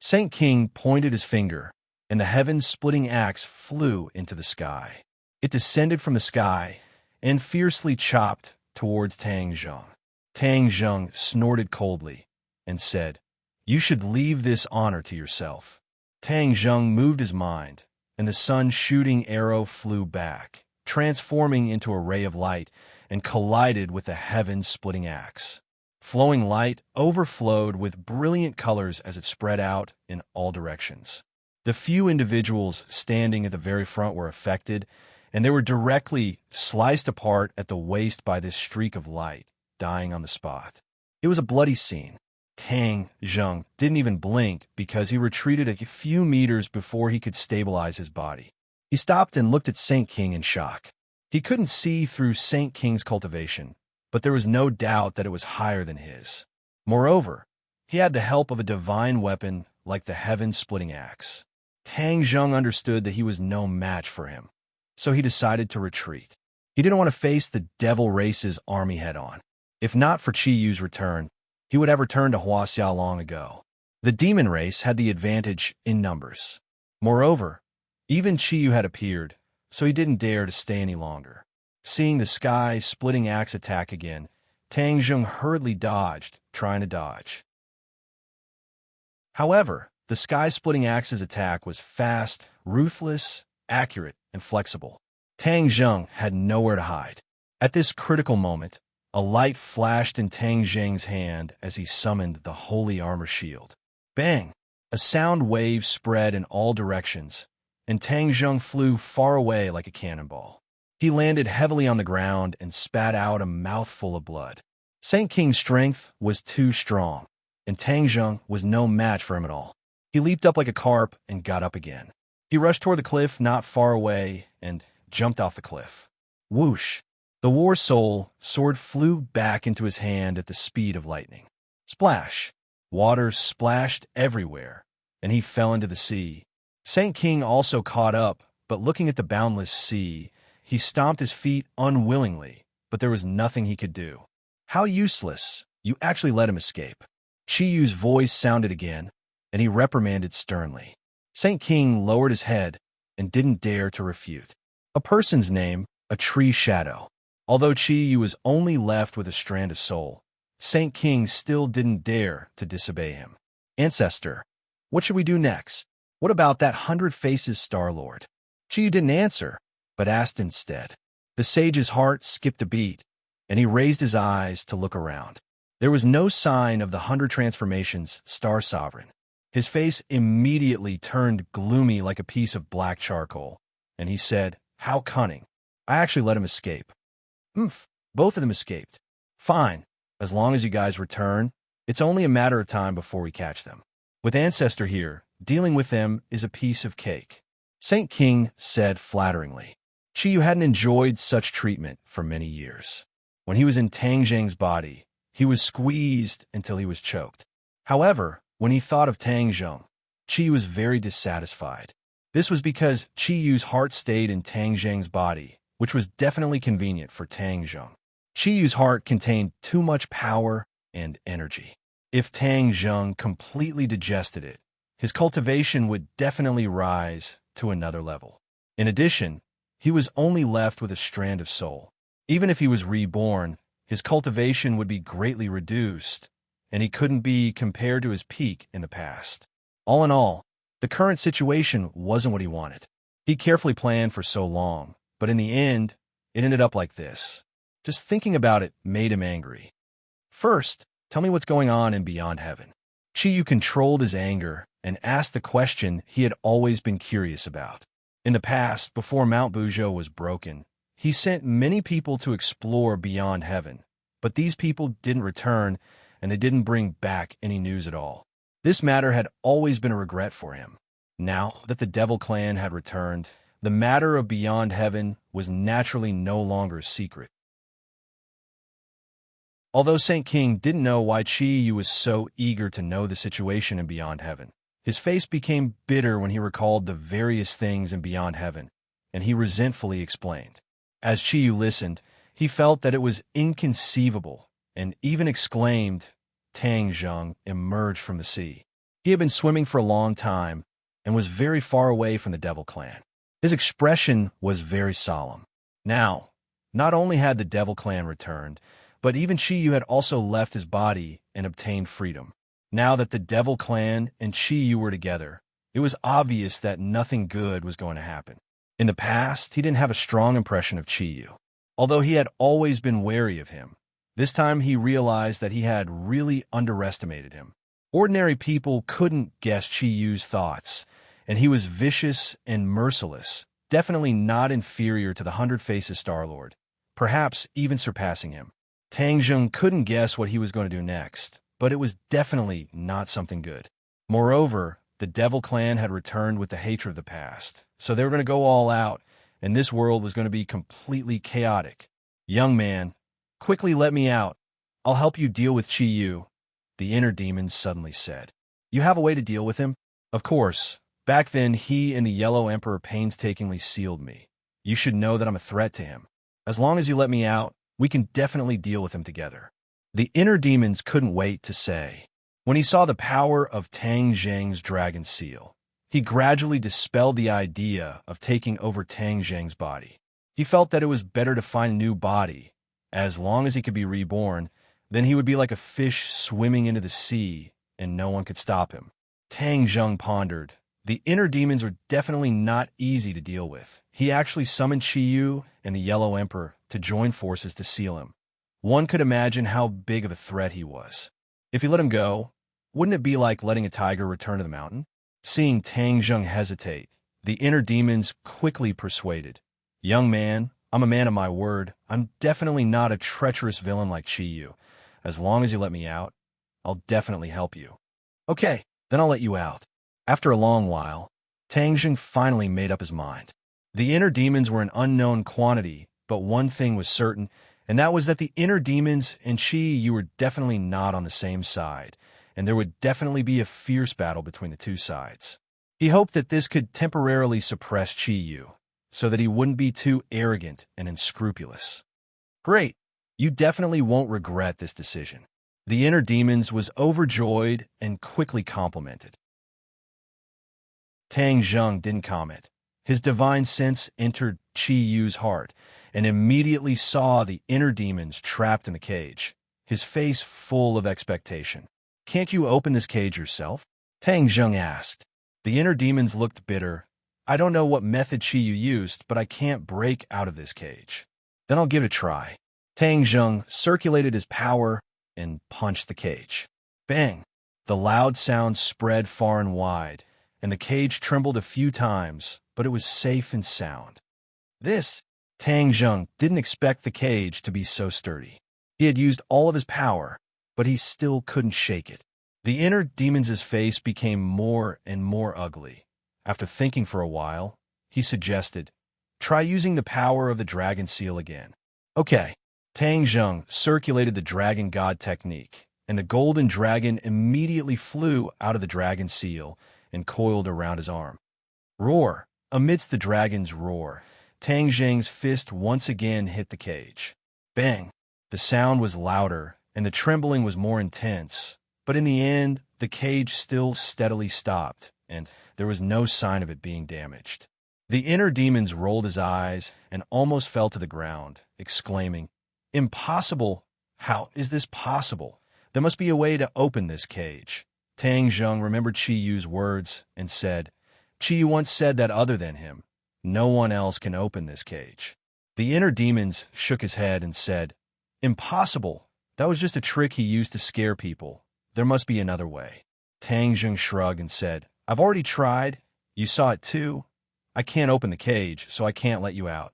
Saint King pointed his finger, and the heaven-splitting axe flew into the sky. It descended from the sky and fiercely chopped towards Tang Zheng. Tang Zheng snorted coldly and said, "You should leave this honor to yourself." Tang Zheng moved his mind, and the sun-shooting arrow flew back, transforming into a ray of light, and collided with the heaven-splitting axe. Flowing light overflowed with brilliant colors as it spread out in all directions. The few individuals standing at the very front were affected, and they were directly sliced apart at the waist by this streak of light, dying on the spot. It was a bloody scene. Tang Zheng didn't even blink because he retreated a few meters before he could stabilize his body. He stopped and looked at Saint King in shock. He couldn't see through Saint King's cultivation, but there was no doubt that it was higher than his. Moreover, he had the help of a divine weapon like the heaven-splitting axe. Tang Zheng understood that he was no match for him, so he decided to retreat. He didn't want to face the devil race's army head-on. If not for Chi Yu's return, he would have returned to Huaxia long ago. The demon race had the advantage in numbers. Moreover, even Chi Yu had appeared, so he didn't dare to stay any longer. Seeing the sky-splitting axe attack again, Tang Zheng hurriedly dodged, trying to dodge. However, the sky-splitting axe's attack was fast, ruthless, accurate, and flexible. Tang Zheng had nowhere to hide. At this critical moment, a light flashed in Tang Zheng's hand as he summoned the holy armor shield. Bang! A sound wave spread in all directions, and Tang Zheng flew far away like a cannonball. He landed heavily on the ground and spat out a mouthful of blood. Saint King's strength was too strong, and Tang Zheng was no match for him at all. He leaped up like a carp and got up again. He rushed toward the cliff not far away and jumped off the cliff. Whoosh! The war soul sword flew back into his hand at the speed of lightning. Splash! Water splashed everywhere, and he fell into the sea. Saint King also caught up, but looking at the boundless sea, he stomped his feet unwillingly, but there was nothing he could do. How useless! You actually let him escape. Chi Yu's voice sounded again, and he reprimanded sternly. Saint King lowered his head and didn't dare to refute. A person's name, a tree shadow. Although Chi Yu was only left with a strand of soul, Saint King still didn't dare to disobey him. Ancestor, what should we do next? What about that 100 Faces Star-Lord? Chi Yu didn't answer, but asked instead. The sage's heart skipped a beat, and he raised his eyes to look around. There was no sign of the 100 Transformations Star Sovereign. His face immediately turned gloomy like a piece of black charcoal, and he said, "How cunning. I actually let him escape." Both of them escaped. Fine. As long as you guys return, it's only a matter of time before we catch them. With Ancestor here, dealing with them is a piece of cake. Saint King said flatteringly. Chi Yu hadn't enjoyed such treatment for many years. When he was in Tang Zheng's body, he was squeezed until he was choked. However, when he thought of Tang Zheng, Chi Yu was very dissatisfied. This was because Chi Yu's heart stayed in Tang Zheng's body, which was definitely convenient for Tang Zheng. Chi Yu's heart contained too much power and energy. If Tang Zheng completely digested it, his cultivation would definitely rise to another level. In addition, he was only left with a strand of soul. Even if he was reborn, his cultivation would be greatly reduced, and he couldn't be compared to his peak in the past. All in all, the current situation wasn't what he wanted. He carefully planned for so long, but in the end, it ended up like this. Just thinking about it made him angry. First, tell me what's going on in Beyond Heaven. Chi Yu controlled his anger and asked the question he had always been curious about. In the past, before Mount Buzhou was broken, he sent many people to explore Beyond Heaven, but these people didn't return, and they didn't bring back any news at all. This matter had always been a regret for him. Now that the Devil Clan had returned, the matter of Beyond Heaven was naturally no longer a secret. Although Saint King didn't know why Chi Yu was so eager to know the situation in Beyond Heaven, his face became bitter when he recalled the various things in Beyond Heaven, and he resentfully explained. As Chi Yu listened, he felt that it was inconceivable, and even exclaimed, Tang Zheng emerged from the sea. He had been swimming for a long time, and was very far away from the Devil Clan. His expression was very solemn. Now, not only had the Devil Clan returned, but even Chi Yu had also left his body and obtained freedom. Now that the Devil Clan and Chi Yu were together, it was obvious that nothing good was going to happen. In the past, he didn't have a strong impression of Chi Yu. Although he had always been wary of him, this time he realized that he had really underestimated him. Ordinary people couldn't guess Chi Yu's thoughts, and he was vicious and merciless, definitely not inferior to the 100 Faces Star-Lord, perhaps even surpassing him. Tang Zheng couldn't guess what he was going to do next, but it was definitely not something good. Moreover, the Devil Clan had returned with the hatred of the past, so they were going to go all out, and this world was going to be completely chaotic. Young man, quickly let me out. I'll help you deal with Chi Yu, the inner demon suddenly said. You have a way to deal with him? Of course. Back then, he and the Yellow Emperor painstakingly sealed me. You should know that I'm a threat to him. As long as you let me out, we can definitely deal with him together. The inner demons couldn't wait to say. When he saw the power of Tang Zheng's dragon seal, He gradually dispelled the idea of taking over Tang Zheng's body. He felt that it was better to find a new body. As long as he could be reborn, then he would be like a fish swimming into the sea, and no one could stop him. Tang Zheng pondered. The inner demons were definitely not easy to deal with. He actually summoned Qi Yu and the Yellow Emperor to join forces to seal him. One could imagine how big of a threat he was. If he let him go, wouldn't it be like letting a tiger return to the mountain? Seeing Tang Zheng hesitate, the inner demons quickly persuaded. Young man, I'm a man of my word. I'm definitely not a treacherous villain like Qi Yu. As long as you let me out, I'll definitely help you. Okay, then I'll let you out. After a long while, Tang Zheng finally made up his mind. The inner demons were an unknown quantity, but one thing was certain, and that was that the inner demons and Qi Yu were definitely not on the same side, and there would definitely be a fierce battle between the two sides. He hoped that this could temporarily suppress Qi Yu, so that he wouldn't be too arrogant and unscrupulous. Great, you definitely won't regret this decision. The inner demons was overjoyed and quickly complimented. Tang Zheng didn't comment. His divine sense entered Qi Yu's heart and immediately saw the inner demons trapped in the cage, his face full of expectation. Can't you open this cage yourself? Tang Zheng asked. The inner demons looked bitter. I don't know what method Qi Yu used, but I can't break out of this cage. Then I'll give it a try. Tang Zheng circulated his power and punched the cage. Bang! The loud sound spread far and wide, and the cage trembled a few times, but it was safe and sound. Tang Zheng didn't expect the cage to be so sturdy. He had used all of his power, but he still couldn't shake it. The inner demon's face became more and more ugly. After thinking for a while, he suggested, try using the power of the dragon seal again. Okay. Tang Zheng circulated the dragon god technique, and the golden dragon immediately flew out of the dragon seal and coiled around his arm. Roar! Amidst the dragon's roar, Tang Zheng's fist once again hit the cage. Bang! The sound was louder, and the trembling was more intense, but in the end, the cage still steadily stopped, and there was no sign of it being damaged. The inner demons rolled his eyes and almost fell to the ground, exclaiming, Impossible! How is this possible? There must be a way to open this cage. Tang Zheng remembered Qi Yu's words and said, Qi Yu once said that other than him, no one else can open this cage. The inner demons shook his head and said, Impossible! That was just a trick he used to scare people. There must be another way. Tang Zheng shrugged and said, I've already tried. You saw it too. I can't open the cage, so I can't let you out.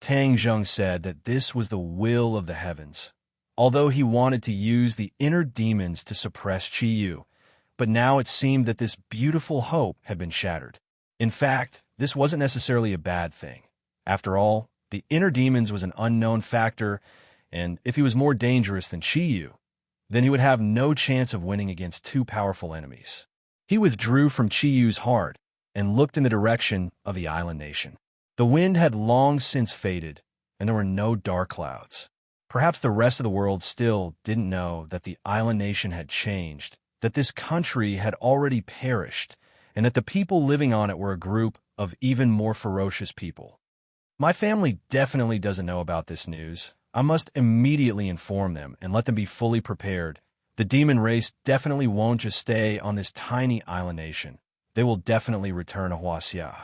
Tang Zheng said that this was the will of the heavens, although he wanted to use the inner demons to suppress Qi Yu, but now it seemed that this beautiful hope had been shattered. In fact, this wasn't necessarily a bad thing. After all, the inner demons was an unknown factor, and if he was more dangerous than Qi Yu, then he would have no chance of winning against two powerful enemies. He withdrew from Qi Yu's heart and looked in the direction of the island nation. The wind had long since faded, and there were no dark clouds. Perhaps the rest of the world still didn't know that the island nation had changed, that this country had already perished, and that the people living on it were a group of even more ferocious people. My family definitely doesn't know about this news. I must immediately inform them and let them be fully prepared. The demon race definitely won't just stay on this tiny island nation. They will definitely return to Huaxia.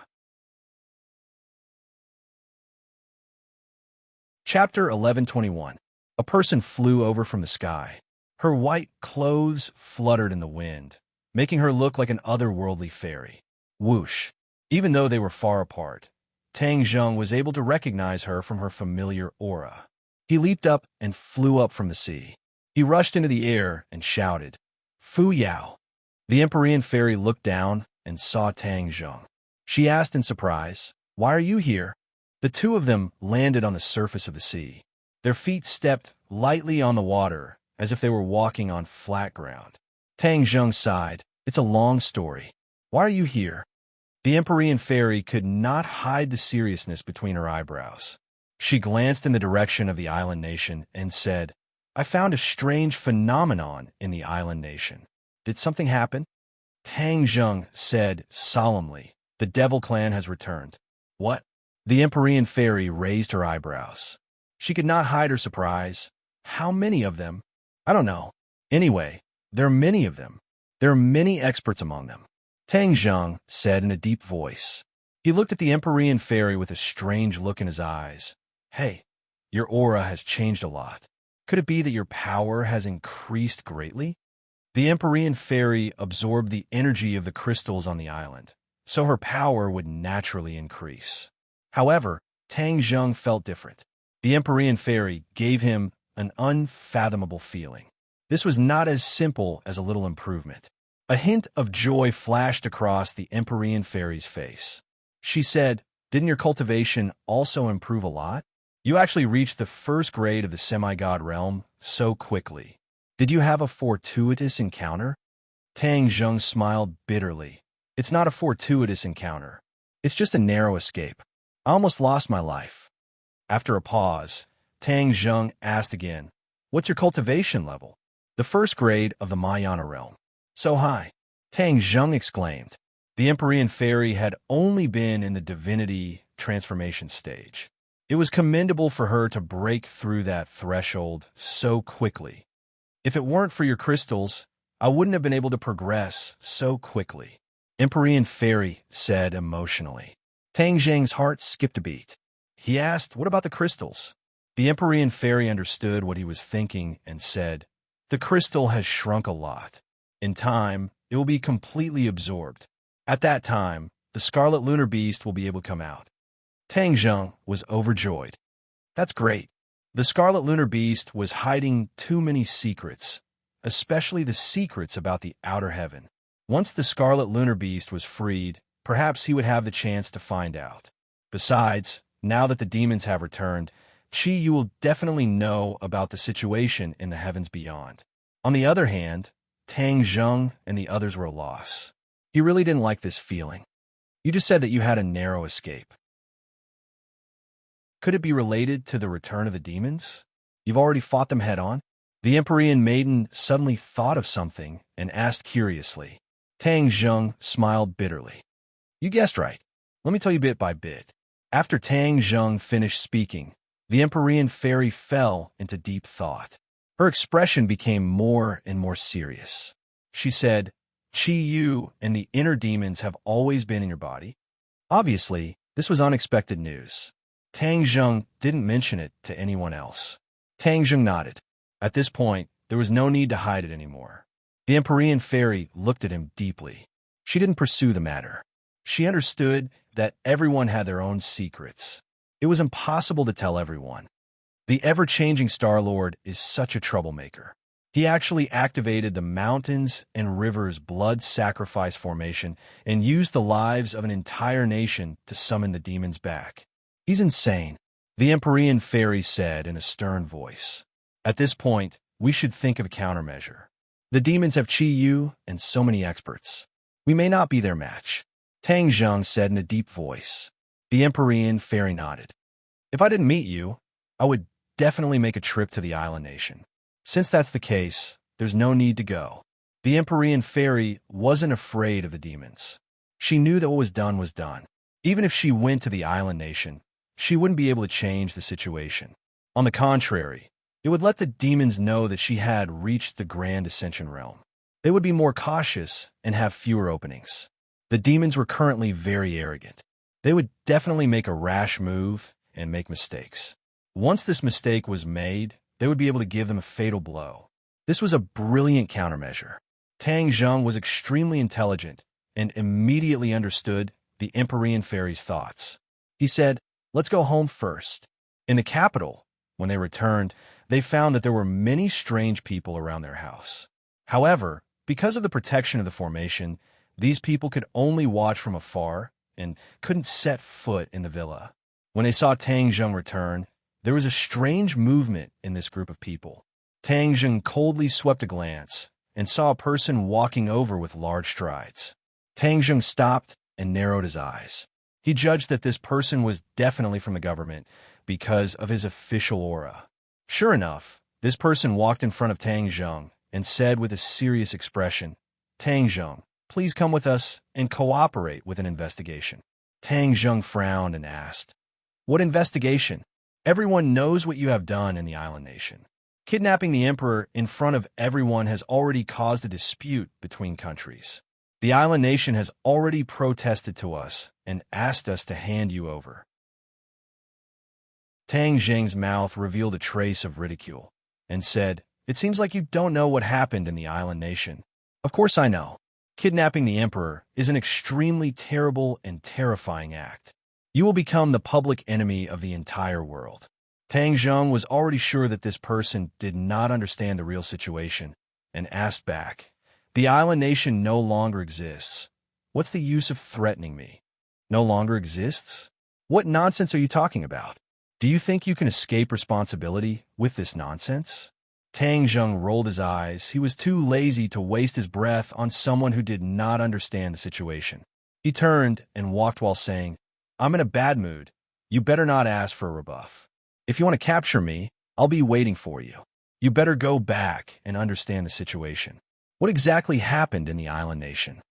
Chapter 1121. A person flew over from the sky. Her white clothes fluttered in the wind, making her look like an otherworldly fairy. Whoosh! Even though they were far apart, Tang Zheng was able to recognize her from her familiar aura. He leaped up and flew up from the sea. He rushed into the air and shouted, Fu Yao! The Empyrean fairy looked down and saw Tang Zheng. She asked in surprise, Why are you here? The two of them landed on the surface of the sea. Their feet stepped lightly on the water, as if they were walking on flat ground. Tang Zheng sighed. It's a long story. Why are you here? The Empyrean fairy could not hide the seriousness between her eyebrows. She glanced in the direction of the island nation and said, I found a strange phenomenon in the island nation. Did something happen? Tang Zheng said solemnly. The Devil Clan has returned. What? The Empyrean Fairy raised her eyebrows. She could not hide her surprise. How many of them? I don't know. Anyway, there are many of them. There are many experts among them. Tang Zheng said in a deep voice. He looked at the Empyrean Fairy with a strange look in his eyes. Hey, your aura has changed a lot. Could it be that your power has increased greatly? The Empyrean Fairy absorbed the energy of the crystals on the island, so her power would naturally increase. However, Tang Zheng felt different. The Empyrean Fairy gave him an unfathomable feeling. This was not as simple as a little improvement. A hint of joy flashed across the Empyrean Fairy's face. She said, "Didn't your cultivation also improve a lot? You actually reached the first grade of the semi-god realm so quickly. Did you have a fortuitous encounter?" Tang Zheng smiled bitterly. "It's not a fortuitous encounter. It's just a narrow escape. I almost lost my life." After a pause, Tang Zheng asked again, "What's your cultivation level?" "The first grade of the Mayana realm." "So high?" Tang Zheng exclaimed. The Empyrean Fairy had only been in the divinity transformation stage. It was commendable for her to break through that threshold so quickly. "If it weren't for your crystals, I wouldn't have been able to progress so quickly," Empyrean Fairy said emotionally. Tang Zheng's heart skipped a beat. He asked, "What about the crystals?" The Empyrean Fairy understood what he was thinking and said, "The crystal has shrunk a lot. In time, it will be completely absorbed. At that time, the Scarlet Lunar Beast will be able to come out." Tang Zheng was overjoyed. "That's great." The Scarlet Lunar Beast was hiding too many secrets, especially the secrets about the outer heaven. Once the Scarlet Lunar Beast was freed, perhaps he would have the chance to find out. Besides, now that the demons have returned, Qi Yu will definitely know about the situation in the heavens beyond. On the other hand, Tang Zheng and the others were a loss. He really didn't like this feeling. "You just said that you had a narrow escape. Could it be related to the return of the demons? You've already fought them head-on?" The Empyrean Maiden suddenly thought of something and asked curiously. Tang Zheng smiled bitterly. "You guessed right. Let me tell you bit by bit." After Tang Zheng finished speaking, the Empyrean Fairy fell into deep thought. Her expression became more and more serious. She said, "Qi Yu and the inner demons have always been in your body?" Obviously, this was unexpected news. Tang Zheng didn't mention it to anyone else. Tang Zheng nodded. At this point, there was no need to hide it anymore. The Empyrean Fairy looked at him deeply. She didn't pursue the matter. She understood that everyone had their own secrets. It was impossible to tell everyone. The ever-changing Star-Lord is such a troublemaker. He actually activated the mountains and rivers blood sacrifice formation and used the lives of an entire nation to summon the demons back. He's insane, the Empyrean Fairy said in a stern voice. At this point, we should think of a countermeasure. The demons have Qi Yu and so many experts. We may not be their match, Tang Zheng said in a deep voice. The Empyrean Fairy nodded. "If I didn't meet you, I would definitely make a trip to the island nation. Since that's the case, there's no need to go." The Empyrean Fairy wasn't afraid of the demons. She knew that what was done. Even if she went to the island nation, she wouldn't be able to change the situation. On the contrary, it would let the demons know that she had reached the Grand Ascension realm. They would be more cautious and have fewer openings. The demons were currently very arrogant. They would definitely make a rash move and make mistakes. Once this mistake was made, they would be able to give them a fatal blow. This was a brilliant countermeasure. Tang Zheng was extremely intelligent and immediately understood the Empyrean Fairy's thoughts. He said, "Let's go home first." In the capital, when they returned, they found that there were many strange people around their house. However, because of the protection of the formation, these people could only watch from afar and couldn't set foot in the villa. When they saw Tang Zheng return, there was a strange movement in this group of people. Tang Zheng coldly swept a glance and saw a person walking over with large strides. Tang Zheng stopped and narrowed his eyes. He judged that this person was definitely from the government because of his official aura. Sure enough, this person walked in front of Tang Zheng and said with a serious expression, "Tang Zheng, Please come with us and cooperate with an investigation." Tang Zheng frowned and asked, "What investigation? Everyone knows what you have done in the island nation. Kidnapping the emperor in front of everyone has already caused a dispute between countries. The island nation has already protested to us and asked us to hand you over." Tang Zheng's mouth revealed a trace of ridicule and said, "It seems like you don't know what happened in the island nation." "Of course I know. Kidnapping the emperor is an extremely terrible and terrifying act. You will become the public enemy of the entire world." Tang Zheng was already sure that this person did not understand the real situation and asked back, "The island nation no longer exists. What's the use of threatening me?" "No longer exists? What nonsense are you talking about? Do you think you can escape responsibility with this nonsense?" Tang Zheng rolled his eyes. He was too lazy to waste his breath on someone who did not understand the situation. He turned and walked while saying, "I'm in a bad mood. You better not ask for a rebuff. If you want to capture me, I'll be waiting for you. You better go back and understand the situation. What exactly happened in the island nation?"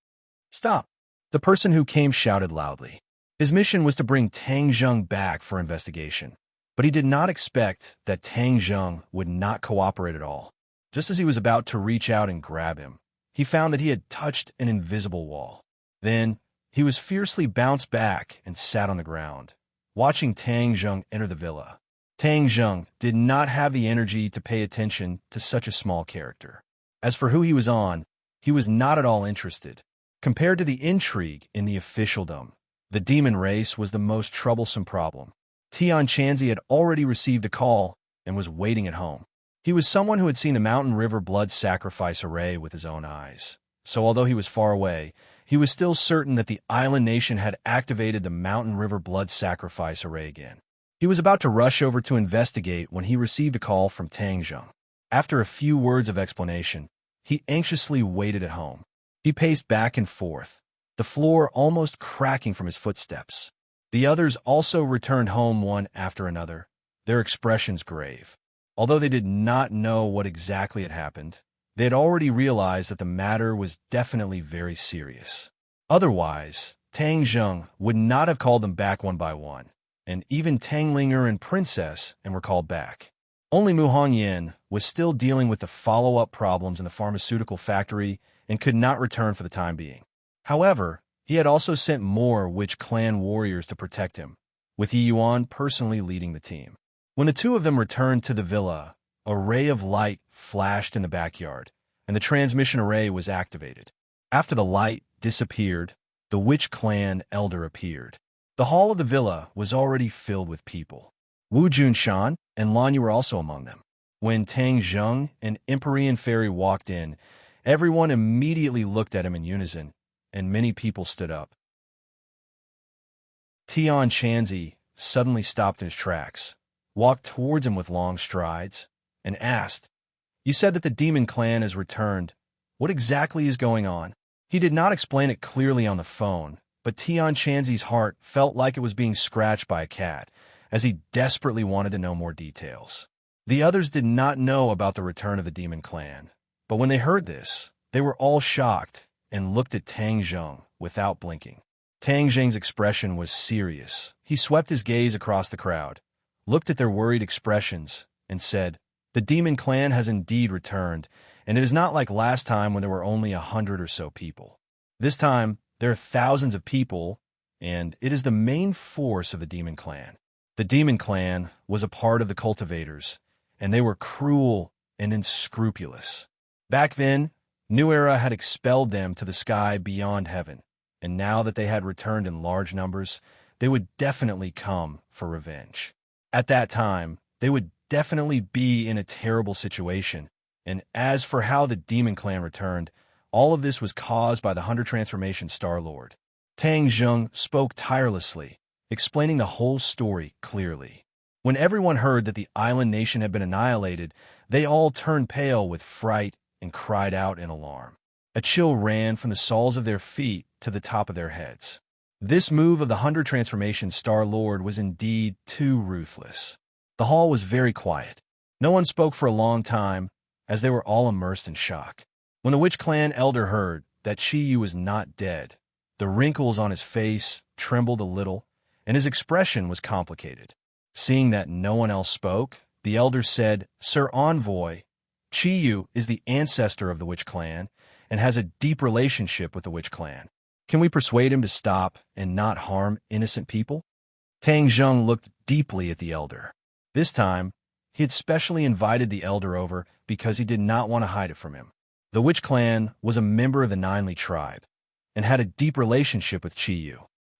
"Stop!" The person who came shouted loudly. His mission was to bring Tang Zheng back for investigation, but he did not expect that Tang Zheng would not cooperate at all. Just as he was about to reach out and grab him, he found that he had touched an invisible wall. Then, he was fiercely bounced back and sat on the ground, watching Tang Zheng enter the villa. Tang Zheng did not have the energy to pay attention to such a small character. As for who he was on, he was not at all interested. Compared to the intrigue in the officialdom, the demon race was the most troublesome problem. Tian Chanzi had already received a call and was waiting at home. He was someone who had seen the Mountain River blood sacrifice array with his own eyes. So although he was far away, he was still certain that the island nation had activated the Mountain River blood sacrifice array again. He was about to rush over to investigate when he received a call from Tang Zheng. After a few words of explanation, he anxiously waited at home. He paced back and forth, the floor almost cracking from his footsteps. The others also returned home one after another, their expressions grave. Although they did not know what exactly had happened, they had already realized that the matter was definitely very serious. Otherwise, Tang Zheng would not have called them back one by one, and even Tang Linger and Princess were called back. Only Mu Hongyan was still dealing with the follow-up problems in the pharmaceutical factory and could not return for the time being. However, he had also sent more Witch Clan warriors to protect him, with Yi Yuan personally leading the team. When the two of them returned to the villa, a ray of light flashed in the backyard, and the transmission array was activated. After the light disappeared, the Witch Clan elder appeared. The hall of the villa was already filled with people. Wu Junshan and Lanyu were also among them. When Tang Zheng and Empyrean Fairy walked in, everyone immediately looked at him in unison, and many people stood up. Tian Chanzi suddenly stopped in his tracks, walked towards him with long strides, and asked, "You said that the Demon Clan has returned. What exactly is going on?" He did not explain it clearly on the phone, but Tian Chanzi's heart felt like it was being scratched by a cat, as he desperately wanted to know more details. The others did not know about the return of the Demon Clan, but when they heard this, they were all shocked and looked at Tang Zheng without blinking. Tang Zheng's expression was serious. He swept his gaze across the crowd, looked at their worried expressions, and said, "The Demon Clan has indeed returned, and it is not like last time when there were only 100 or so people. This time, there are thousands of people, and it is the main force of the Demon Clan." The Demon Clan was a part of the Cultivators, and they were cruel and unscrupulous. Back then, New Era had expelled them to the sky beyond heaven, and now that they had returned in large numbers, they would definitely come for revenge. At that time, they would definitely be in a terrible situation, and as for how the Demon Clan returned, all of this was caused by the 100 Transformation Star-Lord. Tang Zheng spoke tirelessly, explaining the whole story clearly. When everyone heard that the island nation had been annihilated, they all turned pale with fright and cried out in alarm. A chill ran from the soles of their feet to the top of their heads. This move of the 100 Transformation Star-Lord was indeed too ruthless. The hall was very quiet. No one spoke for a long time, as they were all immersed in shock. When the Witch Clan elder heard that Chi was not dead. The wrinkles on his face trembled a little, and his expression was complicated. Seeing that no one else spoke, the elder said, "Sir Envoy, Chi is the ancestor of the Witch Clan and has a deep relationship with the Witch Clan. Can we persuade him to stop and not harm innocent people?" Tang Zheng looked deeply at the elder. This time, he had specially invited the elder over because he did not want to hide it from him. The Witch Clan was a member of the Ninely tribe and had a deep relationship with Chi.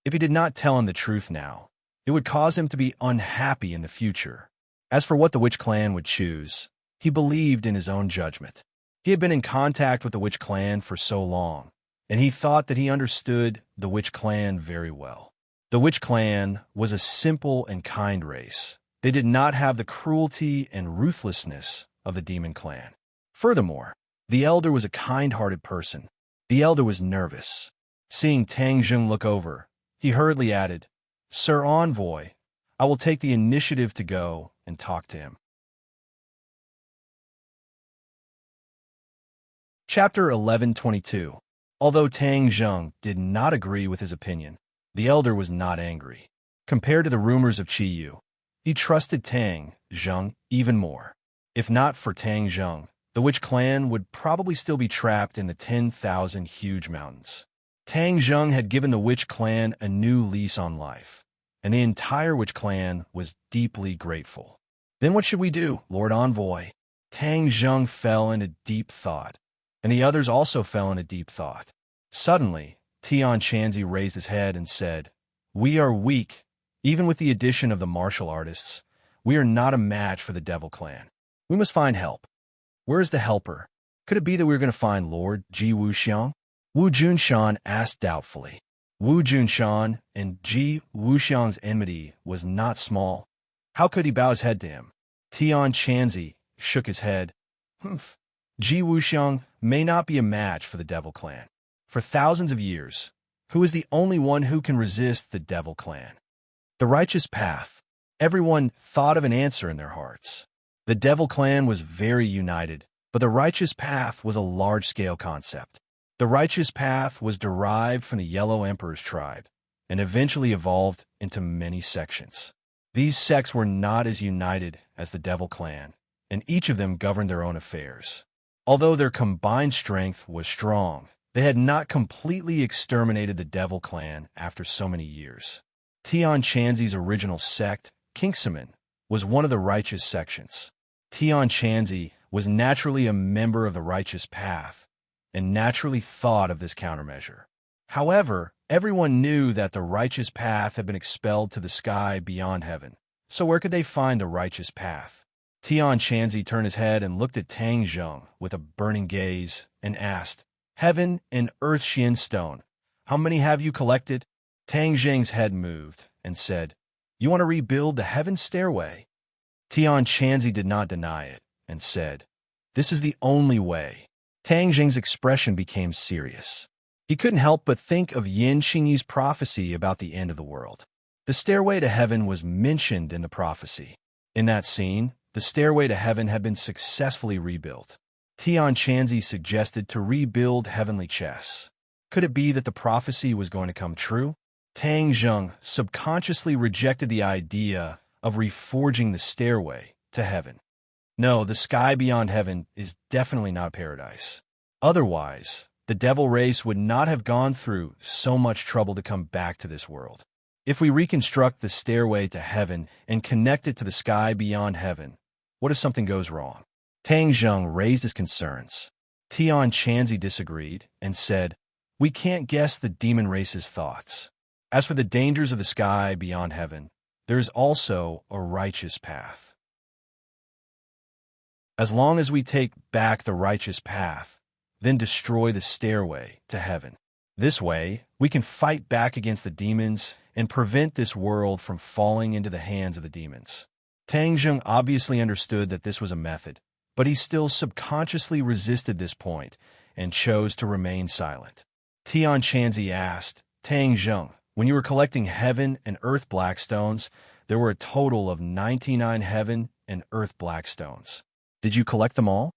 If he did not tell him the truth now, it would cause him to be unhappy in the future. As for what the Witch Clan would choose, he believed in his own judgment. He had been in contact with the Witch Clan for so long, and he thought that he understood the Witch Clan very well. The Witch Clan was a simple and kind race. They did not have the cruelty and ruthlessness of the Demon Clan. Furthermore, the elder was a kind-hearted person. The elder was nervous. Seeing Tang Zheng look over, he hurriedly added, "Sir Envoy, I will take the initiative to go and talk to him." Chapter 11:22. Although Tang Zheng did not agree with his opinion, the elder was not angry. Compared to the rumors of Chi, he trusted Tang Zheng even more. If not for Tang Zheng, the Witch Clan would probably still be trapped in the 10,000 huge mountains. Tang Zheng had given the Witch Clan a new lease on life, and the entire Witch Clan was deeply grateful. Then what should we do, Lord Envoy? Tang Zheng fell into deep thought, and the others also fell into deep thought. Suddenly, Tian Chanzi raised his head and said, "We are weak. Even with the addition of the martial artists, we are not a match for the Devil Clan. We must find help. Where is the helper? Could it be that we are going to find Lord Ji Wuxiang?" Wu Junshan asked doubtfully. Wu Junshan and Ji Wuxiang's enmity was not small. How could he bow his head to him? Tian Chanzi shook his head. "Humph. Ji Wuxiang may not be a match for the Devil Clan. For thousands of years, who is the only one who can resist the Devil Clan? The righteous path." Everyone thought of an answer in their hearts. The Devil Clan was very united, but the righteous path was a large-scale concept. The righteous path was derived from the Yellow Emperor's tribe and eventually evolved into many sections. These sects were not as united as the Devil Clan, and each of them governed their own affairs. Although their combined strength was strong, they had not completely exterminated the Devil Clan after so many years. Tian Chanzi's original sect, Kingsman, was one of the righteous sections. Tian Chanzi was naturally a member of the righteous path and naturally thought of this countermeasure. However, everyone knew that the righteous path had been expelled to the sky beyond heaven. So where could they find the righteous path? Tian Chanzi turned his head and looked at Tang Zheng with a burning gaze and asked, "Heaven and Earth Xian Stone, how many have you collected?" Tang Zheng's head moved and said, "You want to rebuild the Heaven Stairway?" Tian Chanzi did not deny it and said, "This is the only way." Tang Zheng's expression became serious. He couldn't help but think of Yin Xingyi's prophecy about the end of the world. The stairway to heaven was mentioned in the prophecy. In that scene, the stairway to heaven had been successfully rebuilt. Tian Chanzi suggested to rebuild heavenly chests. Could it be that the prophecy was going to come true? Tang Zheng subconsciously rejected the idea of reforging the stairway to heaven. No, the sky beyond heaven is definitely not paradise. Otherwise, the devil race would not have gone through so much trouble to come back to this world. If we reconstruct the stairway to heaven and connect it to the sky beyond heaven, what if something goes wrong? Tang Zheng raised his concerns. Tian Chanzi disagreed and said, "We can't guess the demon race's thoughts. As for the dangers of the sky beyond heaven, there is also a righteous path. As long as we take back the righteous path, then destroy the stairway to heaven. This way, we can fight back against the demons and prevent this world from falling into the hands of the demons." Tang Zheng obviously understood that this was a method, but he still subconsciously resisted this point and chose to remain silent. Tian Chanzi asked, "Tang Zheng, when you were collecting heaven and earth blackstones, there were a total of 99 heaven and earth blackstones. Did you collect them all?"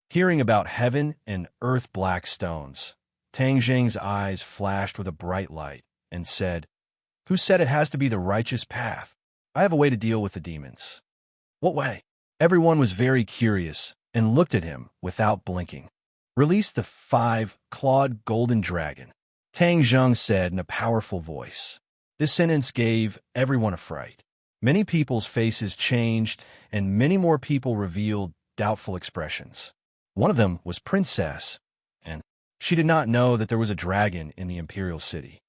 Hearing about heaven and earth blackstones, Tang Zheng's eyes flashed with a bright light and said, "Who said it has to be the righteous path? I have a way to deal with the demons." "What way?" Everyone was very curious and looked at him without blinking. "Release the 5-clawed golden dragon," Tang Zheng said in a powerful voice. This sentence gave everyone a fright. Many people's faces changed, and many more people revealed doubtful expressions. One of them was Princess, and she did not know that there was a dragon in the Imperial City.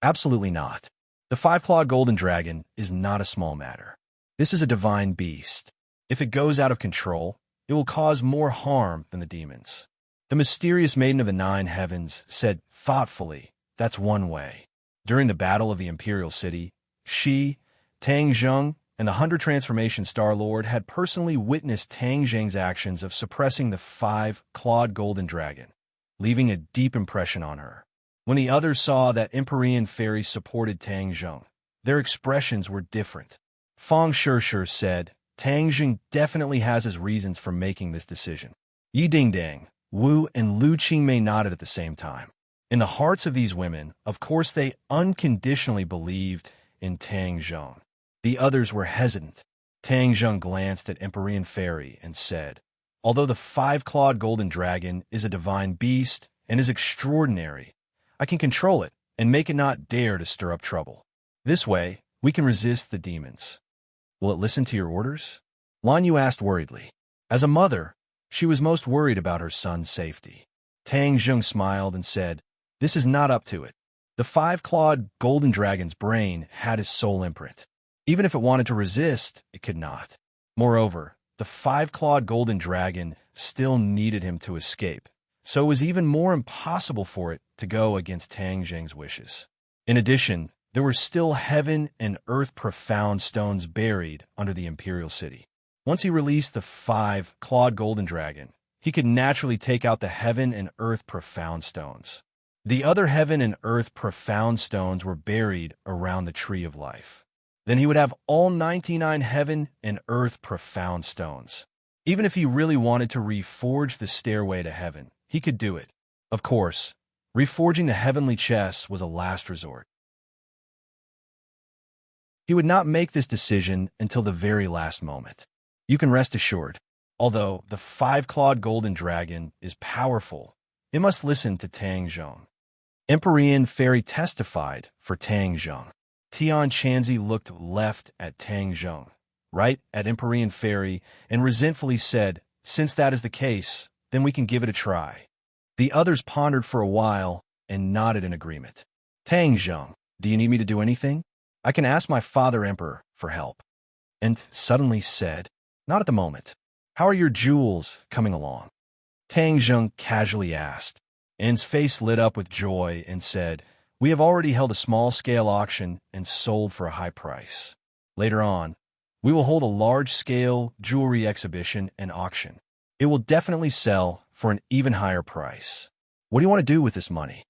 Absolutely not. The 5-clawed golden dragon is not a small matter. This is a divine beast. If it goes out of control, it will cause more harm than the demons. The mysterious Maiden of the 9 Heavens said thoughtfully, "That's one way." During the Battle of the Imperial City, she, Tang Zheng, and the 100 Transformation Star-Lord had personally witnessed Tang Zheng's actions of suppressing the 5-clawed golden dragon, leaving a deep impression on her. When the others saw that Empyrean fairies supported Tang Zheng, their expressions were different. Fang Shishir said, "Tang Zheng definitely has his reasons for making this decision." Yi Dingdang, Wu, and Lu Qingmei nodded at the same time. In the hearts of these women, of course, they unconditionally believed in Tang Zheng. The others were hesitant. Tang Zheng glanced at Empyrean Fairy and said, "Although the 5-clawed golden dragon is a divine beast and is extraordinary, I can control it and make it not dare to stir up trouble. This way, we can resist the demons." "Will it listen to your orders?" Lan Yu asked worriedly. As a mother, she was most worried about her son's safety. Tang Zheng smiled and said, "This is not up to it. The 5-clawed golden dragon's brain had his soul imprint. Even if it wanted to resist, it could not. Moreover, the 5-clawed golden dragon still needed him to escape, so it was even more impossible for it to go against Tang Zheng's wishes. In addition, there were still heaven and earth profound stones buried under the Imperial City. Once he released the 5-clawed golden dragon, he could naturally take out the heaven and earth profound stones. The other heaven and earth profound stones were buried around the Tree of Life. Then he would have all 99 heaven and earth profound stones. Even if he really wanted to reforge the stairway to heaven, he could do it. Of course, reforging the heavenly chest was a last resort. He would not make this decision until the very last moment. You can rest assured, although the 5-clawed golden dragon is powerful, it must listen to Tang Zheng. Empyrean Fairy testified for Tang Zheng. Tian Chanzi looked left at Tang Zheng, right at Empyrean Fairy, and resentfully said, "Since that is the case, then we can give it a try." The others pondered for a while and nodded in agreement. "Tang Zheng, do you need me to do anything? I can ask my father Emperor for help." And suddenly said, "Not at the moment. How are your jewels coming along?" Tang Zheng casually asked, and his face lit up with joy and said, "We have already held a small-scale auction and sold for a high price. Later on, we will hold a large-scale jewelry exhibition and auction. It will definitely sell for an even higher price. What do you want to do with this money?"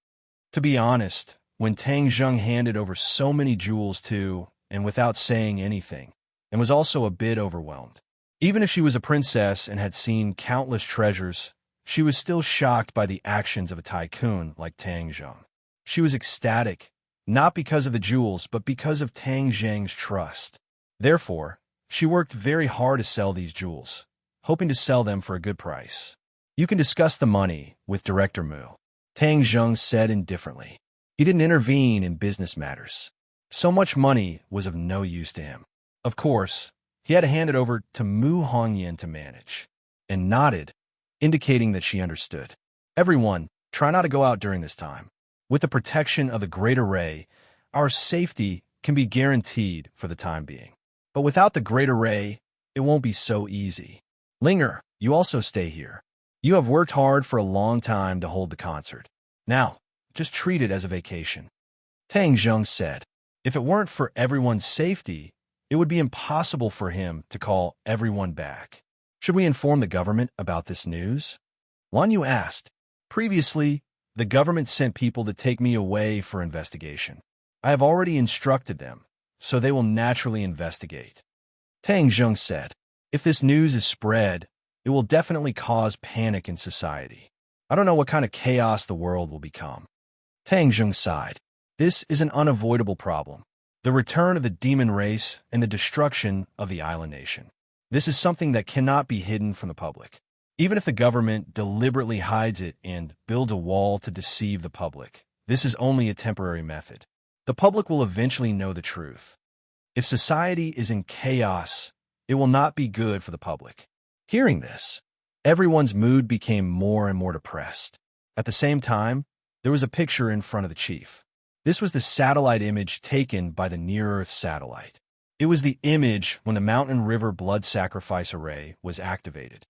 To be honest, when Tang Zheng handed over so many jewels to, and without saying anything, and was also a bit overwhelmed. Even if she was a princess and had seen countless treasures, she was still shocked by the actions of a tycoon like Tang Zheng. She was ecstatic, not because of the jewels, but because of Tang Zheng's trust. Therefore, she worked very hard to sell these jewels, hoping to sell them for a good price. "You can discuss the money with Director Mu," Tang Zheng said indifferently. He didn't intervene in business matters. So much money was of no use to him. Of course, he had to hand it over to Mu Hongyan to manage, and nodded, indicating that she understood. "Everyone, try not to go out during this time. With the protection of the Great Array, our safety can be guaranteed for the time being. But without the Great Array, it won't be so easy. Linger, you also stay here. You have worked hard for a long time to hold the concert. Now, just treat it as a vacation." Tang Zheng said. If it weren't for everyone's safety, it would be impossible for him to call everyone back. "Should we inform the government about this news?" Lan Yu asked. "Previously, the government sent people to take me away for investigation. I have already instructed them, so they will naturally investigate." Tang Zheng said. "If this news is spread, it will definitely cause panic in society. I don't know what kind of chaos the world will become. Tang Zheng sighed. This is an unavoidable problem. The return of the demon race and the destruction of the island nation. This is something that cannot be hidden from the public. Even if the government deliberately hides it and builds a wall to deceive the public, this is only a temporary method. The public will eventually know the truth. If society is in chaos, it will not be good for the public. Hearing this, everyone's mood became more and more depressed. At the same time, there was a picture in front of the chief. This was the satellite image taken by the near-Earth satellite. It was the image when the Mountain River Blood Sacrifice Array was activated.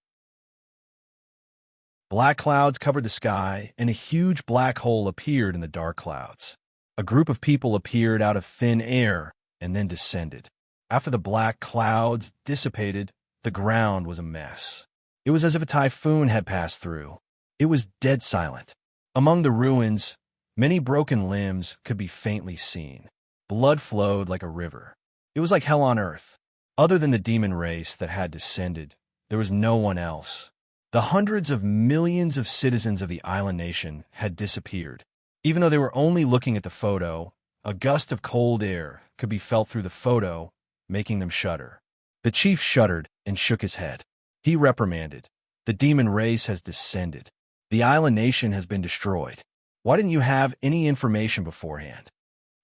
Black clouds covered the sky, and a huge black hole appeared in the dark clouds. A group of people appeared out of thin air and then descended. After the black clouds dissipated, the ground was a mess. It was as if a typhoon had passed through. It was dead silent. Among the ruins, many broken limbs could be faintly seen. Blood flowed like a river. It was like hell on earth. Other than the demon race that had descended, there was no one else. The hundreds of millions of citizens of the island nation had disappeared. Even though they were only looking at the photo, a gust of cold air could be felt through the photo, making them shudder. The chief shuddered and shook his head. He reprimanded. The demon race has descended. The island nation has been destroyed. Why didn't you have any information beforehand?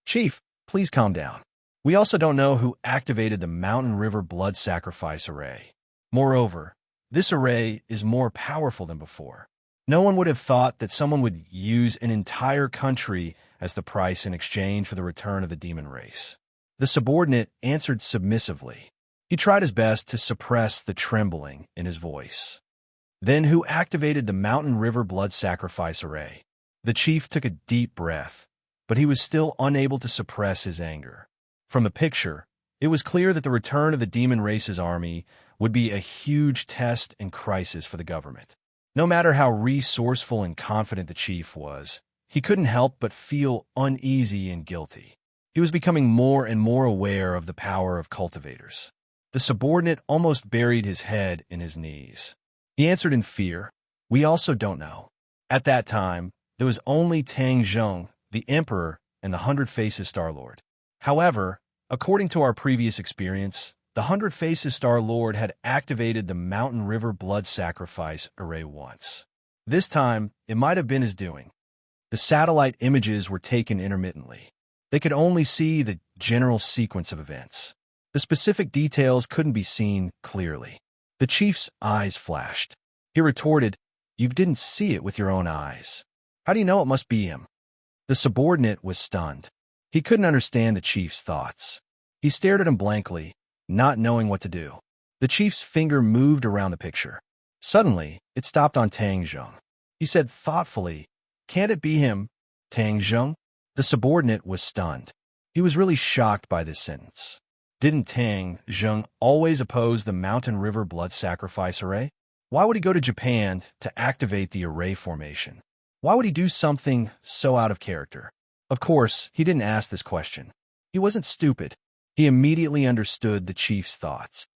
Chief, please calm down. We also don't know who activated the Mountain River Blood Sacrifice Array. Moreover, this array is more powerful than before. No one would have thought that someone would use an entire country as the price in exchange for the return of the demon race. The subordinate answered submissively. He tried his best to suppress the trembling in his voice. Then who activated the Mountain River Blood Sacrifice Array? The chief took a deep breath, but he was still unable to suppress his anger. From the picture, it was clear that the return of the demon race's army would be a huge test and crisis for the government. No matter how resourceful and confident the chief was, he couldn't help but feel uneasy and guilty. He was becoming more and more aware of the power of cultivators. The subordinate almost buried his head in his knees. He answered in fear, "We also don't know." At that time, there was only Tang Zheng, the emperor, and the Hundred Faces Star-Lord. However, according to our previous experience, the Hundred Faces Star-Lord had activated the Mountain River Blood Sacrifice Array once. This time, it might have been his doing. The satellite images were taken intermittently. They could only see the general sequence of events. The specific details couldn't be seen clearly. The chief's eyes flashed. He retorted, "You didn't see it with your own eyes. How do you know it must be him?" The subordinate was stunned. He couldn't understand the chief's thoughts. He stared at him blankly, not knowing what to do. The chief's finger moved around the picture. Suddenly, it stopped on Tang Zheng. He said thoughtfully, "Can't it be him, Tang Zheng?" The subordinate was stunned. He was really shocked by this sentence. Didn't Tang Zheng always oppose the Mountain River Blood Sacrifice Array? Why would he go to Japan to activate the array formation? Why would he do something so out of character? Of course, he didn't ask this question. He wasn't stupid. He immediately understood the chief's thoughts.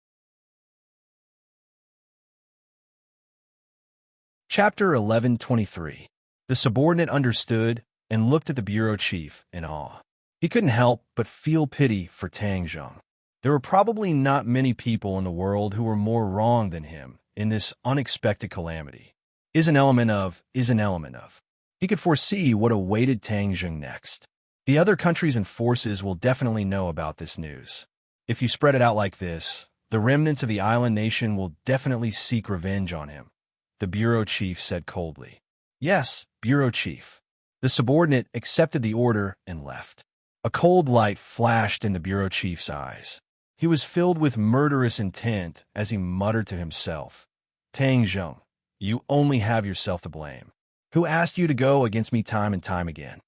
Chapter 11:23. The subordinate understood and looked at the bureau chief in awe. He couldn't help but feel pity for Tang Zheng. There were probably not many people in the world who were more wrong than him in this unexpected calamity. Is an element of. He could foresee what awaited Tang Zheng next. The other countries and forces will definitely know about this news. If you spread it out like this, the remnants of the island nation will definitely seek revenge on him, the bureau chief said coldly. Yes, bureau chief. The subordinate accepted the order and left. A cold light flashed in the bureau chief's eyes. He was filled with murderous intent as he muttered to himself, "Tang Zheng, you only have yourself to blame. Who asked you to go against me time and time again?"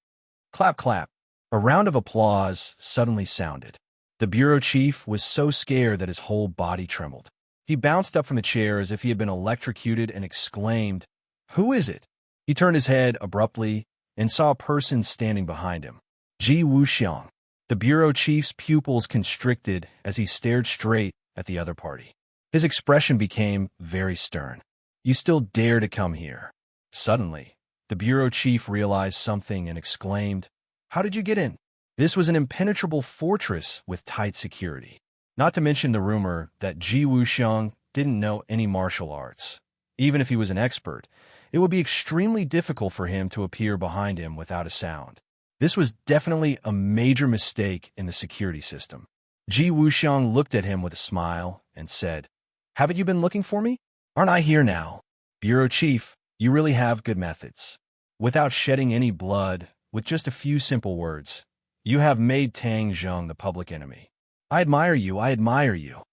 Clap, clap. A round of applause suddenly sounded. The bureau chief was so scared that his whole body trembled. He bounced up from the chair as if he had been electrocuted and exclaimed, "Who is it?" He turned his head abruptly and saw a person standing behind him. Ji Wuxiang. The bureau chief's pupils constricted as he stared straight at the other party. His expression became very stern. "You still dare to come here? Suddenly, the bureau chief realized something and exclaimed, "How did you get in?" This was an impenetrable fortress with tight security. Not to mention the rumor that Ji Wuxiang didn't know any martial arts. Even if he was an expert, it would be extremely difficult for him to appear behind him without a sound. This was definitely a major mistake in the security system. Ji Wuxiang looked at him with a smile and said, "Haven't you been looking for me? Aren't I here now? Bureau Chief, you really have good methods." Without shedding any blood, with just a few simple words, you have made Tang Zheng the public enemy. I admire you, I admire you.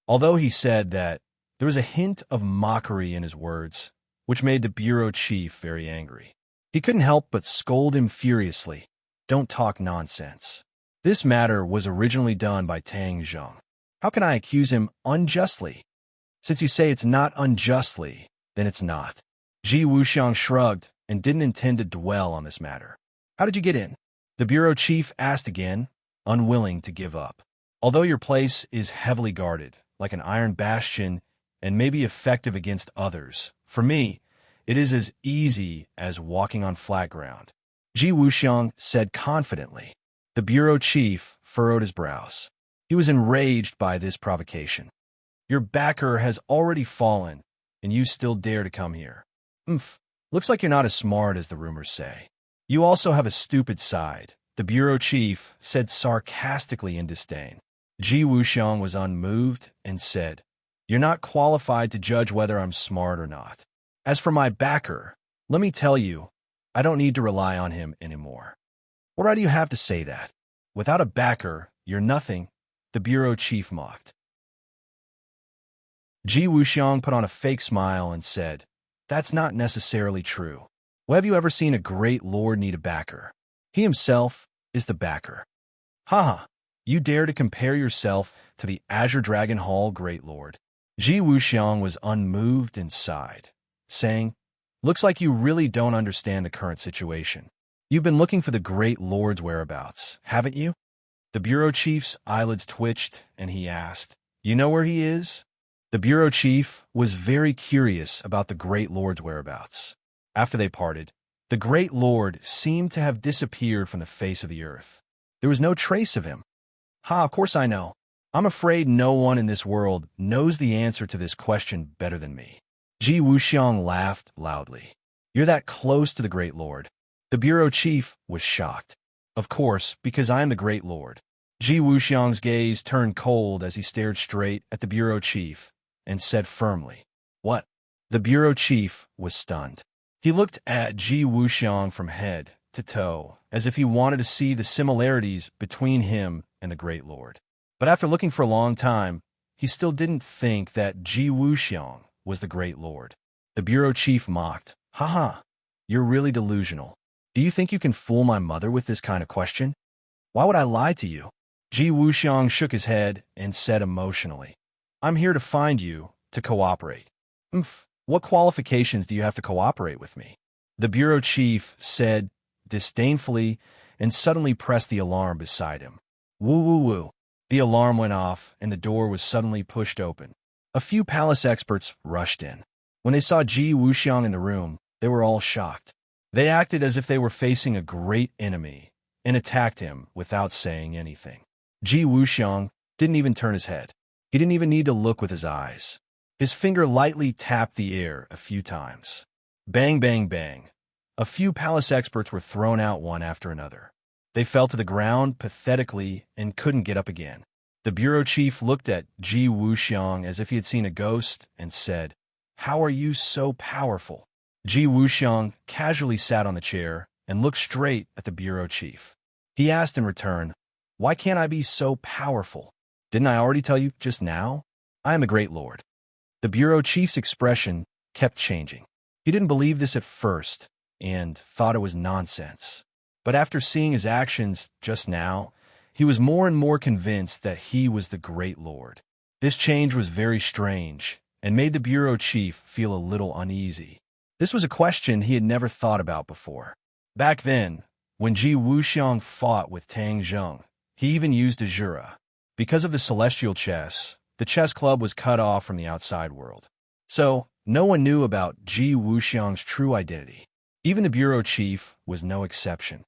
Although he said that, there was a hint of mockery in his words, which made the bureau chief very angry. He couldn't help but scold him furiously. "Don't talk nonsense. This matter was originally done by Tang Zheng. How can I accuse him unjustly? Since you say it's not unjustly, then it's not." Ji Wuxiang shrugged and didn't intend to dwell on this matter. "How did you get in?" The bureau chief asked again, unwilling to give up. "Although your place is heavily guarded, like an iron bastion, and may be effective against others, for me, it is as easy as walking on flat ground," Ji Wuxiang said confidently. The bureau chief furrowed his brows. He was enraged by this provocation. "Your backer has already fallen, and you still dare to come here. Looks like you're not as smart as the rumors say. You also have a stupid side," the bureau chief said sarcastically in disdain. Ji Wuxiang was unmoved and said, "You're not qualified to judge whether I'm smart or not. As for my backer, let me tell you, I don't need to rely on him anymore." "What right do you have to say that? Without a backer, you're nothing," the bureau chief mocked. Ji Wuxiang put on a fake smile and said, "That's not necessarily true. Well, have you ever seen a great lord need a backer? He himself is the backer." "Haha, you dare to compare yourself to the Azure Dragon Hall Great Lord?" Ji Wuxiang was unmoved and sighed, saying, "Looks like you really don't understand the current situation. You've been looking for the Great Lord's whereabouts, haven't you?" The bureau chief's eyelids twitched, and he asked, "You know where he is?" The bureau chief was very curious about the Great Lord's whereabouts. After they parted, the Great Lord seemed to have disappeared from the face of the earth. There was no trace of him. Of course I know. I'm afraid no one in this world knows the answer to this question better than me." Ji Wuxiang laughed loudly. "You're that close to the Great Lord." The bureau chief was shocked. "Of course, because I am the Great Lord." Ji Wuxiang's gaze turned cold as he stared straight at the bureau chief and said firmly, "What?" The bureau chief was stunned. He looked at Ji Wuxiang from head to toe, as if he wanted to see the similarities between him and the Great Lord. But after looking for a long time, he still didn't think that Ji Wuxiang was the Great Lord. The bureau chief mocked, You're really delusional. Do you think you can fool my mother with this kind of question? Why would I lie to you?" Ji Wuxiang shook his head and said emotionally, "I'm here to find you, to cooperate." What qualifications do you have to cooperate with me?" The bureau chief said disdainfully and suddenly pressed the alarm beside him. Woo woo woo. The alarm went off and the door was suddenly pushed open. A few palace experts rushed in. When they saw Ji Wuxiang in the room, they were all shocked. They acted as if they were facing a great enemy and attacked him without saying anything. Ji Wuxiang didn't even turn his head. He didn't even need to look with his eyes. His finger lightly tapped the air a few times. Bang, bang, bang. A few palace experts were thrown out one after another. They fell to the ground pathetically and couldn't get up again. The bureau chief looked at Ji Wuxiang as if he had seen a ghost and said, "How are you so powerful?" Ji Wuxiang casually sat on the chair and looked straight at the bureau chief. He asked in return, "Why can't I be so powerful? Didn't I already tell you just now? I am a great lord." The bureau chief's expression kept changing. He didn't believe this at first and thought it was nonsense. But after seeing his actions just now, he was more and more convinced that he was the great lord. This change was very strange and made the bureau chief feel a little uneasy. This was a question he had never thought about before. Back then, when Ji Wuxiang fought with Tang Zheng, he even used Azura. Because of the celestial chess, the chess club was cut off from the outside world. So, No one knew about Ji Wuxiang's true identity. Even the bureau chief was no exception.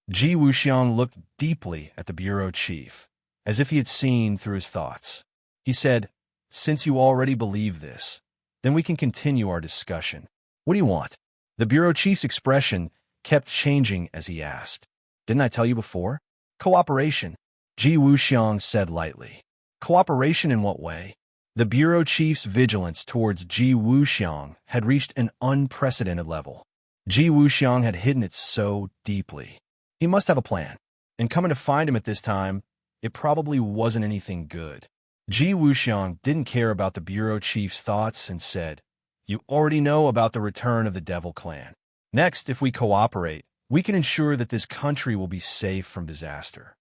Ji Wuxiang looked deeply at the bureau chief, as if he had seen through his thoughts. He said, "Since you already believe this, then we can continue our discussion. What do you want?" The bureau chief's expression kept changing as he asked. "Didn't I tell you before? Cooperation," Ji Wuxiang said lightly. "Cooperation in what way?" The bureau chief's vigilance towards Ji Wuxiang had reached an unprecedented level. Ji Wuxiang had hidden it so deeply. He must have a plan. And coming to find him at this time, it probably wasn't anything good. Ji Wuxiang didn't care about the bureau chief's thoughts and said, "You already know about the return of the Devil Clan. Next, if we cooperate, we can ensure that this country will be safe from disaster."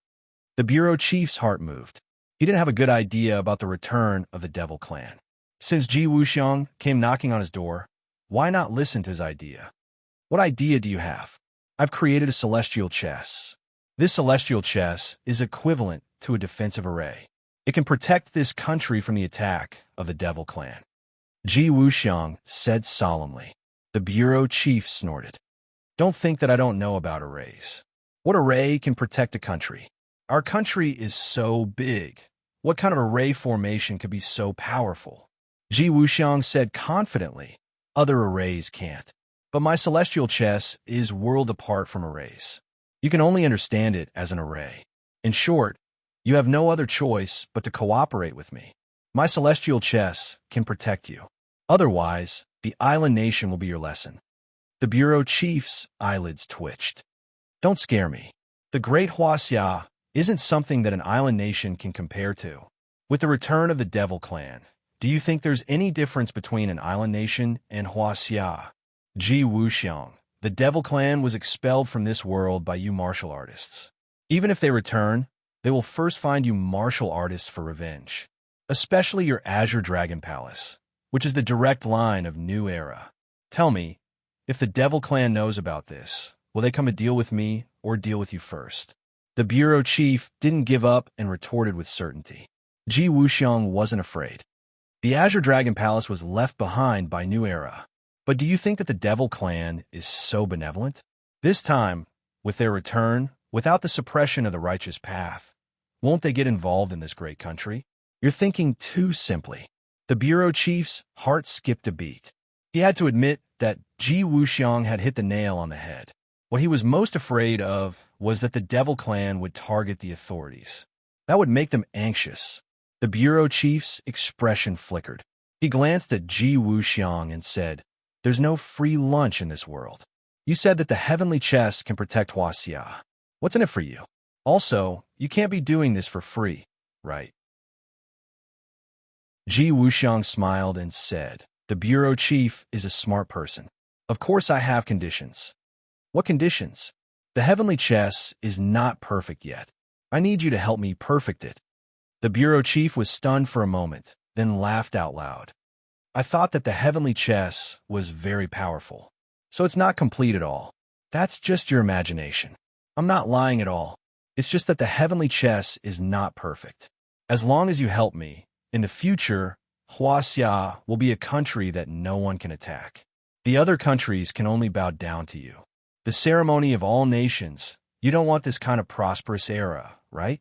The bureau chief's heart moved. He didn't have a good idea about the return of the Devil Clan. Since Ji Wuxiang came knocking on his door, why not listen to his idea? "What idea do you have?" "I've created a celestial chess. This celestial chess is equivalent to a defensive array. It can protect this country from the attack of the Devil Clan," Ji Wuxiang said solemnly. The bureau chief snorted. "Don't think that I don't know about arrays. What array can protect a country? Our country is so big. What kind of array formation could be so powerful?" Ji Wuxiang said confidently, "Other arrays can't. But my celestial chess is world apart from arrays. You can only understand it as an array. In short, you have no other choice but to cooperate with me. My celestial chess can protect you. Otherwise, the island nation will be your lesson." The bureau chief's eyelids twitched. "Don't scare me. The Great Huaxia isn't something that an island nation can compare to. With the return of the Devil Clan, do you think there's any difference between an island nation and Huaxia?" Ji Wuxiang, the Devil Clan was expelled from this world by you martial artists. Even if they return, they will first find you martial artists for revenge. Especially your Azure Dragon Palace, which is the direct line of New Era. Tell me, if the Devil Clan knows about this, will they come to deal with me or deal with you first? The bureau chief didn't give up and retorted with certainty. Ji Wuxiang wasn't afraid. The Azure Dragon Palace was left behind by New Era. But do you think that the Devil Clan is so benevolent? This time, with their return, without the suppression of the righteous path, won't they get involved in this great country? You're thinking too simply. The bureau chief's heart skipped a beat. He had to admit that Ji Wuxiang had hit the nail on the head. What he was most afraid of was that the Devil Clan would target the authorities. That would make them anxious. The bureau chief's expression flickered. He glanced at Ji Wuxiang and said, "There's no free lunch in this world. You said that the heavenly chest can protect Huaxia. What's in it for you? Also, you can't be doing this for free, right?" Ji Wuxiang smiled and said, "The bureau chief is a smart person. Of course I have conditions." "What conditions?" "The heavenly chess is not perfect yet. I need you to help me perfect it." The bureau chief was stunned for a moment, then laughed out loud. "I thought that the heavenly chess was very powerful. So it's not complete at all. That's just your imagination. I'm not lying at all. It's just that the heavenly chess is not perfect. As long as you help me, in the future, Huaxia will be a country that no one can attack. The other countries can only bow down to you. The ceremony of all nations, you don't want this kind of prosperous era, right?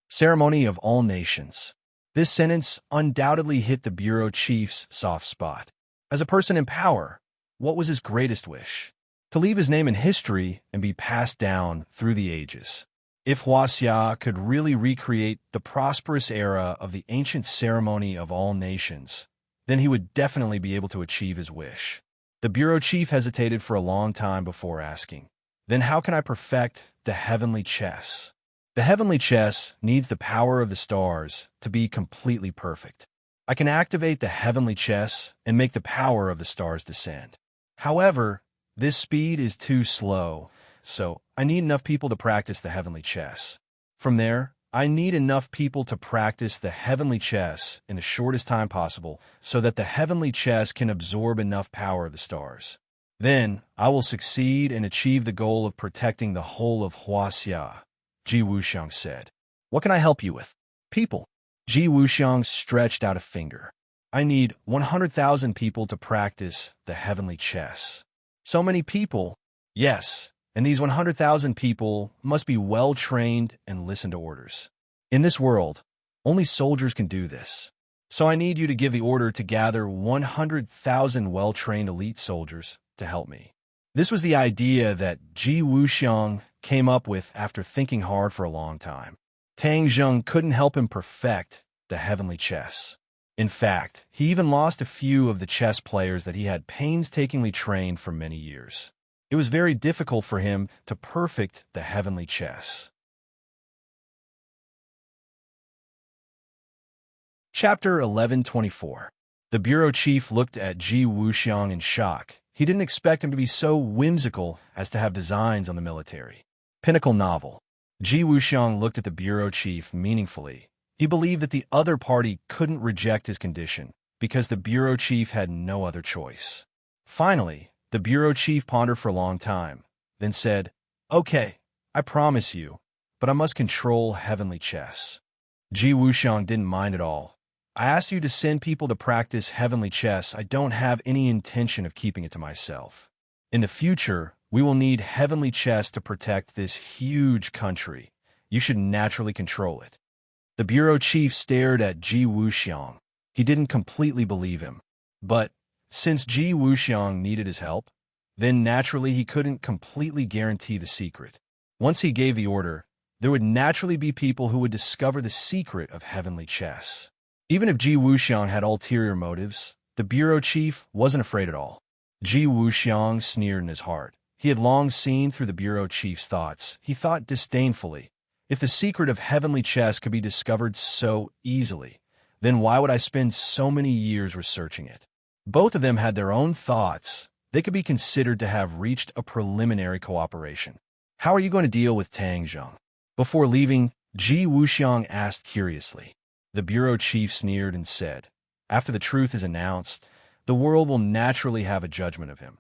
Ceremony of all nations." This sentence undoubtedly hit the bureau chief's soft spot. As a person in power, what was his greatest wish? To leave his name in history and be passed down through the ages. If Huaxia could really recreate the prosperous era of the ancient ceremony of all nations, then he would definitely be able to achieve his wish. The bureau chief hesitated for a long time before asking, "Then how can I perfect the heavenly chess?" The heavenly chess needs the power of the stars to be completely perfect. I can activate the heavenly chess and make the power of the stars descend. However, this speed is too slow, so I need enough people to practice the heavenly chess. From there, I need enough people to practice the heavenly chess in the shortest time possible so that the heavenly chess can absorb enough power of the stars. Then, I will succeed and achieve the goal of protecting the whole of Huaxia," Ji Wuxiang said. "What can I help you with?" "People." Ji Wuxiang stretched out a finger. I need 100,000 people to practice the heavenly chess. So many people? Yes, and these 100,000 people must be well-trained and listen to orders. In this world, only soldiers can do this. So I need you to give the order to gather 100,000 well-trained elite soldiers to help me. This was the idea that Ji Wuxiang came up with after thinking hard for a long time. Tang Zheng couldn't help him perfect the heavenly chess. In fact, he even lost a few of the chess players that he had painstakingly trained for many years. It was very difficult for him to perfect the heavenly chess. Chapter 1124. The bureau chief looked at Ji Wuxiang in shock. He didn't expect him to be so whimsical as to have designs on the military. Pinnacle novel. Ji Wuxiang looked at the bureau chief meaningfully. He believed that the other party couldn't reject his condition because the bureau chief had no other choice. Finally, the bureau chief pondered for a long time, then said, "Okay, I promise you, but I must control heavenly chess." Ji Wuxiang didn't mind at all. "I asked you to send people to practice heavenly chess. I don't have any intention of keeping it to myself. In the future, we will need heavenly chess to protect this huge country. You should naturally control it." The bureau chief stared at Ji Wuxiang. He didn't completely believe him. But since Ji Wuxiang needed his help, then naturally he couldn't completely guarantee the secret. Once he gave the order, there would naturally be people who would discover the secret of heavenly chess. Even if Ji Wuxiang had ulterior motives, the bureau chief wasn't afraid at all. Ji Wuxiang sneered in his heart. He had long seen through the bureau chief's thoughts. He thought disdainfully, if the secret of heavenly chess could be discovered so easily, then why would I spend so many years researching it? Both of them had their own thoughts. They could be considered to have reached a preliminary cooperation. "How are you going to deal with Tang Zheng?" Before leaving, Ji Wuxiang asked curiously. The bureau chief sneered and said, "After the truth is announced, the world will naturally have a judgment of him.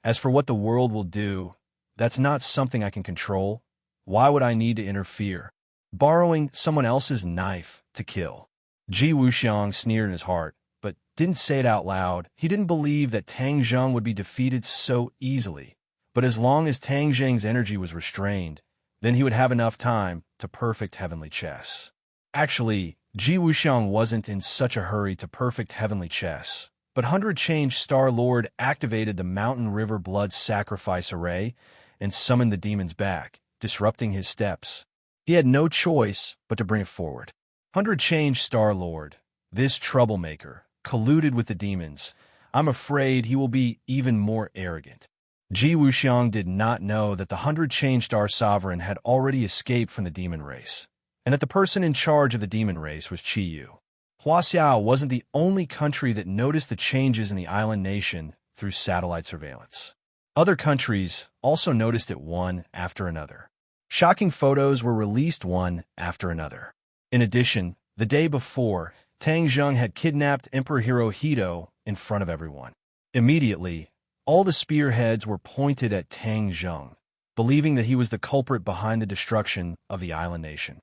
As for what the world will do, that's not something I can control. Why would I need to interfere? Borrowing someone else's knife to kill." Ji Wuxiang sneered in his heart, but didn't say it out loud. He didn't believe that Tang Zheng would be defeated so easily. But as long as Tang Zheng's energy was restrained, then he would have enough time to perfect heavenly chess. Actually, Ji Wuxiang wasn't in such a hurry to perfect heavenly chess, but 100 Change Star Lord activated the Mountain River Blood Sacrifice Array and summoned the demons back, disrupting his steps. He had no choice but to bring it forward. 100 Change Star Lord, this troublemaker, colluded with the demons. I'm afraid he will be even more arrogant. Ji Wuxiang did not know that the 100 Change Star Sovereign had already escaped from the demon race, and that the person in charge of the demon race was Qi Yu. Huaxiao wasn't the only country that noticed the changes in the island nation through satellite surveillance. Other countries also noticed it one after another. Shocking photos were released one after another. In addition, the day before, Tang Zheng had kidnapped Emperor Hirohito in front of everyone. Immediately, all the spearheads were pointed at Tang Zheng, believing that he was the culprit behind the destruction of the island nation.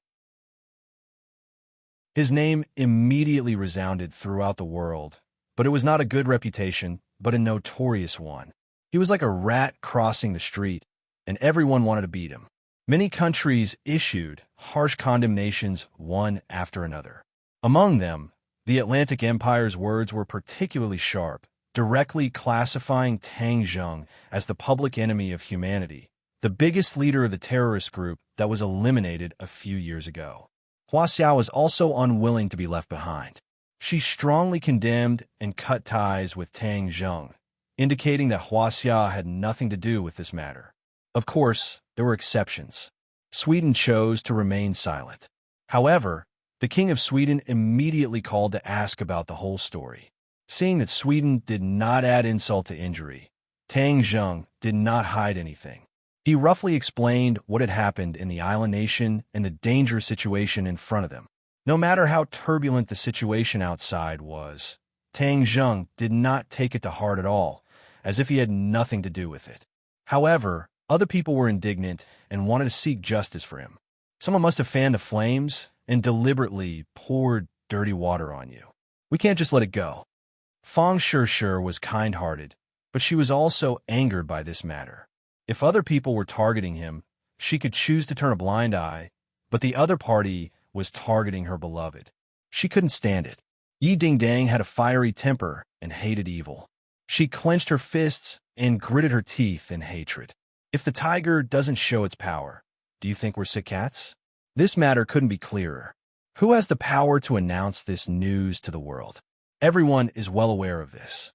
His name immediately resounded throughout the world, but it was not a good reputation, but a notorious one. He was like a rat crossing the street, and everyone wanted to beat him. Many countries issued harsh condemnations one after another. Among them, the Atlantic Empire's words were particularly sharp, directly classifying Tang Zheng as the public enemy of humanity, the biggest leader of the terrorist group that was eliminated a few years ago. Huaxiao was also unwilling to be left behind. She strongly condemned and cut ties with Tang Zheng, indicating that Huaxiao had nothing to do with this matter. Of course, there were exceptions. Sweden chose to remain silent. However, the King of Sweden immediately called to ask about the whole story. Seeing that Sweden did not add insult to injury, Tang Zheng did not hide anything. He roughly explained what had happened in the island nation and the dangerous situation in front of them. No matter how turbulent the situation outside was, Tang Zheng did not take it to heart at all, as if he had nothing to do with it. However, other people were indignant and wanted to seek justice for him. Someone must have fanned the flames and deliberately poured dirty water on you. We can't just let it go. Fang Shishir was kind-hearted, but she was also angered by this matter. If other people were targeting him, she could choose to turn a blind eye, but the other party was targeting her beloved. She couldn't stand it. Yi Dingdang had a fiery temper and hated evil. She clenched her fists and gritted her teeth in hatred. If the tiger doesn't show its power, do you think we're sick cats? This matter couldn't be clearer. Who has the power to announce this news to the world? Everyone is well aware of this.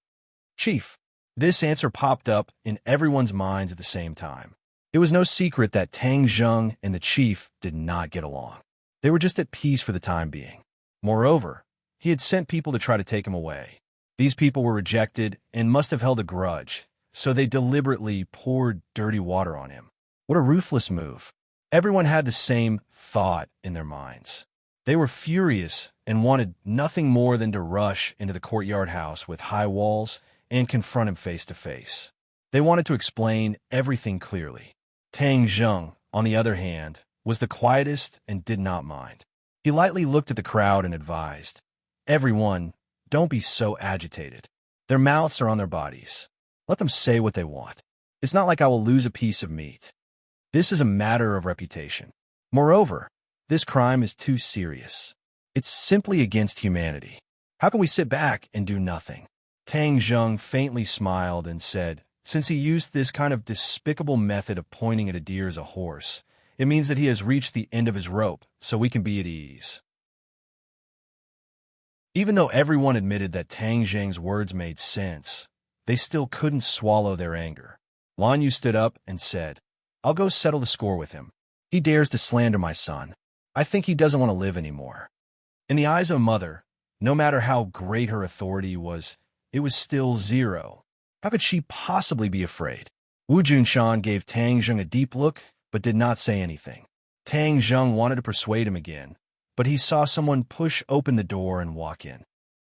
Chief. This answer popped up in everyone's minds at the same time. It was no secret that Tang Zheng and the chief did not get along. They were just at peace for the time being. Moreover, he had sent people to try to take him away. These people were rejected and must have held a grudge, so they deliberately poured dirty water on him. What a ruthless move. Everyone had the same thought in their minds. They were furious and wanted nothing more than to rush into the courtyard house with high walls and confront him face to face. They wanted to explain everything clearly. Tang Zheng, on the other hand, was the quietest and did not mind. He lightly looked at the crowd and advised, "Everyone, don't be so agitated. Their mouths are on their bodies. Let them say what they want. It's not like I will lose a piece of meat. This is a matter of reputation. Moreover, this crime is too serious. It's simply against humanity. How can we sit back and do nothing?" Tang Zheng faintly smiled and said, "Since he used this kind of despicable method of pointing at a deer as a horse, it means that he has reached the end of his rope, so we can be at ease." Even though everyone admitted that Tang Zheng's words made sense, they still couldn't swallow their anger. Lan Yu stood up and said, "I'll go settle the score with him. He dares to slander my son. I think he doesn't want to live anymore." In the eyes of a mother, no matter how great her authority was, it was still zero. How could she possibly be afraid? Wu Junshan gave Tang Zheng a deep look, but did not say anything. Tang Zheng wanted to persuade him again, but he saw someone push open the door and walk in.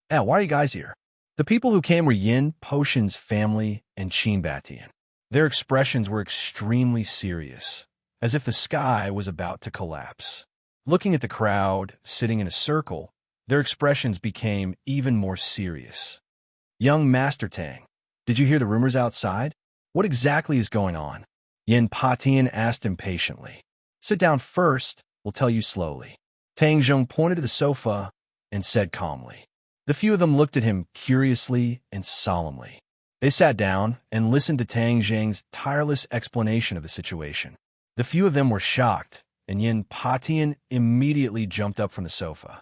Why are you guys here?" The people who came were Yin, Potion's family, and Qin Batian. Their expressions were extremely serious, as if the sky was about to collapse. Looking at the crowd, sitting in a circle, their expressions became even more serious. "Young Master Tang, did you hear the rumors outside? What exactly is going on?" Yin Patian asked impatiently. "Sit down first, we'll tell you slowly." Tang Zheng pointed to the sofa and said calmly. The few of them looked at him curiously and solemnly. They sat down and listened to Tang Zheng's tireless explanation of the situation. The few of them were shocked, and Yin Patian immediately jumped up from the sofa.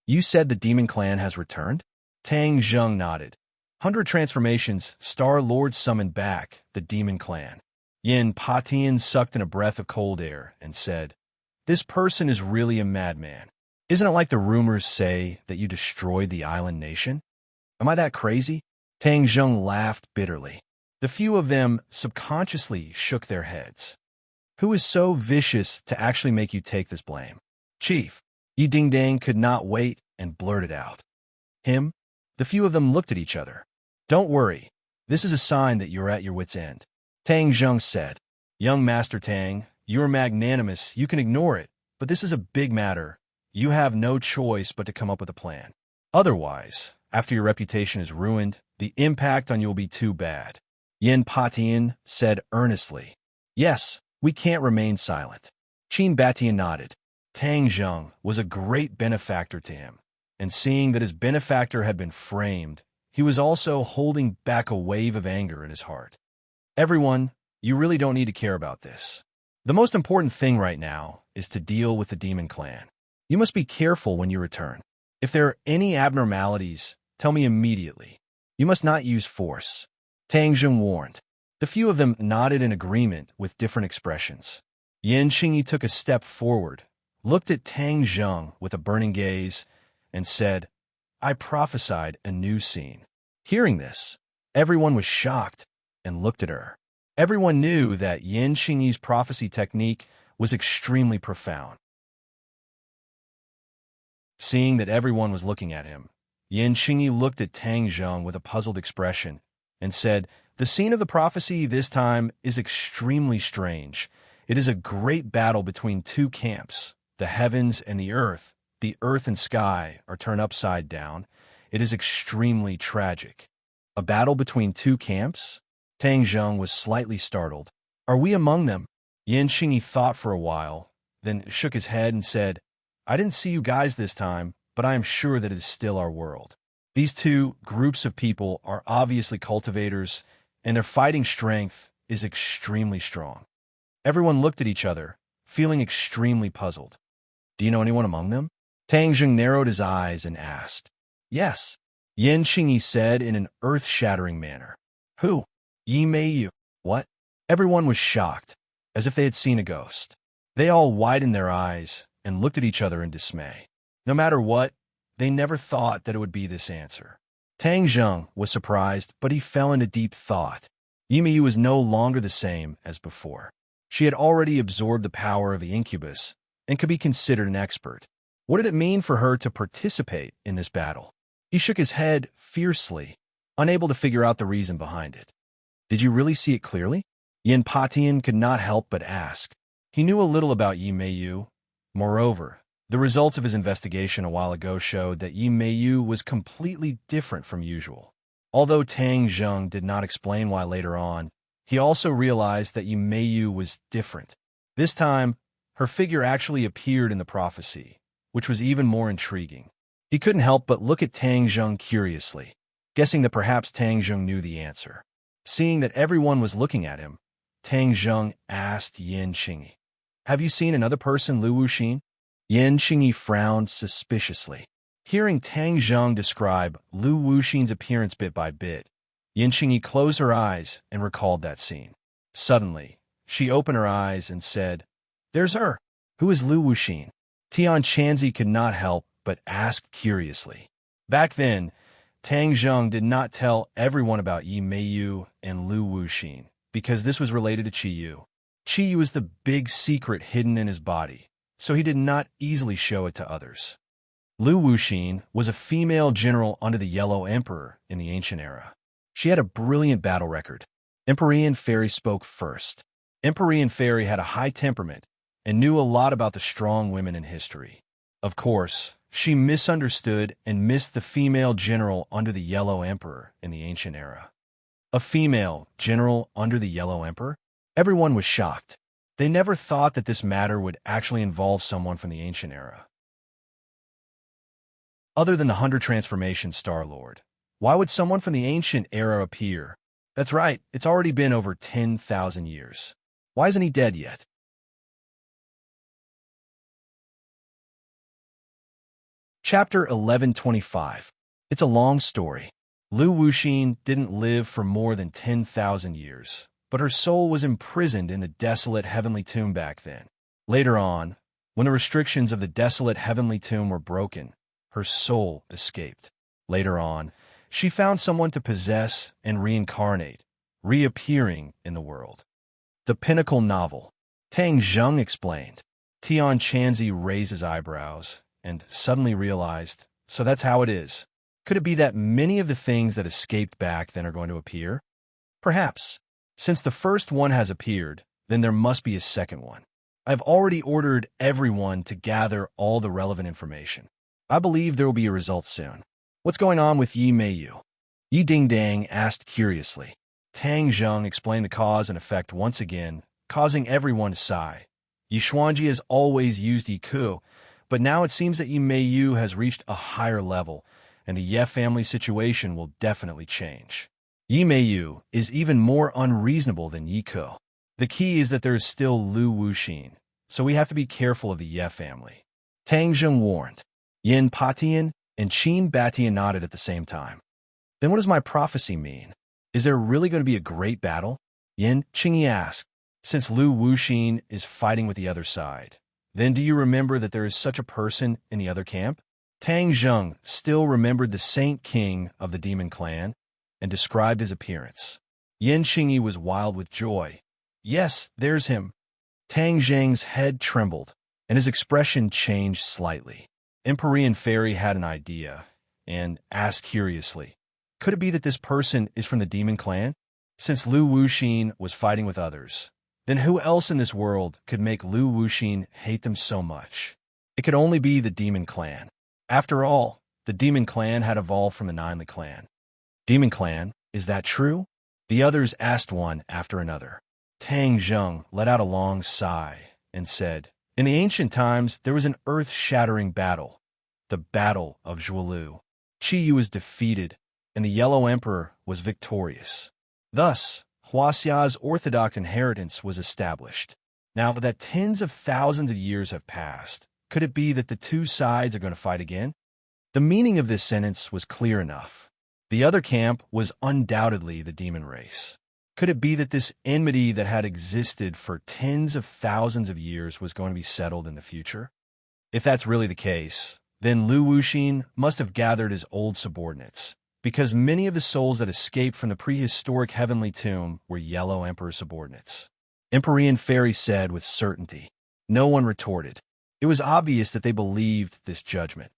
"You said the demon clan has returned?" Tang Zheng nodded. 100 transformations, Star Lord summoned back the demon clan. Yin Patian sucked in a breath of cold air and said, "This person is really a madman. Isn't it like the rumors say that you destroyed the island nation? Am I that crazy?" Tang Zheng laughed bitterly. The few of them subconsciously shook their heads. "Who is so vicious to actually make you take this blame?" "Chief." Yi Dingdang could not wait and blurted out. "Him?" The few of them looked at each other. "Don't worry. This is a sign that you're at your wit's end." Tang Zheng said, "Young Master Tang, you are magnanimous. You can ignore it, but this is a big matter. You have no choice but to come up with a plan. Otherwise, after your reputation is ruined, the impact on you will be too bad." Yin Patian said earnestly, "Yes, we can't remain silent." Qin Batian nodded. Tang Zheng was a great benefactor to him, and seeing that his benefactor had been framed, he was also holding back a wave of anger in his heart. "Everyone, you really don't need to care about this. The most important thing right now is to deal with the demon clan. You must be careful when you return. If there are any abnormalities, tell me immediately. You must not use force." Tang Zheng warned. The few of them nodded in agreement with different expressions. Yin Qingyi took a step forward, looked at Tang Zheng with a burning gaze, and said, "I prophesied a new scene." Hearing this, everyone was shocked and looked at her. Everyone knew that Yin Qingyi's prophecy technique was extremely profound. Seeing that everyone was looking at him, Yin Qingyi looked at Tang Zheng with a puzzled expression and said, "The scene of the prophecy this time is extremely strange. It is a great battle between two camps, the heavens and the earth. The earth and sky are turned upside down, It is extremely tragic. A battle between two camps? Tang Zheng was slightly startled. Are we among them? Yan Qingyi thought for a while, then shook his head and said, I didn't see you guys this time, but I am sure that it is still our world. These two groups of people are obviously cultivators, and their fighting strength is extremely strong. Everyone looked at each other, feeling extremely puzzled. Do you know anyone among them? Tang Zheng narrowed his eyes and asked. Yes, Yan Qingyi said in an earth-shattering manner. Who? Yi Meiyu. What? Everyone was shocked, as if they had seen a ghost. They all widened their eyes and looked at each other in dismay. No matter what, they never thought that it would be this answer. Tang Zheng was surprised, but he fell into deep thought. Yi Meiyu was no longer the same as before. She had already absorbed the power of the incubus and could be considered an expert. What did it mean for her to participate in this battle? He shook his head fiercely, unable to figure out the reason behind it. Did you really see it clearly? Yin Patian could not help but ask. He knew a little about Yi Meiyu. Moreover, the results of his investigation a while ago showed that Yi Meiyu was completely different from usual. Although Tang Zheng did not explain why later on, he also realized that Yi Meiyu was different. This time, her figure actually appeared in the prophecy, which was even more intriguing. He couldn't help but look at Tang Zheng curiously, guessing that perhaps Tang Zheng knew the answer. Seeing that everyone was looking at him, Tang Zheng asked Yan Qingyi, Have you seen another person, Lu Wuxin? Yan Qingyi frowned suspiciously. Hearing Tang Zheng describe Lu Wuxin's appearance bit by bit, Yan Qingyi closed her eyes and recalled that scene. Suddenly, she opened her eyes and said, There's her. Who is Lu Wuxin? Tian Chanzi could not help but asked curiously. Back then, Tang Zheng did not tell everyone about Yi Meiyu and Lu Wuxin, because this was related to Qiyu. Qiyu is the big secret hidden in his body, so he did not easily show it to others. Lu Wuxin was a female general under the Yellow Emperor in the ancient era. She had a brilliant battle record. Empyrean Fairy spoke first. Empyrean Fairy had a high temperament and knew a lot about the strong women in history. Of course, she misunderstood and missed the female general under the Yellow Emperor in the ancient era. A female general under the Yellow Emperor? Everyone was shocked. They never thought that this matter would actually involve someone from the ancient era. Other than the 100 Transformation Star-Lord, why would someone from the ancient era appear? That's right, it's already been over 10,000 years. Why isn't he dead yet? Chapter 1125. It's a long story. Lu Wuxin didn't live for more than 10,000 years, but her soul was imprisoned in the desolate heavenly tomb back then. Later on, when the restrictions of the desolate heavenly tomb were broken, her soul escaped. Later on, she found someone to possess and reincarnate, reappearing in the world. The Pinnacle Novel. Tang Zheng explained. Tian Chanzi raised his eyebrows and suddenly realized, so that's how it is. Could it be that many of the things that escaped back then are going to appear? Perhaps. Since the first one has appeared, then there must be a second one. I've already ordered everyone to gather all the relevant information. I believe there will be a result soon. What's going on with Yi Meiyu? Yi Dingdang asked curiously. Tang Zheng explained the cause and effect once again, causing everyone to sigh. Yi Xuanji has always used Yi Ku, but now it seems that Yi Meiyu has reached a higher level, and the Ye family situation will definitely change. Yi Meiyu is even more unreasonable than Yi Ku. The key is that there is still Lu Wuxin, so we have to be careful of the Ye family. Tang Zheng warned. Yin Patian and Qin Batian nodded at the same time. Then what does my prophecy mean? Is there really going to be a great battle? Yan Qingyi asked. Since Lu Wuxin is fighting with the other side, then do you remember that there is such a person in the other camp? Tang Zheng still remembered the Saint King of the Demon Clan and described his appearance. Yan Qingyi was wild with joy. Yes, there's him. Tang Zheng's head trembled, and his expression changed slightly. Empyrean Fairy had an idea and asked curiously, could it be that this person is from the Demon Clan? Since Lu Wuxin was fighting with others, then who else in this world could make Lu Wuxin hate them so much? It could only be the Demon Clan. After all, the Demon Clan had evolved from the Ninely Clan. Demon Clan, is that true? The others asked one after another. Tang Zheng let out a long sigh and said, in the ancient times, there was an earth-shattering battle, the Battle of Zhuolu. Qi Yu was defeated, and the Yellow Emperor was victorious. Thus, Huaxia's orthodox inheritance was established. Now that tens of thousands of years have passed, could it be that the two sides are going to fight again? The meaning of this sentence was clear enough. The other camp was undoubtedly the demon race. Could it be that this enmity that had existed for tens of thousands of years was going to be settled in the future? If that's really the case, then Lu Wuxin must have gathered his old subordinates, because many of the souls that escaped from the prehistoric heavenly tomb were Yellow Emperor subordinates. Empyrean Fairy said with certainty. No one retorted. It was obvious that they believed this judgment.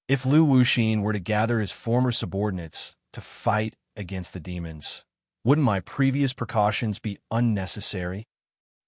If Lu Wuxin were to gather his former subordinates to fight against the demons, wouldn't my previous precautions be unnecessary?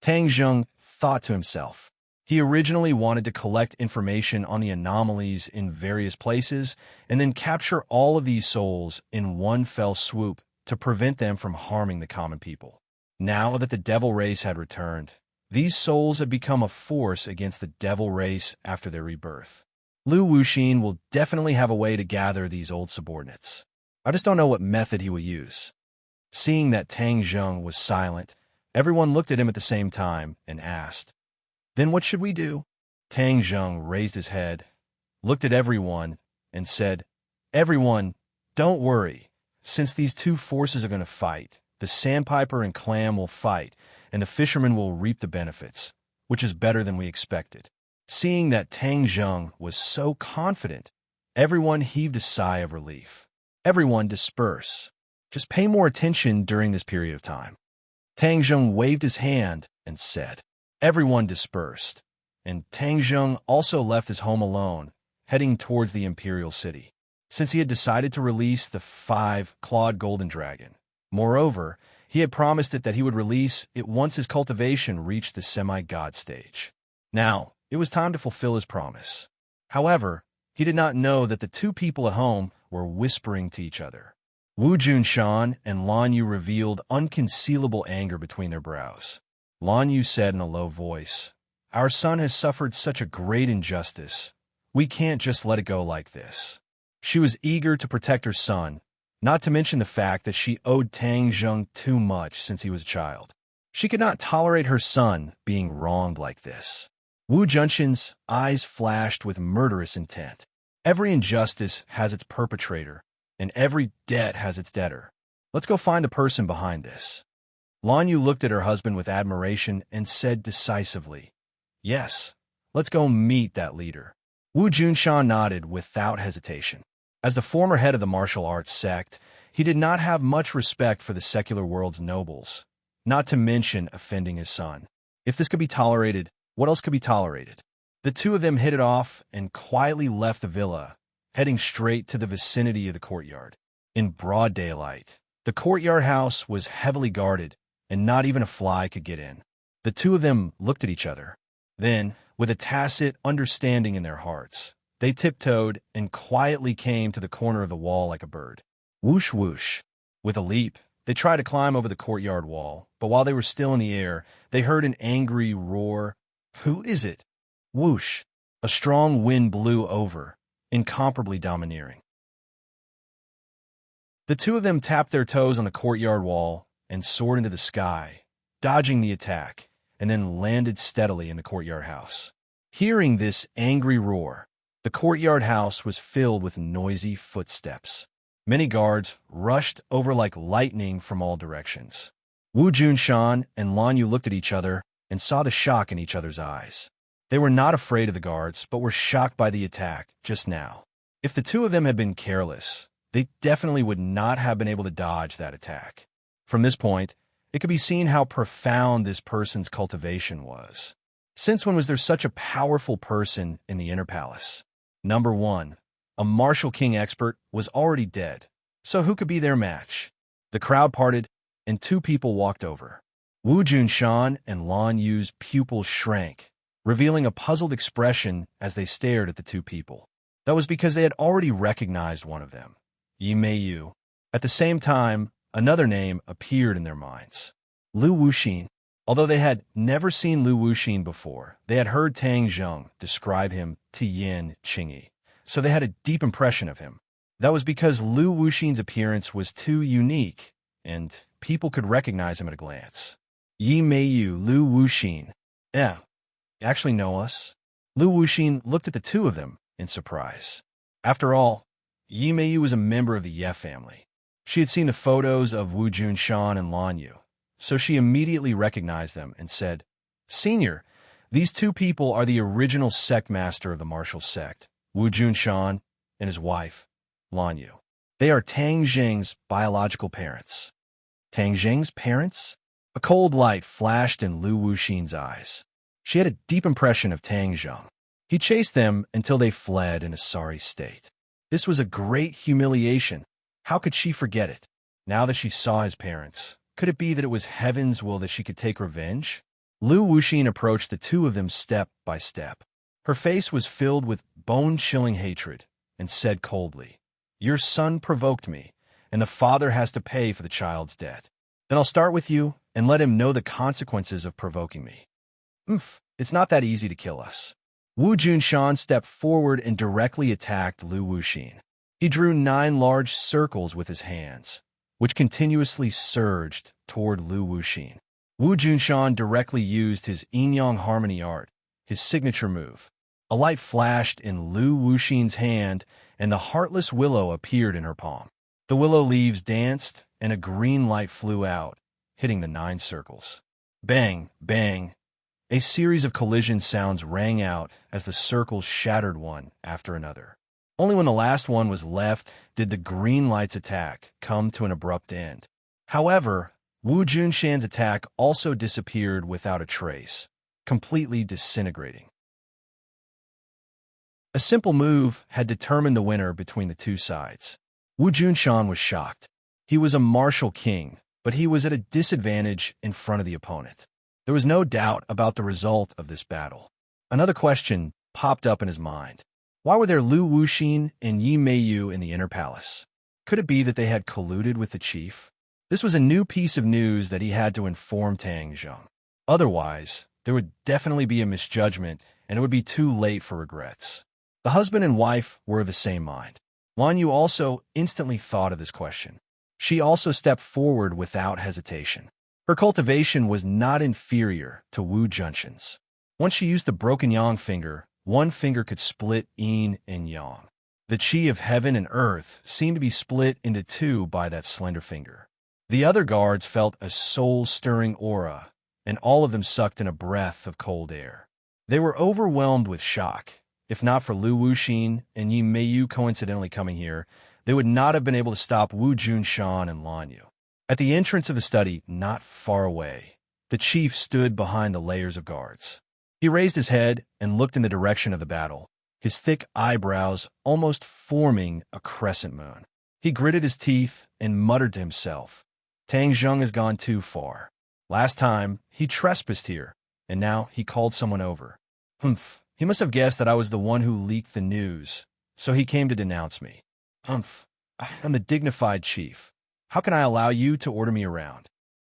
Tang Zheng thought to himself. He originally wanted to collect information on the anomalies in various places and then capture all of these souls in one fell swoop to prevent them from harming the common people. Now that the devil race had returned, these souls had become a force against the devil race after their rebirth. Lu Wuxin will definitely have a way to gather these old subordinates. I just don't know what method he will use. Seeing that Tang Zheng was silent, everyone looked at him at the same time and asked, then what should we do? Tang Zheng raised his head, looked at everyone, and said, everyone, don't worry. Since these two forces are going to fight, the sandpiper and clam will fight, and the fisherman will reap the benefits, which is better than we expected. Seeing that Tang Zheng was so confident, everyone heaved a sigh of relief. Everyone disperse. Just pay more attention during this period of time. Tang Zheng waved his hand and said, everyone dispersed, and Tang Zheng also left his home alone, heading towards the imperial city, since he had decided to release the 5-clawed golden dragon. Moreover, he had promised it that he would release it once his cultivation reached the semi-god stage. Now, it was time to fulfill his promise. However, he did not know that the two people at home were whispering to each other. Wu Junshan and Lan Yu revealed unconcealable anger between their brows. Lan Yu said in a low voice, our son has suffered such a great injustice. We can't just let it go like this. She was eager to protect her son, not to mention the fact that she owed Tang Zheng too much since he was a child. She could not tolerate her son being wronged like this. Wu Junshan's eyes flashed with murderous intent. Every injustice has its perpetrator, and every debt has its debtor. Let's go find the person behind this. Lan Yu looked at her husband with admiration and said decisively, yes, let's go meet that leader. Wu Junshan nodded without hesitation. As the former head of the martial arts sect, he did not have much respect for the secular world's nobles, not to mention offending his son. If this could be tolerated, what else could be tolerated? The two of them hit it off and quietly left the villa, heading straight to the vicinity of the courtyard. In broad daylight, the courtyard house was heavily guarded, and not even a fly could get in. The two of them looked at each other. Then, with a tacit understanding in their hearts, they tiptoed and quietly came to the corner of the wall like a bird. Whoosh whoosh. With a leap, they tried to climb over the courtyard wall, but while they were still in the air, they heard an angry roar. Who is it? Whoosh! A strong wind blew over, incomparably domineering. The two of them tapped their toes on the courtyard wall and soared into the sky, dodging the attack, and then landed steadily in the courtyard house. Hearing this angry roar, the courtyard house was filled with noisy footsteps. Many guards rushed over like lightning from all directions. Wu Junshan and Lan Yu looked at each other and saw the shock in each other's eyes. They were not afraid of the guards, but were shocked by the attack just now. If the two of them had been careless, they definitely would not have been able to dodge that attack. From this point, it could be seen how profound this person's cultivation was. Since when was there such a powerful person in the inner palace? Number 1. A martial king expert was already dead, so who could be their match? The crowd parted, and two people walked over. Wu Junshan and Lan Yu's pupils shrank, revealing a puzzled expression as they stared at the two people. That was because they had already recognized one of them, Yi Meiyu. At the same time, another name appeared in their minds, Lu Wuxin. Although they had never seen Lu Wuxin before, they had heard Tang Zheng describe him to Yin Qingyi, so they had a deep impression of him. That was because Lu Wuxin's appearance was too unique, and people could recognize him at a glance. Yi Meiyu, Lu Wuxin. Yeah, you actually know us? Lu Wuxin looked at the two of them in surprise. After all, Yi Meiyu was a member of the Ye family. She had seen the photos of Wu Junshan and Lan Yu, so she immediately recognized them and said, "Senior, these two people are the original sect master of the martial sect, Wu Junshan and his wife, Lan Yu. They are Tang Jing's biological parents." Tang Jing's parents? A cold light flashed in Lu Wuxin's eyes. She had a deep impression of Tang Zheng. He chased them until they fled in a sorry state. This was a great humiliation. How could she forget it? Now that she saw his parents, could it be that it was heaven's will that she could take revenge? Lu Wuxin approached the two of them step by step. Her face was filled with bone-chilling hatred and said coldly, "Your son provoked me, and the father has to pay for the child's debt. Then I'll start with you and let him know the consequences of provoking me. It's not that easy to kill us." Wu Junshan stepped forward and directly attacked Lu Wuxin. He drew 9 large circles with his hands, which continuously surged toward Lu Wuxin. Wu Junshan directly used his yin-yang harmony art, his signature move. A light flashed in Lu Wuxin's hand, and the heartless willow appeared in her palm. The willow leaves danced, and a green light flew out, hitting the 9 circles. Bang, bang. A series of collision sounds rang out as the circles shattered one after another. Only when the last one was left did the green light's attack come to an abrupt end. However, Wu Junshan's attack also disappeared without a trace, completely disintegrating. A simple move had determined the winner between the two sides. Wu Junshan was shocked. He was a martial king, but he was at a disadvantage in front of the opponent. There was no doubt about the result of this battle. Another question popped up in his mind. Why were there Lu Wuxin and Yi Meiyu in the inner palace? Could it be that they had colluded with the chief? This was a new piece of news that he had to inform Tang Zheng. Otherwise, there would definitely be a misjudgment, and it would be too late for regrets. The husband and wife were of the same mind. Lan Yu also instantly thought of this question. She also stepped forward without hesitation. Her cultivation was not inferior to Wu Junshan's. Once she used the broken yang finger, one finger could split yin and yang. The chi of heaven and earth seemed to be split into 2 by that slender finger. The other guards felt a soul-stirring aura, and all of them sucked in a breath of cold air. They were overwhelmed with shock. If not for Lu Wuxin and Yi Meiyu coincidentally coming here, they would not have been able to stop Wu Junshan and Lan Yu. At the entrance of the study, not far away, the chief stood behind the layers of guards. He raised his head and looked in the direction of the battle, his thick eyebrows almost forming a crescent moon. He gritted his teeth and muttered to himself, "Tang Zheng has gone too far. Last time, he trespassed here, and now he called someone over. He must have guessed that I was the one who leaked the news, so he came to denounce me. I'm the dignified chief. How can I allow you to order me around?"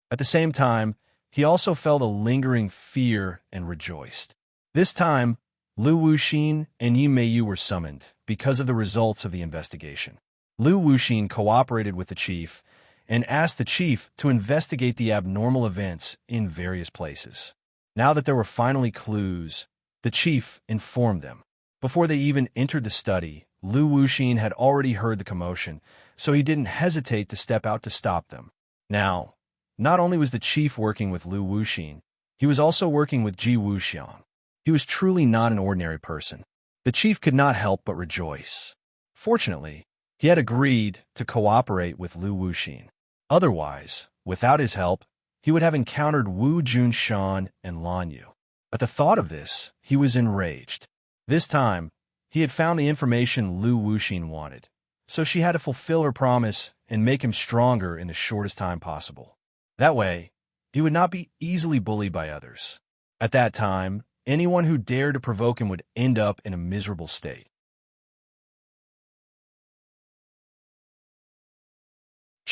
At the same time, he also felt a lingering fear and rejoiced. This time, Lu Wuxin and Yi Meiyu were summoned because of the results of the investigation. Lu Wuxin cooperated with the chief and asked the chief to investigate the abnormal events in various places. Now that there were finally clues, the chief informed them. Before they even entered the study, Lu Wuxin had already heard the commotion, so he didn't hesitate to step out to stop them. Now, not only was the chief working with Lu Wuxin, he was also working with Ji Wuxiang. He was truly not an ordinary person. The chief could not help but rejoice. Fortunately, he had agreed to cooperate with Lu Wuxin. Otherwise, without his help, he would have encountered Wu Junshan and Lan Yu. At the thought of this, he was enraged. This time, he had found the information Lu Wuxin wanted, so she had to fulfill her promise and make him stronger in the shortest time possible. That way, he would not be easily bullied by others. At that time, anyone who dared to provoke him would end up in a miserable state.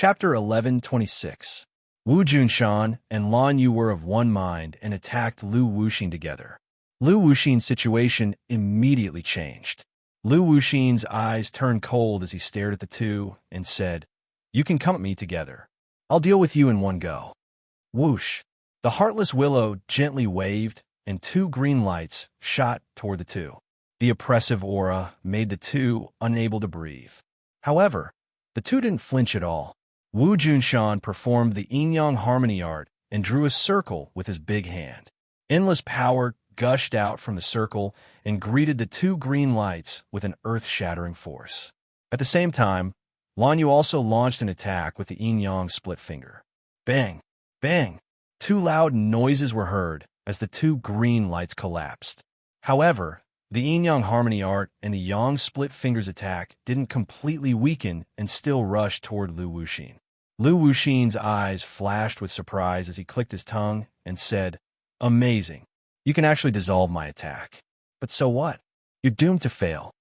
Chapter 11:26. Wu Junshan and Lan Yu were of one mind and attacked Lu Wuxin together. Lu Wuxin's situation immediately changed. Lu Wuxin's eyes turned cold as he stared at the two and said, "You can come at me together. I'll deal with you in one go." Whoosh! The heartless willow gently waved, and two green lights shot toward the two. The oppressive aura made the two unable to breathe. However, the two didn't flinch at all. Wu Junshan performed the yin-yang harmony art and drew a circle with his big hand. Endless power gushed out from the circle and greeted the two green lights with an earth-shattering force. At the same time, Lan Yu also launched an attack with the yin-yang split finger. Bang! Bang! Two loud noises were heard as the two green lights collapsed. However, the yin-yang harmony art and the yang split fingers attack didn't completely weaken and still rushed toward Lu Wuxin. Lu Wuxin's eyes flashed with surprise as he clicked his tongue and said, "Amazing. You can actually dissolve my attack. But so what? You're doomed to fail."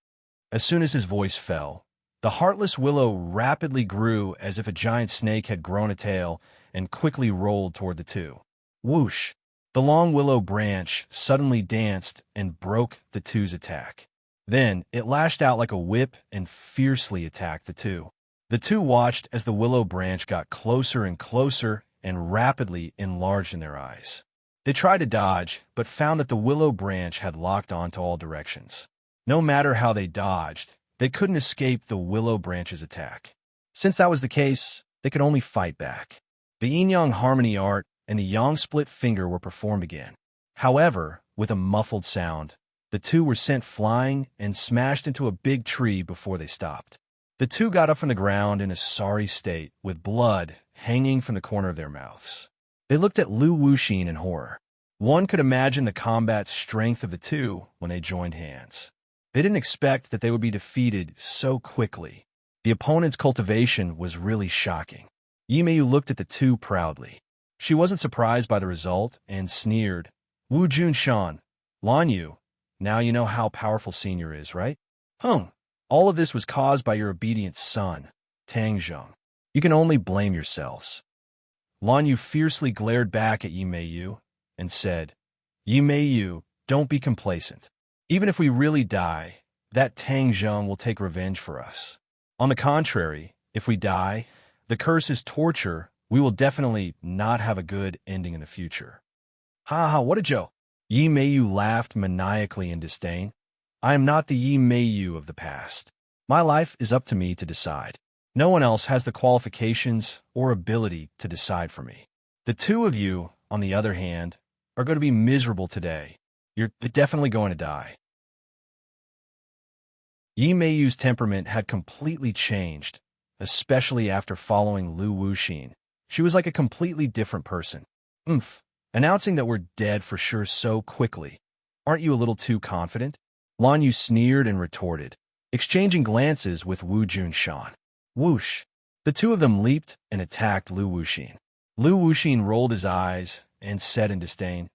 As soon as his voice fell, the heartless willow rapidly grew as if a giant snake had grown a tail and quickly rolled toward the two. Whoosh! The long willow branch suddenly danced and broke the two's attack. Then it lashed out like a whip and fiercely attacked the two. The two watched as the willow branch got closer and closer and rapidly enlarged in their eyes. They tried to dodge, but found that the willow branch had locked onto all directions. No matter how they dodged, they couldn't escape the willow branch's attack. Since that was the case, they could only fight back. The yin-yang harmony art and the yang split finger were performed again. However, with a muffled sound, the two were sent flying and smashed into a big tree before they stopped. The two got up from the ground in a sorry state, with blood hanging from the corner of their mouths. They looked at Lu Wuxin in horror. One could imagine the combat strength of the two when they joined hands. They didn't expect that they would be defeated so quickly. The opponent's cultivation was really shocking. Yimeyu looked at the two proudly. She wasn't surprised by the result and sneered, "Wu Junshan, Lan Yu, now you know how powerful Senior is, right? All of this was caused by your obedient son, Tang Zheng. You can only blame yourselves." Lan Yu fiercely glared back at Yimeyu and said, "Yimeyu, don't be complacent. Even if we really die, that Tang Zheng will take revenge for us. On the contrary, if we die, the curse is torture. We will definitely not have a good ending in the future." "Ha ha, what a joke!" Yimeyu laughed maniacally in disdain. "I am not the Yimeyu of the past. My life is up to me to decide. No one else has the qualifications or ability to decide for me. The two of you, on the other hand, are going to be miserable today. You're definitely going to die." Yimeyu's temperament had completely changed, especially after following Lu Wuxin. She was like a completely different person. Announcing that we're dead for sure so quickly. Aren't you a little too confident?" Lan Yu sneered and retorted, exchanging glances with Wu Junshan. Whoosh! The two of them leaped and attacked Lu Wuxin. Lu Wuxin rolled his eyes and said in disdain,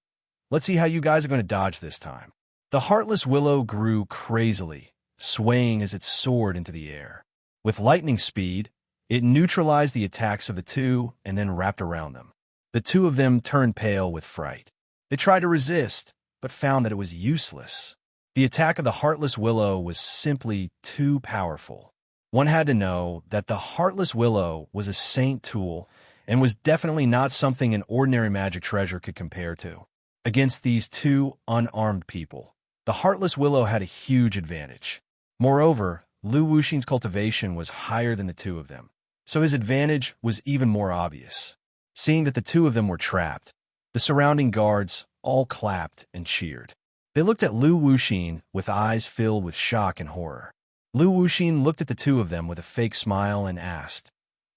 "Let's see how you guys are going to dodge this time." The heartless willow grew crazily, swaying as it soared into the air. With lightning speed, it neutralized the attacks of the two and then wrapped around them. The two of them turned pale with fright. They tried to resist, but found that it was useless. The attack of the heartless willow was simply too powerful. One had to know that the heartless willow was a saint tool and was definitely not something an ordinary magic treasure could compare to. Against these two unarmed people, the heartless willow had a huge advantage. Moreover, Lu Wuxin's cultivation was higher than the two of them, so his advantage was even more obvious. Seeing that the two of them were trapped, the surrounding guards all clapped and cheered. They looked at Lu Wuxin with eyes filled with shock and horror. Lu Wuxin looked at the two of them with a fake smile and asked,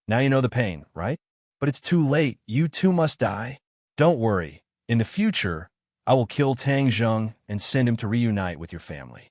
"Now you know the pain, right? But it's too late. You too must die. Don't worry. In the future, I will kill Tang Zheng and send him to reunite with your family."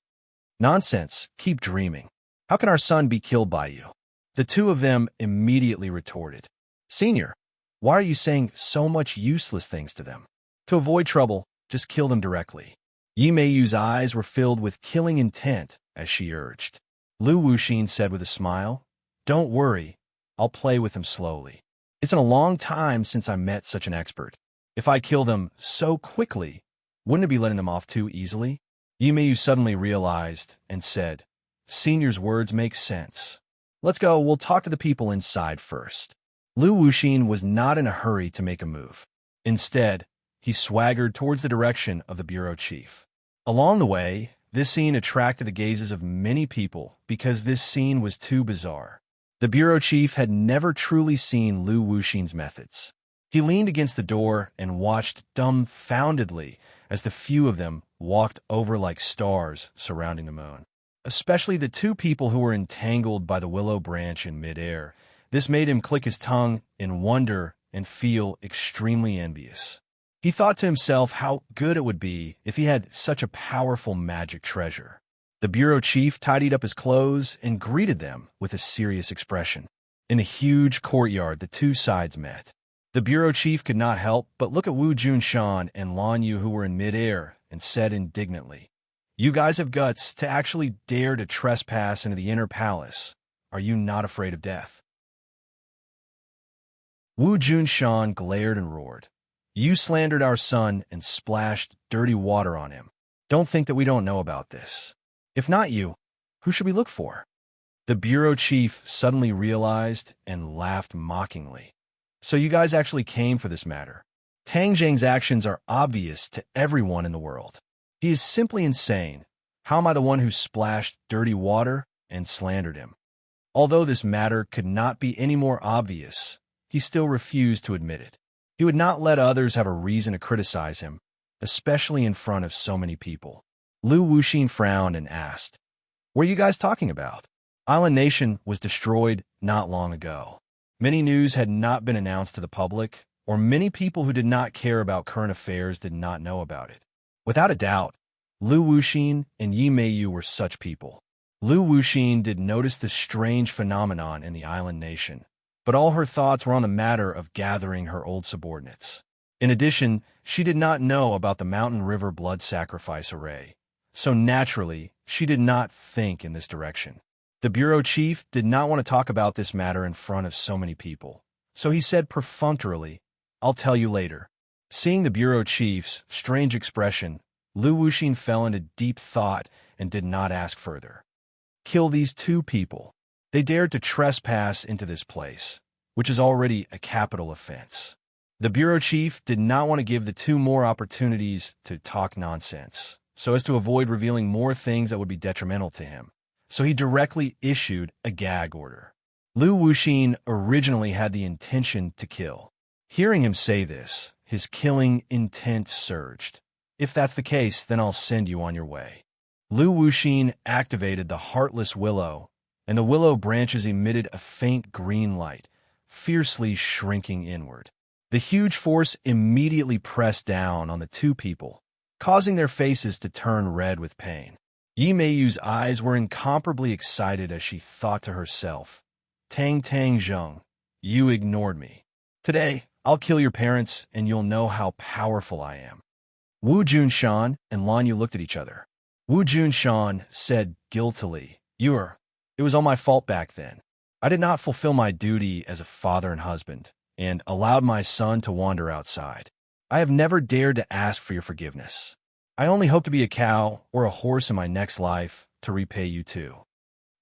"Nonsense. Keep dreaming. How can our son be killed by you?" The two of them immediately retorted, "Senior, why are you saying so much useless things to them? To avoid trouble, just kill them directly." Yimeyu's eyes were filled with killing intent as she urged. Lu Wuxin said with a smile, "Don't worry. I'll play with them slowly. It's been a long time since I met such an expert. If I kill them so quickly, wouldn't it be letting them off too easily? Yimayu suddenly realized and said, Senior's words make sense. Let's go, we'll talk to the people inside first. Lu Wuxin was not in a hurry to make a move. Instead, he swaggered towards the direction of the bureau chief. Along the way, this scene attracted the gazes of many people because this scene was too bizarre. The bureau chief had never truly seen Lu Wuxin's methods. He leaned against the door and watched dumbfoundedly as the few of them walked over like stars surrounding the moon. Especially the two people who were entangled by the willow branch in midair. This made him click his tongue in wonder and feel extremely envious. He thought to himself how good it would be if he had such a powerful magic treasure. The bureau chief tidied up his clothes and greeted them with a serious expression. In a huge courtyard, the two sides met. The bureau chief could not help but look at Wu Junshan and Lan Yu, who were in midair, and said indignantly, You guys have guts to actually dare to trespass into the inner palace. Are you not afraid of death? Wu Junshan glared and roared. You slandered our son and splashed dirty water on him. Don't think that we don't know about this. If not you, who should we look for? The bureau chief suddenly realized and laughed mockingly. So you guys actually came for this matter. Tang Zhang's actions are obvious to everyone in the world. He is simply insane. How am I the one who splashed dirty water and slandered him? Although this matter could not be any more obvious, he still refused to admit it. He would not let others have a reason to criticize him, especially in front of so many people. Lu Wuxin frowned and asked, What are you guys talking about? Island Nation was destroyed not long ago. Many news had not been announced to the public, or many people who did not care about current affairs did not know about it. Without a doubt, Lu Wuxin and Yimayu were such people. Lu Wuxin did notice the strange phenomenon in the Island Nation, but all her thoughts were on the matter of gathering her old subordinates. In addition, she did not know about the Mountain River blood sacrifice array, so naturally, she did not think in this direction. The bureau chief did not want to talk about this matter in front of so many people, so he said perfunctorily, I'll tell you later. Seeing the bureau chief's strange expression, Lu Wuxin fell into deep thought and did not ask further. Kill these two people. They dared to trespass into this place, which is already a capital offense. The bureau chief did not want to give the two more opportunities to talk nonsense, so as to avoid revealing more things that would be detrimental to him. So he directly issued a gag order. Lu Wuxin originally had the intention to kill. Hearing him say this, his killing intent surged. If that's the case, then I'll send you on your way. Lu Wuxin activated the Heartless Willow, and the willow branches emitted a faint green light, fiercely shrinking inward. The huge force immediately pressed down on the two people, causing their faces to turn red with pain. Yimayu's eyes were incomparably excited as she thought to herself, Tang Zheng, you ignored me. Today, I'll kill your parents and you'll know how powerful I am. Wu Junshan and Lan Yu looked at each other. Wu Junshan said guiltily, It was all my fault back then. I did not fulfill my duty as a father and husband, and allowed my son to wander outside. I have never dared to ask for your forgiveness. I only hope to be a cow or a horse in my next life to repay you too.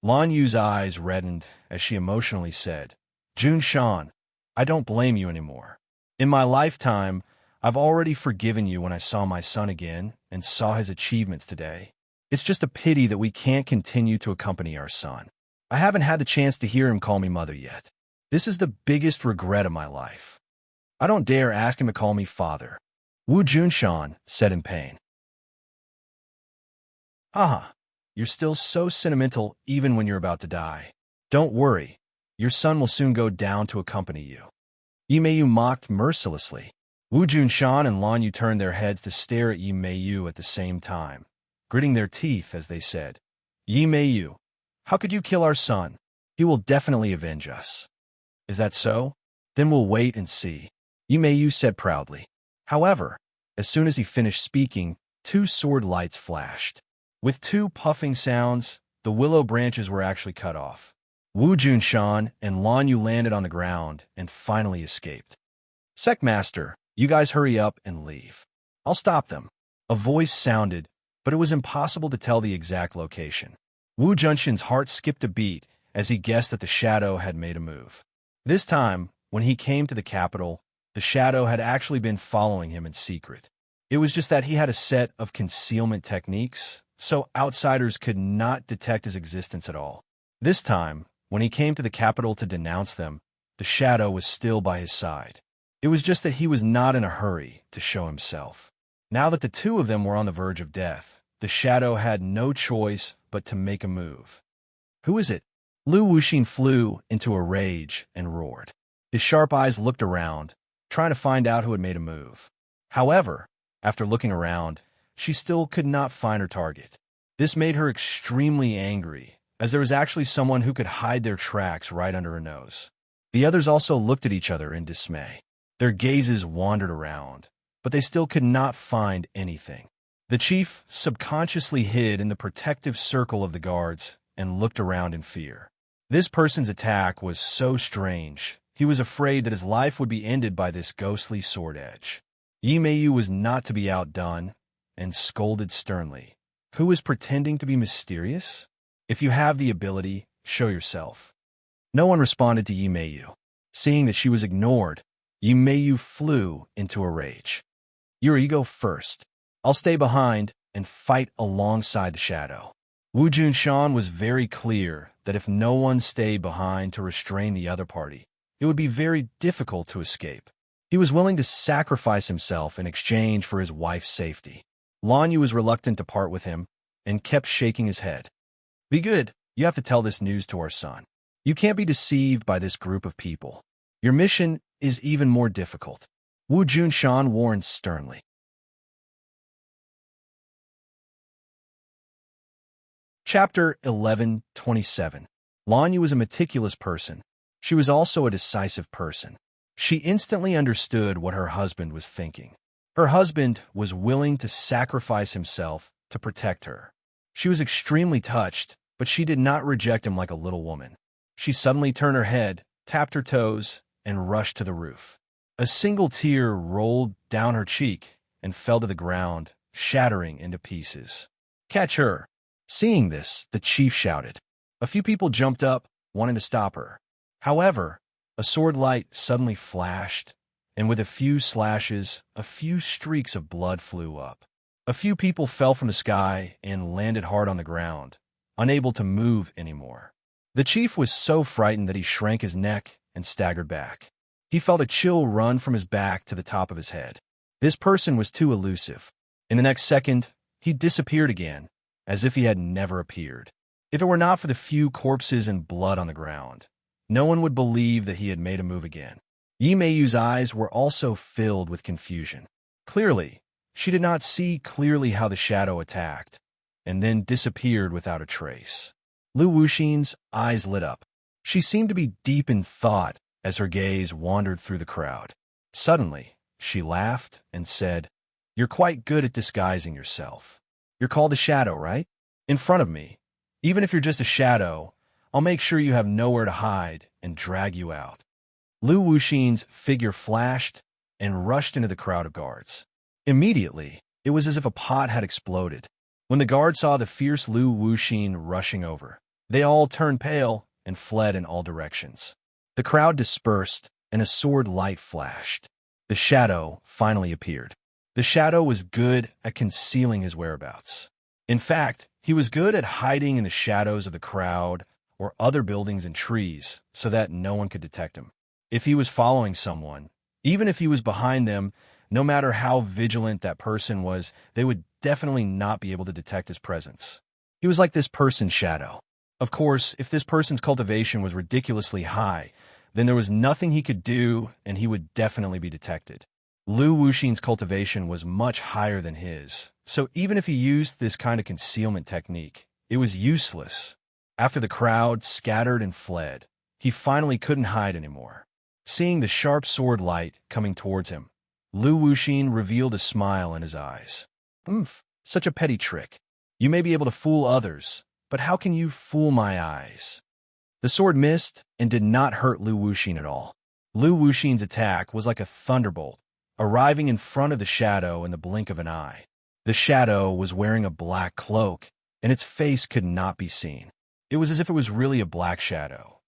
Lan Yu's eyes reddened as she emotionally said, Junshan, I don't blame you anymore. In my lifetime, I've already forgiven you when I saw my son again and saw his achievements today. It's just a pity that we can't continue to accompany our son. I haven't had the chance to hear him call me mother yet. This is the biggest regret of my life. I don't dare ask him to call me father. Wu Junshan said in pain. You're still so sentimental even when you're about to die. Don't worry, your son will soon go down to accompany you. Yimayu mocked mercilessly. Wu Junshan and Lan Yu turned their heads to stare at Yimayu at the same time, gritting their teeth as they said, Yimayu, how could you kill our son? He will definitely avenge us. Is that so? Then we'll wait and see, Yimayu said proudly. However, as soon as he finished speaking, two sword lights flashed. With two puffing sounds, the willow branches were actually cut off. Wu Junshan and Lan Yu landed on the ground and finally escaped. Secmaster, you guys hurry up and leave. I'll stop them. A voice sounded, but it was impossible to tell the exact location. Wu Junshan's heart skipped a beat as he guessed that the shadow had made a move. This time, when he came to the capital, the shadow had actually been following him in secret. It was just that he had a set of concealment techniques, so outsiders could not detect his existence at all. This time, when he came to the capital to denounce them, the shadow was still by his side. It was just that he was not in a hurry to show himself. Now that the two of them were on the verge of death, the shadow had no choice but to make a move. Who is it? Lu Wuxin flew into a rage and roared. His sharp eyes looked around, trying to find out who had made a move. However, after looking around, she still could not find her target. This made her extremely angry, as there was actually someone who could hide their tracks right under her nose. The others also looked at each other in dismay. Their gazes wandered around, but they still could not find anything. The chief subconsciously hid in the protective circle of the guards and looked around in fear. This person's attack was so strange, he was afraid that his life would be ended by this ghostly sword edge. Yi Meiyu was not to be outdone and scolded sternly. Who is pretending to be mysterious? If you have the ability, show yourself. No one responded to Yi Meiyu. Seeing that she was ignored, Yi Meiyu flew into a rage. Yuri, go first. I'll stay behind and fight alongside the shadow. Wu Junshan was very clear that if no one stayed behind to restrain the other party, it would be very difficult to escape. He was willing to sacrifice himself in exchange for his wife's safety. Lan Yu was reluctant to part with him and kept shaking his head. Be good. You have to tell this news to our son. You can't be deceived by this group of people. Your mission is even more difficult. Wu Junshan warned sternly. Chapter 11:27. Lan Yu was a meticulous person. She was also a decisive person. She instantly understood what her husband was thinking. Her husband was willing to sacrifice himself to protect her. She was extremely touched, but she did not reject him like a little woman. She suddenly turned her head, tapped her toes, and rushed to the roof. A single tear rolled down her cheek and fell to the ground, shattering into pieces. Catch her! Seeing this, the chief shouted. A few people jumped up, wanting to stop her. However, a sword light suddenly flashed, and with a few slashes, a few streaks of blood flew up. A few people fell from the sky and landed hard on the ground, unable to move anymore. The chief was so frightened that he shrank his neck and staggered back. He felt a chill run from his back to the top of his head. This person was too elusive. In the next second, he disappeared again, as if he had never appeared. If it were not for the few corpses and blood on the ground, no one would believe that he had made a move again. Yi Meiyu's eyes were also filled with confusion. Clearly, she did not see clearly how the shadow attacked, and then disappeared without a trace. Lu Wuxin's eyes lit up. She seemed to be deep in thought as her gaze wandered through the crowd. Suddenly, she laughed and said, "You're quite good at disguising yourself. You're called a shadow, right? In front of me. Even if you're just a shadow, I'll make sure you have nowhere to hide and drag you out." Lu Wuxin's figure flashed and rushed into the crowd of guards. Immediately, it was as if a pot had exploded. When the guards saw the fierce Lu Wuxin rushing over, they all turned pale and fled in all directions. The crowd dispersed, and a sword light flashed. The shadow finally appeared. The shadow was good at concealing his whereabouts. In fact, he was good at hiding in the shadows of the crowd or other buildings and trees so that no one could detect him. If he was following someone, even if he was behind them, no matter how vigilant that person was, they would definitely not be able to detect his presence. He was like this person's shadow. Of course, if this person's cultivation was ridiculously high, then there was nothing he could do and he would definitely be detected. Lu Wuxin's cultivation was much higher than his, so even if he used this kind of concealment technique, it was useless. After the crowd scattered and fled, he finally couldn't hide anymore. Seeing the sharp sword light coming towards him, Lu Wuxin revealed a smile in his eyes. Such a petty trick. You may be able to fool others, but how can you fool my eyes? The sword missed and did not hurt Lu Wuxin at all. Lu Wuxin's attack was like a thunderbolt, arriving in front of the shadow in the blink of an eye. The shadow was wearing a black cloak, and its face could not be seen. It was as if it was really a black shadow.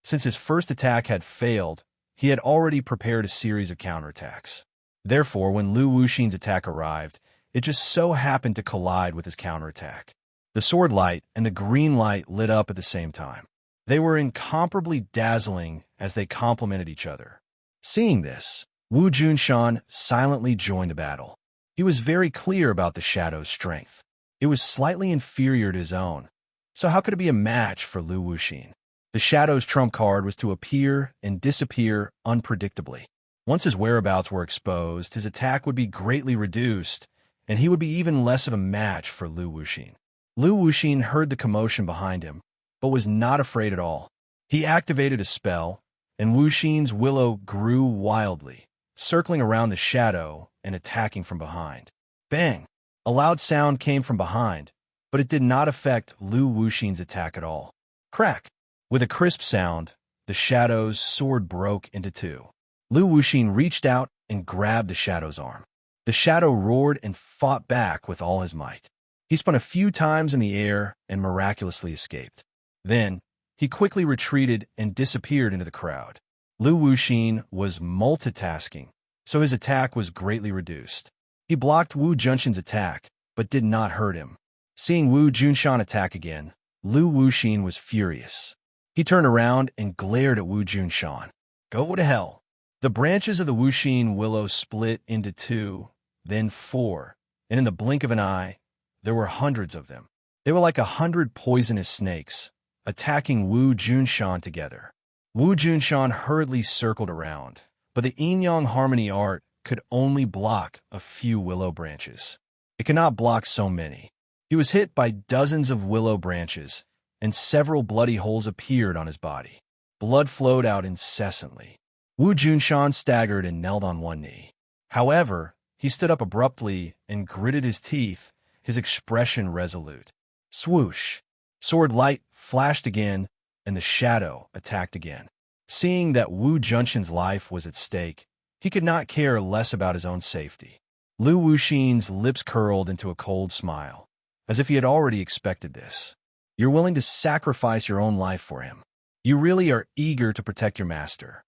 Since his first attack had failed, he had already prepared a series of counterattacks. Therefore, when Lu Wuxin's attack arrived, it just so happened to collide with his counterattack. The sword light and the green light lit up at the same time. They were incomparably dazzling as they complemented each other. Seeing this, Wu Junshan silently joined the battle. He was very clear about the shadow's strength. It was slightly inferior to his own, so how could it be a match for Lu Wuxin? The shadow's trump card was to appear and disappear unpredictably. Once his whereabouts were exposed, his attack would be greatly reduced, and he would be even less of a match for Lu Wuxin. Lu Wuxin heard the commotion behind him, but was not afraid at all. He activated a spell, and Wuxin's willow grew wildly, circling around the shadow and attacking from behind. Bang! A loud sound came from behind, but it did not affect Lu Wuxin's attack at all. Crack! With a crisp sound, the shadow's sword broke into two. Lu Wuxin reached out and grabbed the shadow's arm. The shadow roared and fought back with all his might. He spun a few times in the air and miraculously escaped. Then, he quickly retreated and disappeared into the crowd. Lu Wuxin was multitasking, so his attack was greatly reduced. He blocked Wu Junshan's attack, but did not hurt him. Seeing Wu Junshan attack again, Lu Wuxin was furious. He turned around and glared at Wu Junshan. Go to hell! The branches of the Wuxin willow split into two, then four, and in the blink of an eye, there were hundreds of them. They were like 100 poisonous snakes, attacking Wu Junshan together. Wu Junshan hurriedly circled around, but the yin-yang harmony art could only block a few willow branches. It could not block so many. He was hit by dozens of willow branches, and several bloody holes appeared on his body. Blood flowed out incessantly. Wu Junshan staggered and knelt on one knee. However, he stood up abruptly and gritted his teeth, his expression resolute. Swoosh! Sword light flashed again, and the shadow attacked again. Seeing that Wu Junshan's life was at stake, he could not care less about his own safety. Lu Wuxin's lips curled into a cold smile, as if he had already expected this. You're willing to sacrifice your own life for him. You really are eager to protect your master.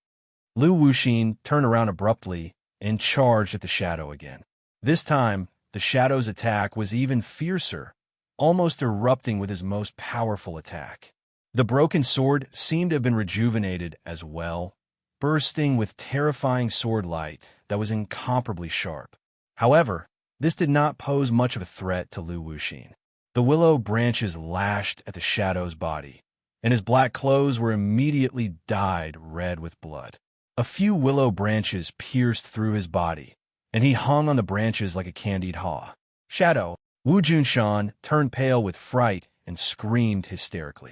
Lu Wuxin turned around abruptly and charged at the shadow again. This time, the shadow's attack was even fiercer, almost erupting with his most powerful attack. The broken sword seemed to have been rejuvenated as well, bursting with terrifying sword light that was incomparably sharp. However, this did not pose much of a threat to Lu Wuxin. The willow branches lashed at the shadow's body, and his black clothes were immediately dyed red with blood. A few willow branches pierced through his body, and he hung on the branches like a candied haw. Shadow! Wu Junshan turned pale with fright and screamed hysterically.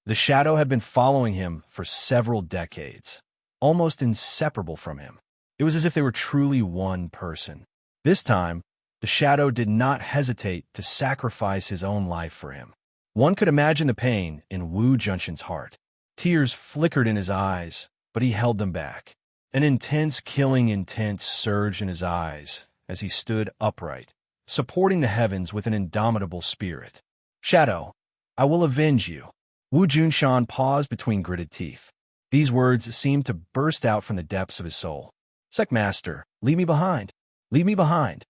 The shadow had been following him for several decades, almost inseparable from him. It was as if they were truly one person. This time, the shadow did not hesitate to sacrifice his own life for him. One could imagine the pain in Wu Junshan's heart. Tears flickered in his eyes, but he held them back. An intense, killing intent surged in his eyes as he stood upright, supporting the heavens with an indomitable spirit. Shadow, I will avenge you. Wu Junshan paused between gritted teeth. These words seemed to burst out from the depths of his soul. Master, leave me behind. Leave me behind.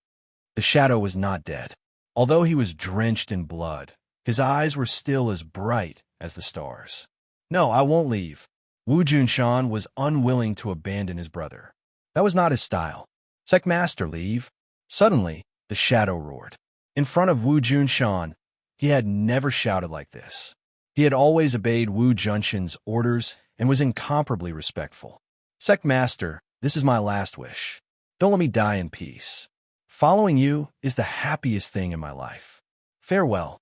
The shadow was not dead. Although he was drenched in blood, his eyes were still as bright as the stars. No, I won't leave. Wu Junshan was unwilling to abandon his brother. That was not his style. Master, leave. Suddenly, the shadow roared. In front of Wu Junshan, he had never shouted like this. He had always obeyed Wu Junshan's orders and was incomparably respectful. Master, this is my last wish. Don't let me die in peace. Following you is the happiest thing in my life. Farewell.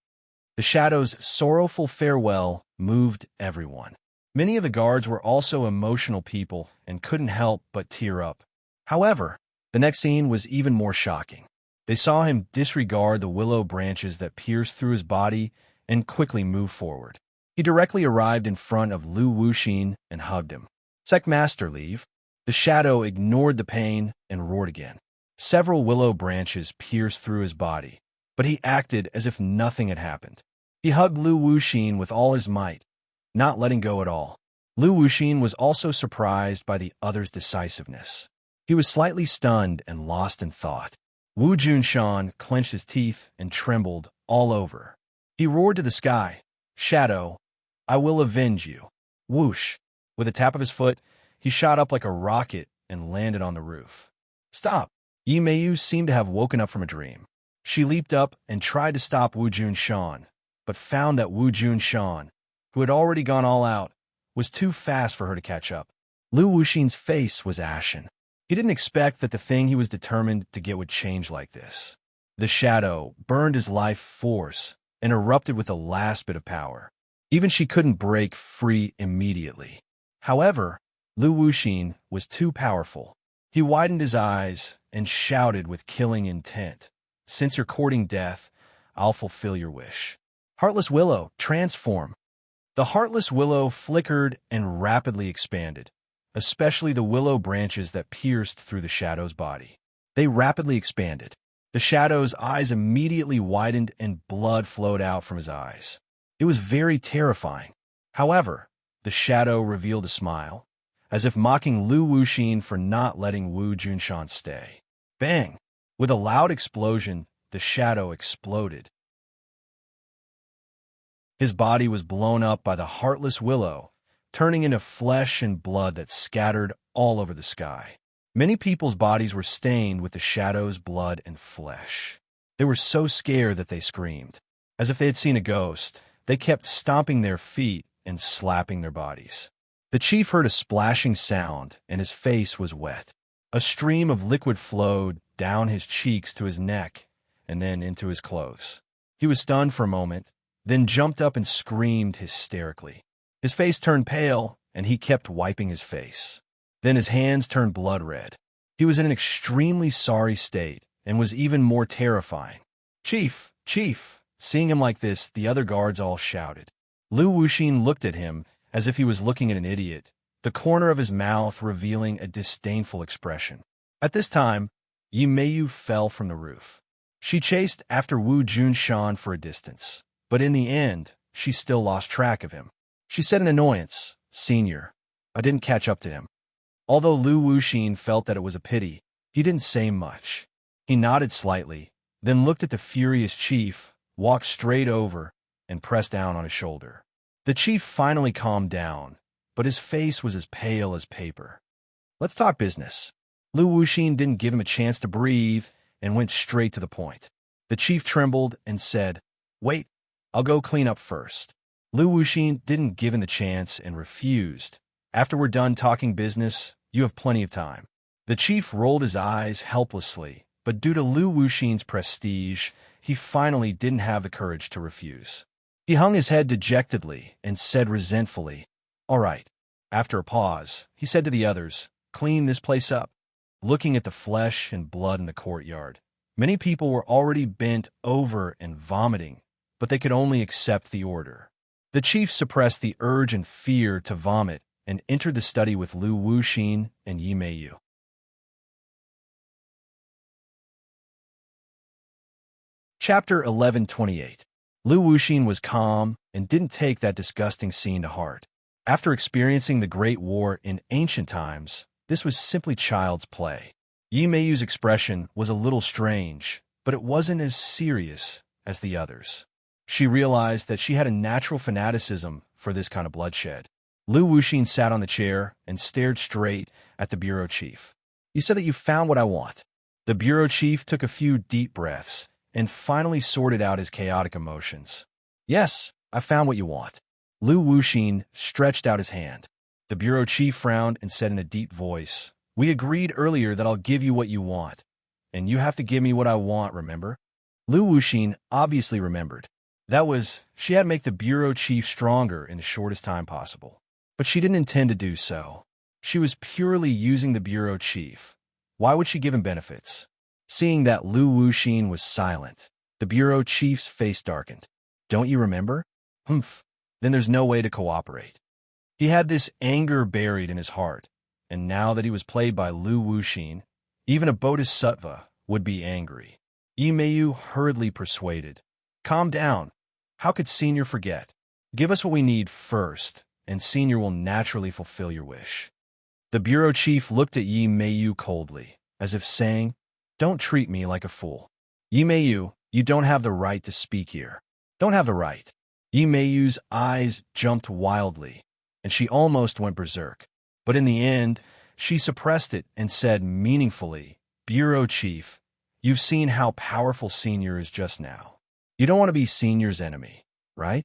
The shadow's sorrowful farewell moved everyone. Many of the guards were also emotional people and couldn't help but tear up. However, the next scene was even more shocking. They saw him disregard the willow branches that pierced through his body and quickly move forward. He directly arrived in front of Lu Wuxin and hugged him. Sec Master, leave. The shadow ignored the pain and roared again. Several willow branches pierced through his body, but he acted as if nothing had happened. He hugged Lu Wuxin with all his might, not letting go at all. Lu Wuxin was also surprised by the other's decisiveness. He was slightly stunned and lost in thought. Wu Junshan clenched his teeth and trembled all over. He roared to the sky, "Shadow, I will avenge you." Whoosh! With a tap of his foot, he shot up like a rocket and landed on the roof. "Stop!" Yi Meiyu seemed to have woken up from a dream. She leaped up and tried to stop Wu Junshan, but found that Wu Junshan, who had already gone all out, was too fast for her to catch up. Lu Wuxin's face was ashen. He didn't expect that the thing he was determined to get would change like this. The shadow burned his life force and erupted with the last bit of power. Even she couldn't break free immediately. However, Lu Wuxin was too powerful. He widened his eyes and shouted with killing intent, "Since you're courting death, I'll fulfill your wish. Heartless Willow, transform." The Heartless Willow flickered and rapidly expanded, especially the willow branches that pierced through the shadow's body. They rapidly expanded. The shadow's eyes immediately widened and blood flowed out from his eyes. It was very terrifying. However, the shadow revealed a smile, as if mocking Lu Wuxin for not letting Wu Junshan stay. Bang! With a loud explosion, the shadow exploded. His body was blown up by the Heartless Willow, turning into flesh and blood that scattered all over the sky. Many people's bodies were stained with the shadow's blood and flesh. They were so scared that they screamed. As if they had seen a ghost, they kept stomping their feet and slapping their bodies. The chief heard a splashing sound, and his face was wet. A stream of liquid flowed down his cheeks to his neck and then into his clothes. He was stunned for a moment, then jumped up and screamed hysterically. His face turned pale, and he kept wiping his face. Then his hands turned blood red. He was in an extremely sorry state and was even more terrifying. "Chief! Chief!" Seeing him like this, the other guards all shouted. Lu Wuxin looked at him as if he was looking at an idiot, the corner of his mouth revealing a disdainful expression. At this time, Yi Meiyu fell from the roof. She chased after Wu Junshan for a distance, but in the end, she still lost track of him. She said in annoyance, "Senior, I didn't catch up to him." Although Lu Wuxin felt that it was a pity, he didn't say much. He nodded slightly, then looked at the furious chief, walked straight over, and pressed down on his shoulder. The chief finally calmed down, but his face was as pale as paper. "Let's talk business." Lu Wuxin didn't give him a chance to breathe and went straight to the point. The chief trembled and said, "Wait, I'll go clean up first." Lu Wuxin didn't give him the chance and refused. "After we're done talking business, you have plenty of time." The chief rolled his eyes helplessly, but due to Lu Wuxin's prestige, he finally didn't have the courage to refuse. He hung his head dejectedly and said resentfully, "All right." After a pause, he said to the others, "Clean this place up." Looking at the flesh and blood in the courtyard, many people were already bent over and vomiting, but they could only accept the order. The chief suppressed the urge and fear to vomit and entered the study with Lu Wuxin and Yi Meiyu. Chapter 1128. Lu Wuxin was calm and didn't take that disgusting scene to heart. After experiencing the Great War in ancient times, this was simply child's play. Yi Meiyu's expression was a little strange, but it wasn't as serious as the others. She realized that she had a natural fanaticism for this kind of bloodshed. Lu Wuxin sat on the chair and stared straight at the bureau chief. "You said that you found what I want." The bureau chief took a few deep breaths and finally sorted out his chaotic emotions. "Yes, I found what you want." Lu Wuxin stretched out his hand. The bureau chief frowned and said in a deep voice, "We agreed earlier that I'll give you what you want, and you have to give me what I want, remember?" Lu Wuxin obviously remembered. That was, she had to make the bureau chief stronger in the shortest time possible. But she didn't intend to do so. She was purely using the bureau chief. Why would she give him benefits? Seeing that Lu Wuxin was silent, the bureau chief's face darkened. Don't you remember? Humph. Then there's no way to cooperate. He had this anger buried in his heart, and now that he was played by Lu Wuxin, even a bodhisattva would be angry. Yi Meiyu hurriedly persuaded. Calm down. How could Senior forget? Give us what we need first, and Senior will naturally fulfill your wish. The bureau chief looked at Yi Meiyu coldly, as if saying, Don't treat me like a fool. Yi Meiyu, you don't have the right to speak here. Don't have the right. Yi Meiyu's eyes jumped wildly, and she almost went berserk. But in the end, she suppressed it and said meaningfully, Bureau Chief, you've seen how powerful Senior is just now. You don't want to be Senior's enemy, right?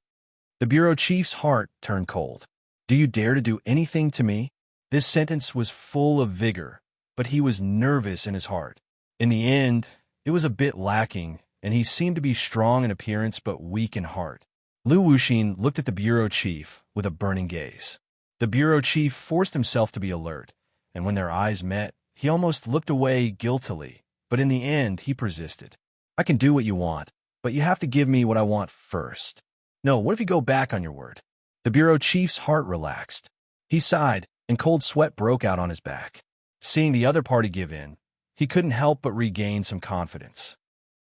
The bureau chief's heart turned cold. Do you dare to do anything to me? This sentence was full of vigor, but he was nervous in his heart. In the end, it was a bit lacking, and he seemed to be strong in appearance but weak in heart. Lu Wuxin looked at the bureau chief with a burning gaze. The bureau chief forced himself to be alert, and when their eyes met, he almost looked away guiltily, but in the end he persisted. I can do what you want, but you have to give me what I want first. No, what if you go back on your word? The bureau chief's heart relaxed. He sighed, and cold sweat broke out on his back. Seeing the other party give in, he couldn't help but regain some confidence.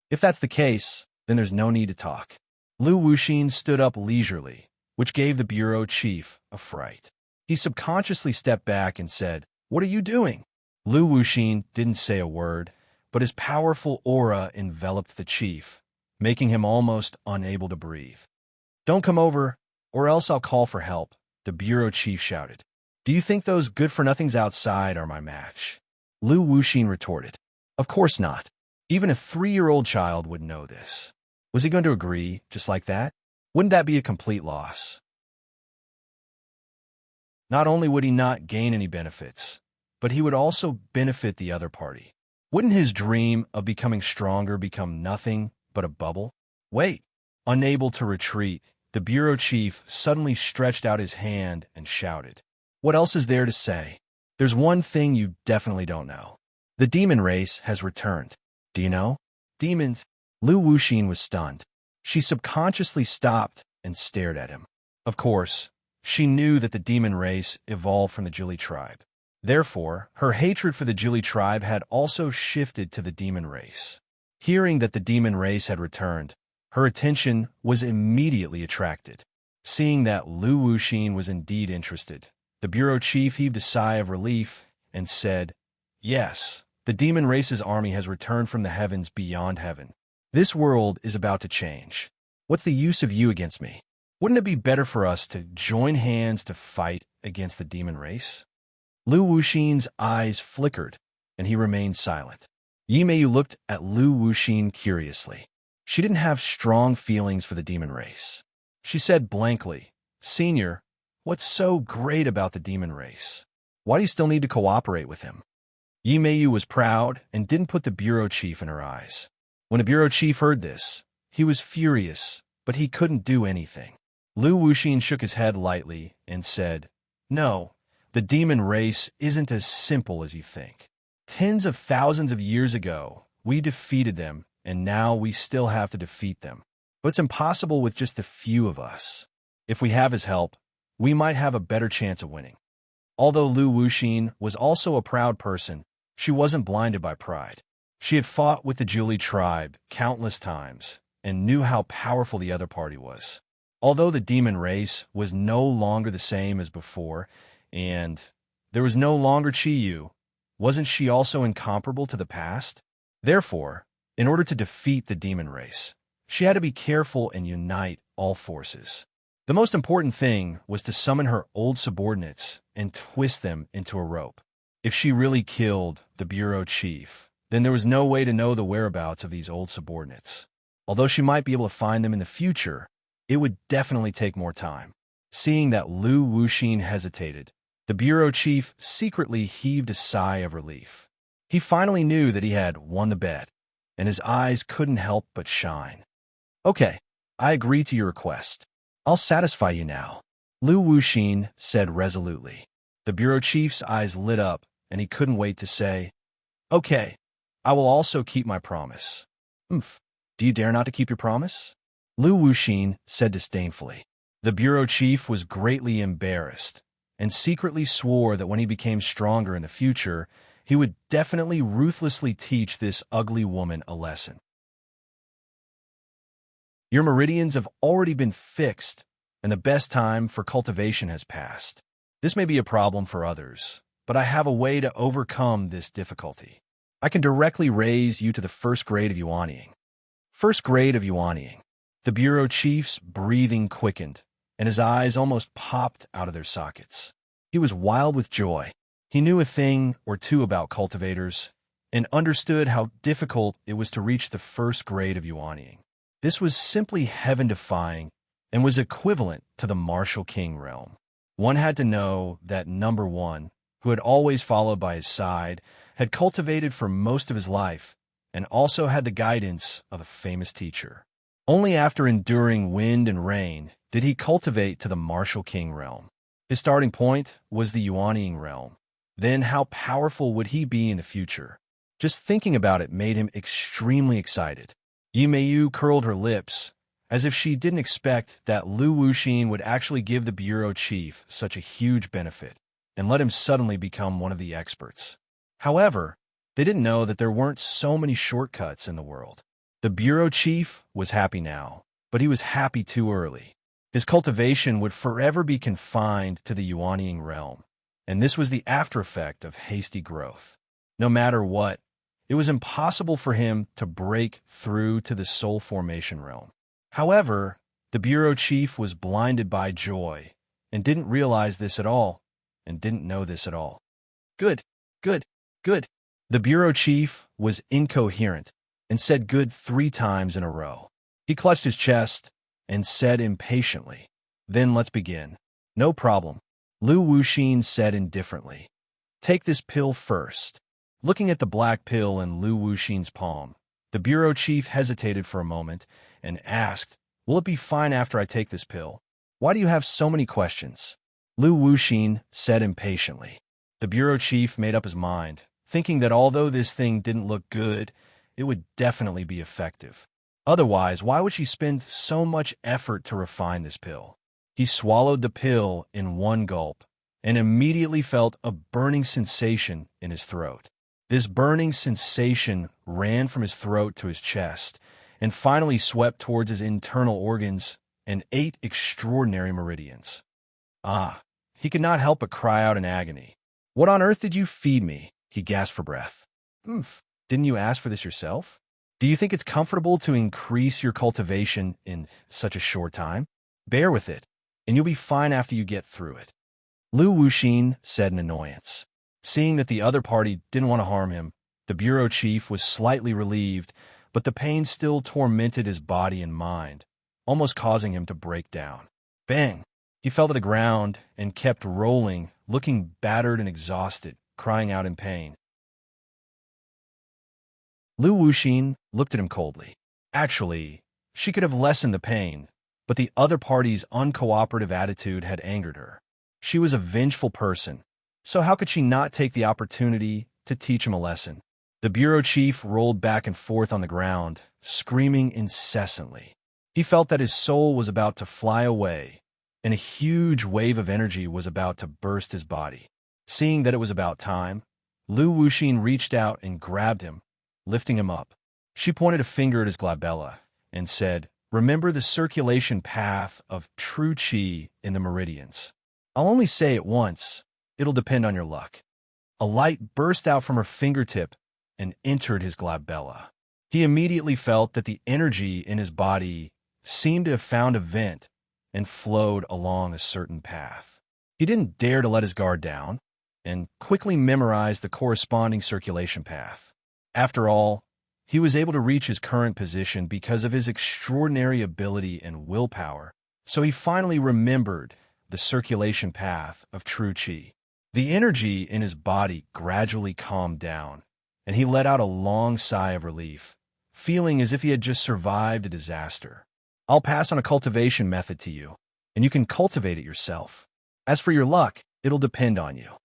If that's the case, then there's no need to talk. Lu Wuxin stood up leisurely, which gave the bureau chief a fright. He subconsciously stepped back and said, What are you doing? Lu Wuxin didn't say a word, but his powerful aura enveloped the chief, making him almost unable to breathe. Don't come over, or else I'll call for help, the bureau chief shouted. Do you think those good-for-nothings outside are my match? Lu Wuxin retorted. Of course not. Even a 3-year-old child would know this. Was he going to agree, just like that? Wouldn't that be a complete loss? Not only would he not gain any benefits, but he would also benefit the other party. Wouldn't his dream of becoming stronger become nothing but a bubble? Wait. Unable to retreat, the bureau chief suddenly stretched out his hand and shouted. What else is there to say? There's one thing you definitely don't know. The demon race has returned. Do you know? Demons? Lu Wuxin was stunned. She subconsciously stopped and stared at him. Of course, she knew that the demon race evolved from the Jili tribe. Therefore, her hatred for the Jili tribe had also shifted to the demon race. Hearing that the demon race had returned, her attention was immediately attracted. Seeing that Lu Wuxin was indeed interested, the bureau chief heaved a sigh of relief and said, Yes, the demon race's army has returned from the heavens beyond heaven. This world is about to change. What's the use of you against me? Wouldn't it be better for us to join hands to fight against the demon race? Lu Wuxin's eyes flickered, and he remained silent. Yi Meiyu looked at Lu Wuxin curiously. She didn't have strong feelings for the demon race. She said blankly, Senior, what's so great about the demon race? Why do you still need to cooperate with him? Yi Meiyu was proud and didn't put the bureau chief in her eyes. When the bureau chief heard this, he was furious, but he couldn't do anything. Lu Wuxin shook his head lightly and said, No, the demon race isn't as simple as you think. Tens of thousands of years ago, we defeated them, and now we still have to defeat them. But it's impossible with just a few of us. If we have his help, we might have a better chance of winning. Although Lu Wuxin was also a proud person, she wasn't blinded by pride. She had fought with the Jili tribe countless times and knew how powerful the other party was. Although the demon race was no longer the same as before, and there was no longer Qiyu, wasn't she also incomparable to the past? Therefore, in order to defeat the demon race, she had to be careful and unite all forces. The most important thing was to summon her old subordinates and twist them into a rope. If she really killed the bureau chief, then there was no way to know the whereabouts of these old subordinates. Although she might be able to find them in the future, it would definitely take more time. Seeing that Lu Wuxin hesitated, the bureau chief secretly heaved a sigh of relief. He finally knew that he had won the bet, and his eyes couldn't help but shine. Okay, I agree to your request. I'll satisfy you now, Lu Wuxin said resolutely. The bureau chief's eyes lit up, and he couldn't wait to say, Okay, I will also keep my promise. Umph. Do you dare not to keep your promise? Lu Wuxin said disdainfully. The bureau chief was greatly embarrassed and secretly swore that when he became stronger in the future, he would definitely ruthlessly teach this ugly woman a lesson. Your meridians have already been fixed, and the best time for cultivation has passed. This may be a problem for others, but I have a way to overcome this difficulty. I can directly raise you to the first grade of yuanying. First grade of yuanying. The bureau chief's breathing quickened, and his eyes almost popped out of their sockets. He was wild with joy. He knew a thing or two about cultivators and understood how difficult it was to reach the first grade of yuanying. This was simply heaven-defying and was equivalent to the martial king realm. One had to know that number one, who had always followed by his side, had cultivated for most of his life and also had the guidance of a famous teacher. Only after enduring wind and rain did he cultivate to the martial king realm. His starting point was the yuanying realm. Then how powerful would he be in the future? Just thinking about it made him extremely excited. Yi Meiyu curled her lips, as if she didn't expect that Lu Wuxin would actually give the bureau chief such a huge benefit and let him suddenly become one of the experts. However, they didn't know that there weren't so many shortcuts in the world. The bureau chief was happy now, but he was happy too early. His cultivation would forever be confined to the yuanying realm, and this was the after effect of hasty growth. No matter what, it was impossible for him to break through to the soul formation realm. However, the bureau chief was blinded by joy and didn't realize this at all, and didn't know this at all. Good, good, good. The bureau chief was incoherent and said good 3 times in a row. He clutched his chest and said impatiently, "Then let's begin." "No problem," Lu Wuxin said indifferently. "Take this pill first." Looking at the black pill in Lu Wuxin's palm, the bureau chief hesitated for a moment and asked, "Will it be fine after I take this pill? Why do you have so many questions?" Lu Wuxin said impatiently. The bureau chief made up his mind, thinking that although this thing didn't look good, it would definitely be effective. Otherwise, why would she spend so much effort to refine this pill? He swallowed the pill in one gulp and immediately felt a burning sensation in his throat. This burning sensation ran from his throat to his chest and finally swept towards his internal organs and 8 extraordinary meridians. Ah, he could not help but cry out in agony. "What on earth did you feed me?" he gasped for breath. "Oomph, didn't you ask for this yourself? Do you think it's comfortable to increase your cultivation in such a short time? Bear with it, and you'll be fine after you get through it." Lu Wuxin said in annoyance. Seeing that the other party didn't want to harm him, the bureau chief was slightly relieved, but the pain still tormented his body and mind, almost causing him to break down. Bang! He fell to the ground and kept rolling, looking battered and exhausted, crying out in pain. Lu Wuxin looked at him coldly. Actually, she could have lessened the pain, but the other party's uncooperative attitude had angered her. She was a vengeful person, so how could she not take the opportunity to teach him a lesson? The bureau chief rolled back and forth on the ground, screaming incessantly. He felt that his soul was about to fly away, and a huge wave of energy was about to burst his body. Seeing that it was about time, Lu Wuxin reached out and grabbed him, lifting him up. She pointed a finger at his glabella and said, "Remember the circulation path of true qi in the meridians. I'll only say it once. It'll depend on your luck." A light burst out from her fingertip and entered his glabella. He immediately felt that the energy in his body seemed to have found a vent and flowed along a certain path. He didn't dare to let his guard down and quickly memorized the corresponding circulation path. After all, he was able to reach his current position because of his extraordinary ability and willpower, so he finally remembered the circulation path of true qi. The energy in his body gradually calmed down, and he let out a long sigh of relief, feeling as if he had just survived a disaster. "I'll pass on a cultivation method to you, and you can cultivate it yourself. As for your luck, it'll depend on you."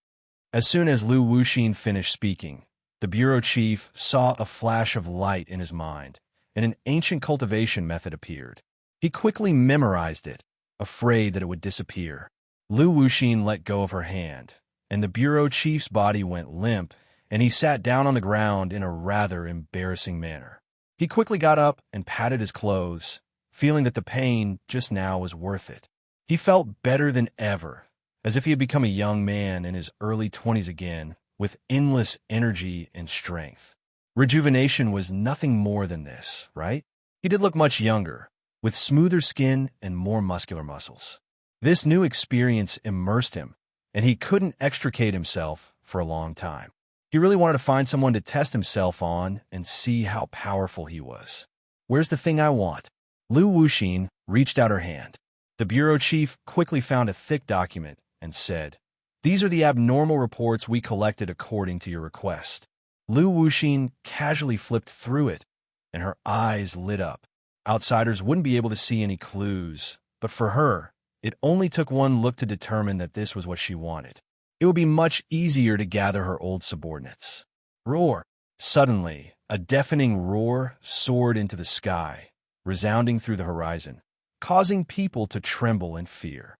As soon as Lu Wuxin finished speaking, The bureau chief saw a flash of light in his mind, and an ancient cultivation method appeared. He quickly memorized it, afraid that it would disappear. Lu Wuxin let go of her hand, and the bureau chief's body went limp, and he sat down on the ground in a rather embarrassing manner. He quickly got up and patted his clothes, feeling that the pain just now was worth it. He felt better than ever, as if he had become a young man in his early 20s again, with endless energy and strength. Rejuvenation was nothing more than this, right? He did look much younger, with smoother skin and more muscular muscles. This new experience immersed him, and he couldn't extricate himself for a long time. He really wanted to find someone to test himself on and see how powerful he was. Where's the thing I want? Lu Wuxin reached out her hand. The bureau chief quickly found a thick document and said, "These are the abnormal reports we collected according to your request." Lu Wuxin casually flipped through it, and her eyes lit up. Outsiders wouldn't be able to see any clues, but for her, it only took one look to determine that this was what she wanted. It would be much easier to gather her old subordinates. Roar! Suddenly, a deafening roar soared into the sky, resounding through the horizon, causing people to tremble in fear.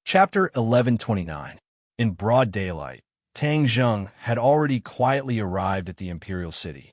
Chapter 1129. In broad daylight, Tang Zheng had already quietly arrived at the imperial city.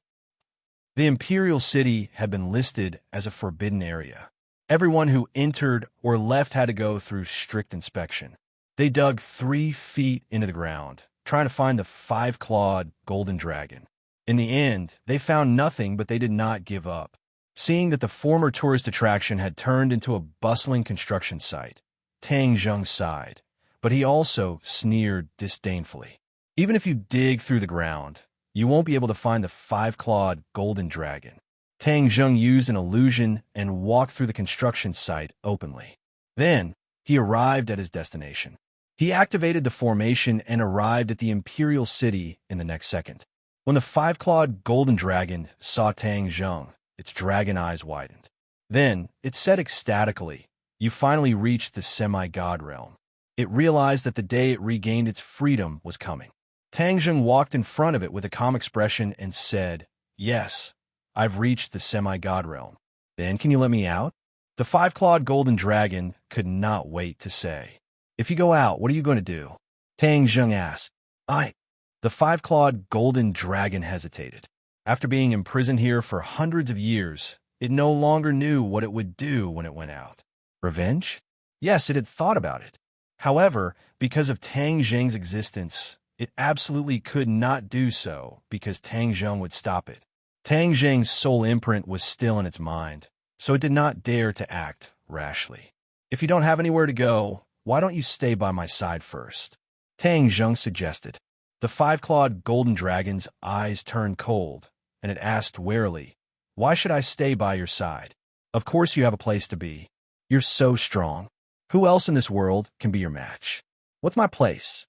The imperial city had been listed as a forbidden area. Everyone who entered or left had to go through strict inspection. They dug 3 feet into the ground, trying to find the 5-clawed golden dragon. In the end, they found nothing, but they did not give up. Seeing that the former tourist attraction had turned into a bustling construction site, Tang Zheng sighed, but he also sneered disdainfully. Even if you dig through the ground, you won't be able to find the 5-clawed golden dragon. Tang Zheng used an illusion and walked through the construction site openly. Then, he arrived at his destination. He activated the formation and arrived at the imperial city in the next second. When the 5-clawed golden dragon saw Tang Zheng, its dragon eyes widened. Then, it said ecstatically, "You finally reached the semi-god realm." It realized that the day it regained its freedom was coming. Tang Zheng walked in front of it with a calm expression and said, "Yes, I've reached the semi-god realm." "Then can you let me out?" The 5-clawed golden dragon could not wait to say. "If you go out, what are you going to do?" Tang Zheng asked. The 5-clawed golden dragon hesitated. After being imprisoned here for hundreds of years, it no longer knew what it would do when it went out. Revenge? Yes, it had thought about it. However, because of Tang Zheng's existence, it absolutely could not do so because Tang Zheng would stop it. Tang Zheng's soul imprint was still in its mind, so it did not dare to act rashly. "If you don't have anywhere to go, why don't you stay by my side first?" Tang Zheng suggested. The 5-clawed golden dragon's eyes turned cold, and it asked warily, "Why should I stay by your side? Of course you have a place to be. You're so strong. Who else in this world can be your match?" "What's my place?"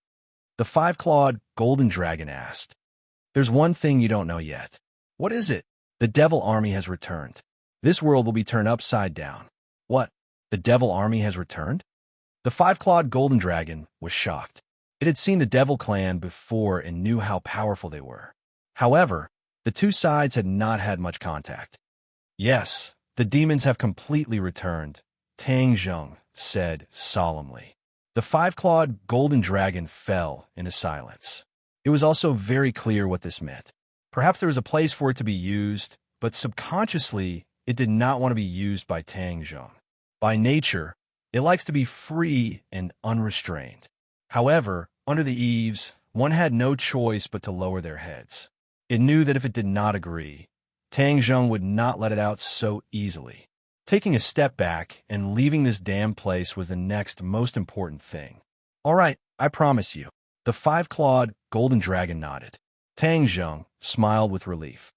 the 5-clawed golden dragon asked. "There's one thing you don't know yet." "What is it?" "The devil army has returned. This world will be turned upside down." "What? The devil army has returned?" The 5-clawed golden dragon was shocked. It had seen the devil clan before and knew how powerful they were. However, the two sides had not had much contact. "Yes, the demons have completely returned," Tang Zheng said solemnly. The 5-clawed golden dragon fell into silence. It was also very clear what this meant. Perhaps there was a place for it to be used, but subconsciously, it did not want to be used by Tang Zheng. By nature, it likes to be free and unrestrained. However, under the eaves, one had no choice but to lower their heads. It knew that if it did not agree, Tang Zheng would not let it out so easily. Taking a step back and leaving this damned place was the next most important thing. "All right, I promise you." The 5-clawed golden dragon nodded. Tang Zheng smiled with relief.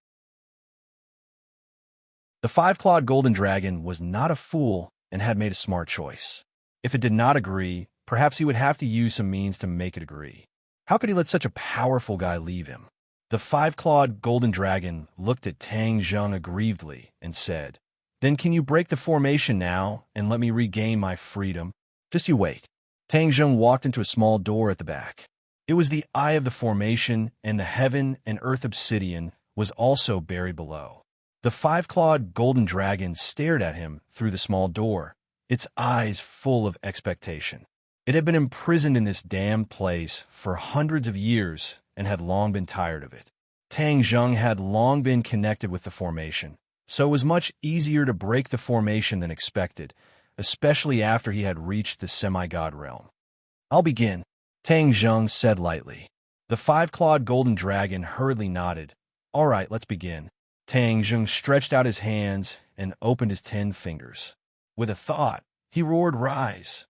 The 5-clawed golden dragon was not a fool and had made a smart choice. If it did not agree, perhaps he would have to use some means to make it agree. How could he let such a powerful guy leave him? The 5-clawed golden dragon looked at Tang Zheng aggrievedly and said, "Then can you break the formation now and let me regain my freedom?" "Just you wait." Tang Zheng walked into a small door at the back. It was the eye of the formation, and the heaven and earth obsidian was also buried below. The five-clawed golden dragon stared at him through the small door, its eyes full of expectation. It had been imprisoned in this damned place for hundreds of years and had long been tired of it. Tang Zheng had long been connected with the formation, so it was much easier to break the formation than expected, especially after he had reached the semi-god realm. "I'll begin," Tang Zheng said lightly. The five-clawed golden dragon hurriedly nodded. "All right, let's begin." Tang Zheng stretched out his hands and opened his 10 fingers. With a thought, he roared, "Rise!"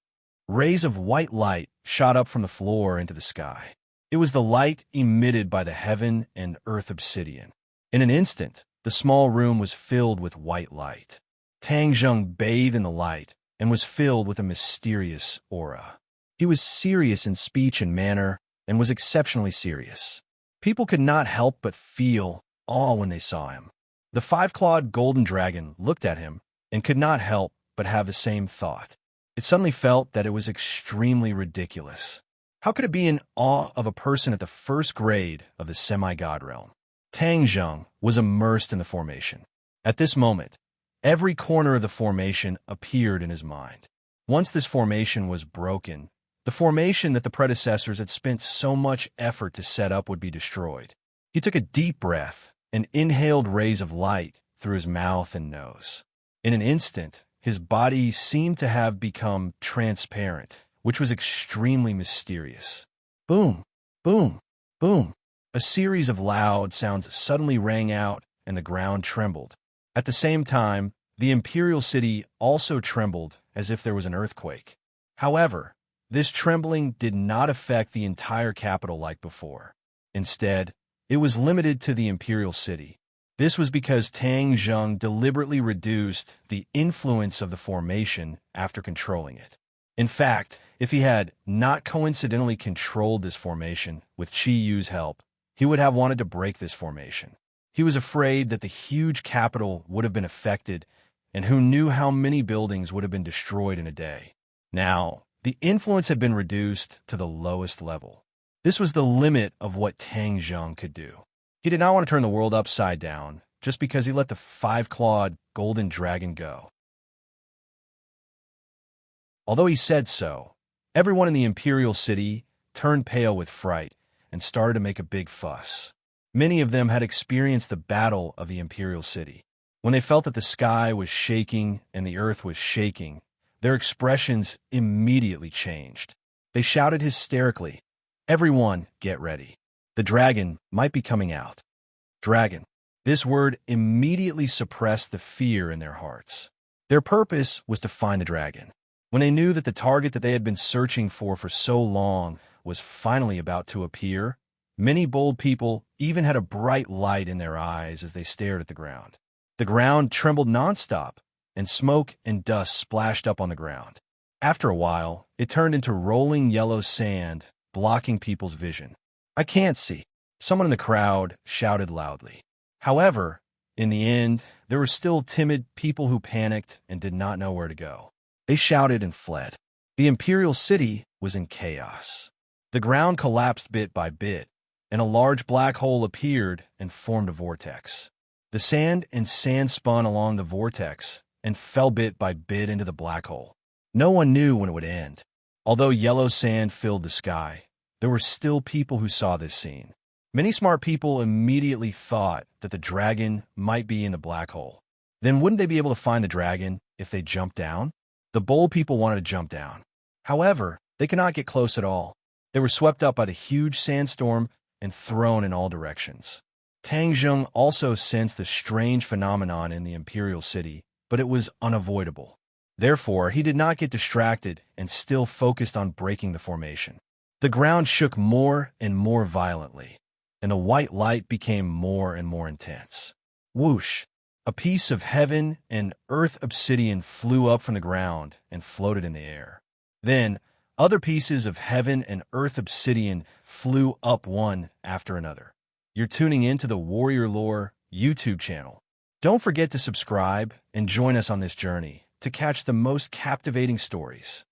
Rays of white light shot up from the floor into the sky. It was the light emitted by the heaven and earth obsidian. In an instant, the small room was filled with white light. Tang Zheng bathed in the light and was filled with a mysterious aura. He was serious in speech and manner and was exceptionally serious. People could not help but feel awe when they saw him. The five-clawed golden dragon looked at him and could not help but have the same thought. It suddenly felt that it was extremely ridiculous. How could it be in awe of a person at the first grade of the semi-god realm? Tang Zheng was immersed in the formation. At this moment, every corner of the formation appeared in his mind. Once this formation was broken, the formation that the predecessors had spent so much effort to set up would be destroyed. He took a deep breath and inhaled rays of light through his mouth and nose. In an instant, his body seemed to have become transparent, which was extremely mysterious. Boom, boom, boom. A series of loud sounds suddenly rang out, and the ground trembled. At the same time, the imperial city also trembled as if there was an earthquake. However, this trembling did not affect the entire capital like before. Instead, it was limited to the imperial city. This was because Tang Zheng deliberately reduced the influence of the formation after controlling it. In fact, if he had not coincidentally controlled this formation with Qi Yu's help, he would have wanted to break this formation. He was afraid that the huge capital would have been affected, and who knew how many buildings would have been destroyed in a day. Now, the influence had been reduced to the lowest level. This was the limit of what Tang Zheng could do. He did not want to turn the world upside down just because he let the five-clawed golden dragon go. Although he said so, everyone in the imperial city turned pale with fright and started to make a big fuss. Many of them had experienced the battle of the imperial city. When they felt that the sky was shaking and the earth was shaking, their expressions immediately changed. They shouted hysterically, "Everyone, get ready. The dragon might be coming out." Dragon. This word immediately suppressed the fear in their hearts. Their purpose was to find the dragon. When they knew that the target that they had been searching for so long was finally about to appear, many bold people even had a bright light in their eyes as they stared at the ground. The ground trembled nonstop, and smoke and dust splashed up on the ground. After a while, it turned into rolling yellow sand, blocking people's vision. "I can't see," someone in the crowd shouted loudly. However, in the end, there were still timid people who panicked and did not know where to go. They shouted and fled. The imperial city was in chaos. The ground collapsed bit by bit, and a large black hole appeared and formed a vortex. The sand and sand spun along the vortex and fell bit by bit into the black hole. No one knew when it would end. Although yellow sand filled the sky, there were still people who saw this scene. Many smart people immediately thought that the dragon might be in the black hole. Then wouldn't they be able to find the dragon if they jumped down? The bold people wanted to jump down. However, they could not get close at all. They were swept up by the huge sandstorm and thrown in all directions. Tang Zheng also sensed the strange phenomenon in the imperial city, but it was unavoidable. Therefore, he did not get distracted and still focused on breaking the formation. The ground shook more and more violently, and the white light became more and more intense. Whoosh! A piece of heaven and earth obsidian flew up from the ground and floated in the air. Then, other pieces of heaven and earth obsidian flew up one after another. You're tuning into the Warrior Lore YouTube channel. Don't forget to subscribe and join us on this journey to catch the most captivating stories.